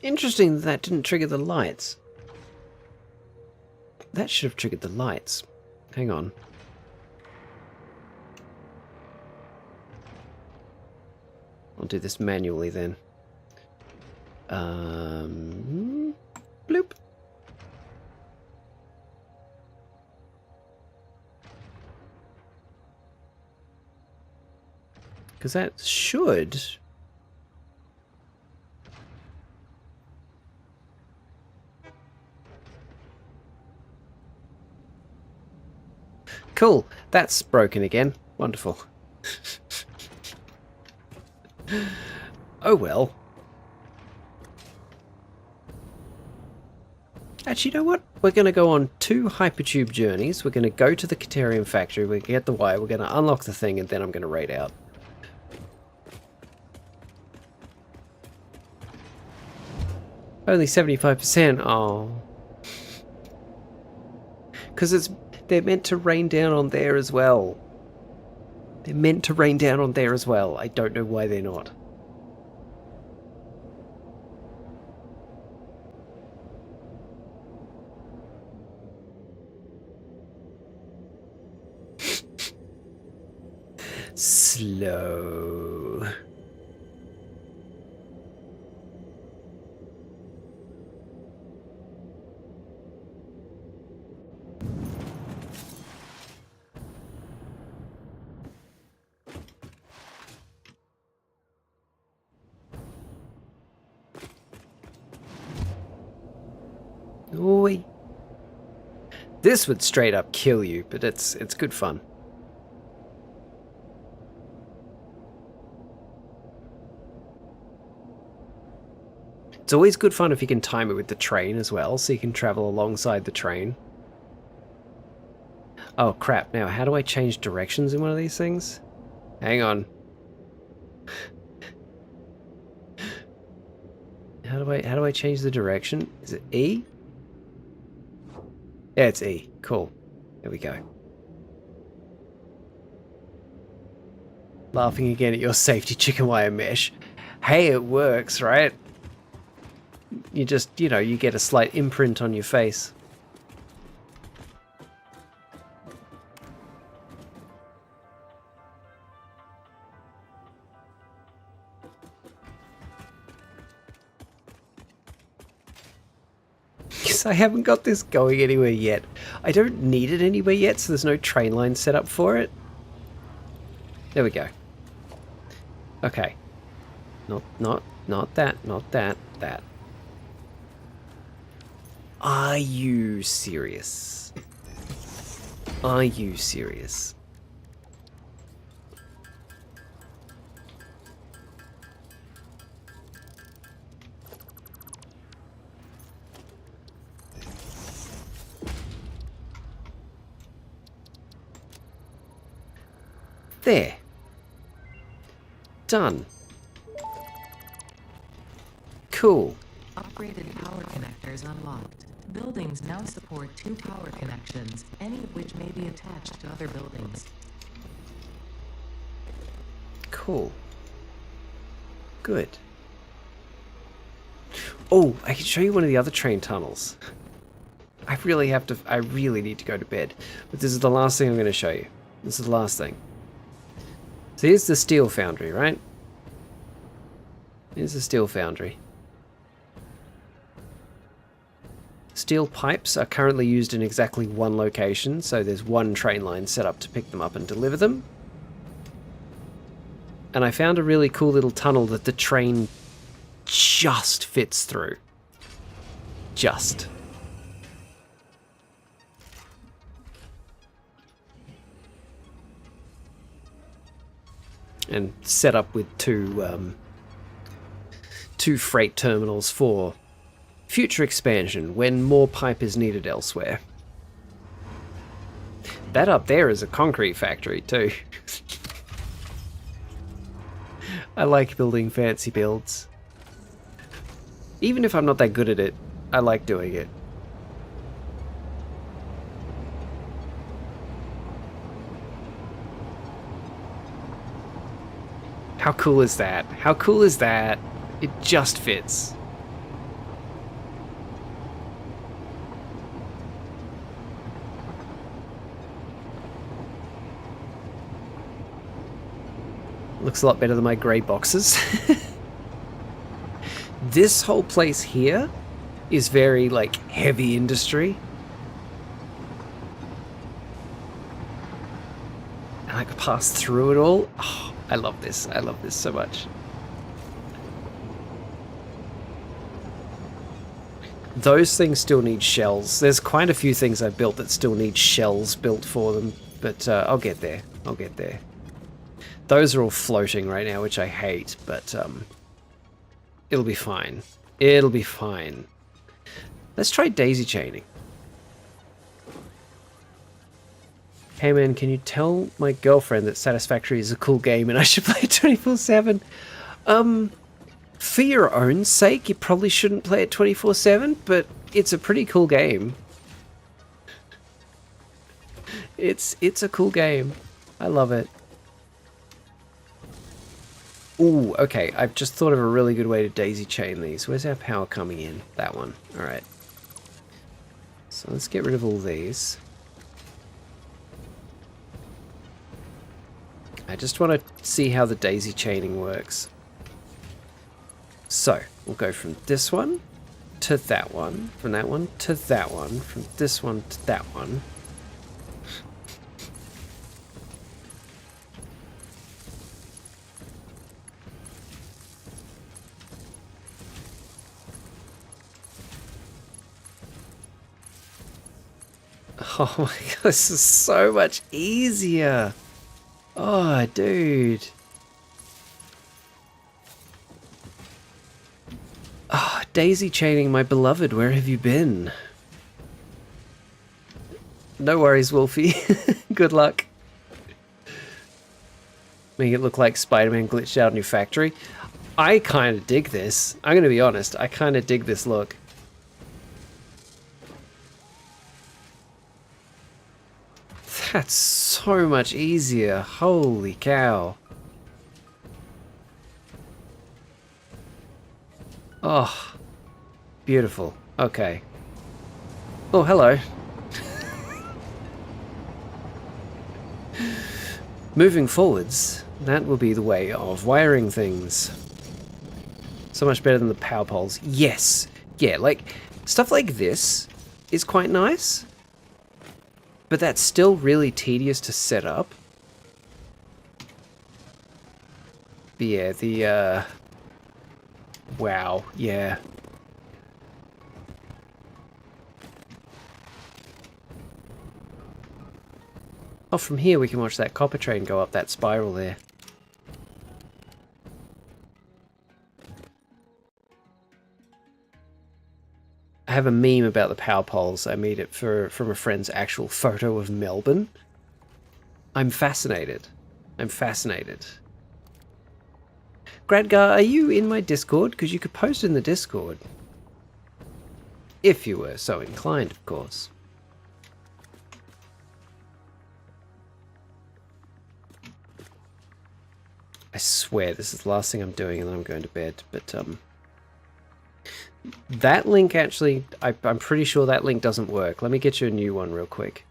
Interesting that didn't trigger the lights. That should have triggered the lights. Hang on. I'll do this manually then. Bloop. Because that should... Cool. That's broken again. Wonderful. Oh well. Actually, you know what? We're going to go on 2 hypertube journeys. We're going to go to the Caterium factory. We're going to get the wire. We're going to unlock the thing, and then I'm going to raid out. Only 75%. Oh. Because they're meant to rain down on there as well. They're meant to rain down on there as well. I don't know why they're not. Slow. Oi. This would straight up kill you, but it's good fun. It's always good fun if you can time it with the train as well, so you can travel alongside the train. Oh crap, now how do I change directions in one of these things? Hang on. How do I change the direction? Is it E? Yeah, it's E. Cool. There we go. Laughing again at your safety chicken wire mesh. Hey, it works, right? You just, you know, you get a slight imprint on your face. Because I haven't got this going anywhere yet. I don't need it anywhere yet, so there's no train line set up for it. There we go. Okay. Not that. Are you serious? Are you serious? There. Done. Cool. Upgraded power connectors unlocked. Buildings now support 2 power connections, any of which may be attached to other buildings. Cool. Good. Oh, I can show you one of the other train tunnels. I really need to go to bed. But this is the last thing I'm going to show you. This is the last thing. So here's the steel foundry, right? Here's the steel foundry. Steel pipes are currently used in exactly one location, so there's one train line set up to pick them up and deliver them. And I found a really cool little tunnel that the train just fits through. Just. And set up with two freight terminals for future expansion when more pipe is needed elsewhere. That up there is a concrete factory too. I like building fancy builds. Even if I'm not that good at it, I like doing it. How cool is that? How cool is that? It just fits. Looks a lot better than my grey boxes. This whole place here is very, like, heavy industry. And I could pass through it all. Oh, I love this. I love this so much. Those things still need shells. There's quite a few things I've built that still need shells built for them. But I'll get there. I'll get there. Those are all floating right now, which I hate, but it'll be fine. It'll be fine. Let's try daisy chaining. Hey man, can you tell my girlfriend that Satisfactory is a cool game and I should play it 24/7? For your own sake, you probably shouldn't play it 24/7, but it's a pretty cool game. It's a cool game. I love it. Ooh, okay, I've just thought of a really good way to daisy chain these. Where's our power coming in? That one. Alright. So let's get rid of all these. I just want to see how the daisy chaining works. So, we'll go from this one to that one, from that one to that one, from this one to that one. Oh my god, this is so much easier. Oh, dude. Ah, oh, daisy chaining, my beloved, where have you been? No worries, Wolfie. Good luck. Make it look like Spider-Man glitched out in your factory. I kind of dig this. I'm going to be honest. I kind of dig this look. That's so much easier. Holy cow. Oh, beautiful. Okay. Oh, hello. Moving forwards, that will be the way of wiring things. So much better than the power poles. Yes. Yeah, like, stuff like this is quite nice. But that's still really tedious to set up. But yeah, the, wow, yeah. Oh, from here we can watch that copper train go up that spiral there. I have a meme about the power poles. I made it from a friend's actual photo of Melbourne. I'm fascinated. I'm fascinated. Gradgar, are you in my Discord? Because you could post in the Discord. If you were so inclined, of course. I swear this is the last thing I'm doing and then I'm going to bed. But That link actually, I'm pretty sure that link doesn't work. Let me get you a new one real quick.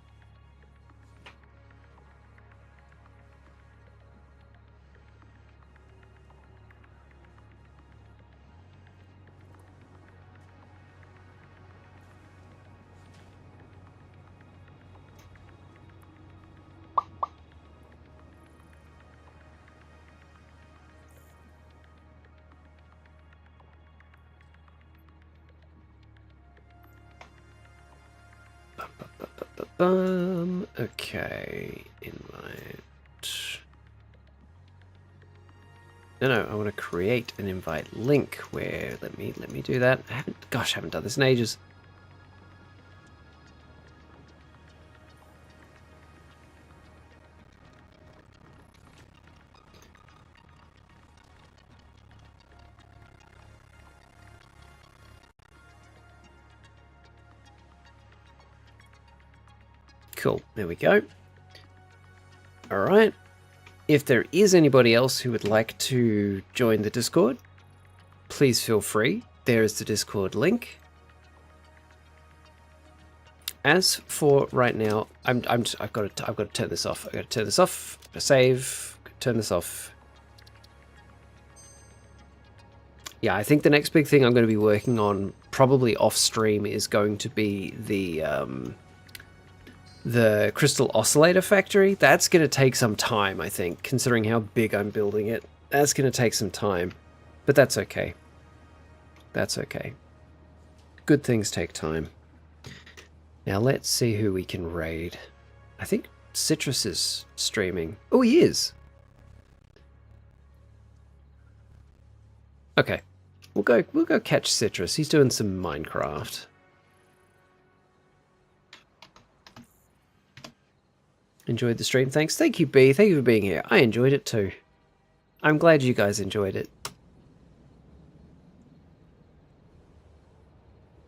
Okay, invite. No, I want to create an invite link where, let me do that. I haven't done this in ages. Cool, there we go. Alright. If there is anybody else who would like to join the Discord, please feel free. There is the Discord link. As for right now, I've got to turn this off. I've got to turn this off. Save. Turn this off. Yeah, I think the next big thing I'm going to be working on, probably off stream, is going to be the crystal oscillator factory. That's going to take some time, I think, considering how big I'm building it. That's going to take some time, but that's okay. That's okay. Good things take time. Now let's see who we can raid. I think Citrus is streaming. Oh, he is. Okay, we'll go catch Citrus. He's doing some Minecraft. Enjoyed the stream, thanks. Thank you, B. Thank you for being here. I enjoyed it too. I'm glad you guys enjoyed it.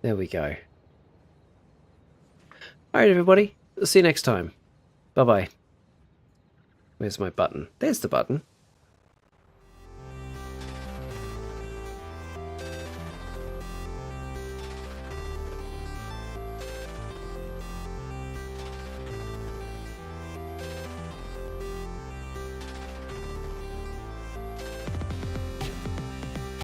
There we go. Alright, everybody. I'll see you next time. Bye-bye. Where's my button? There's the button.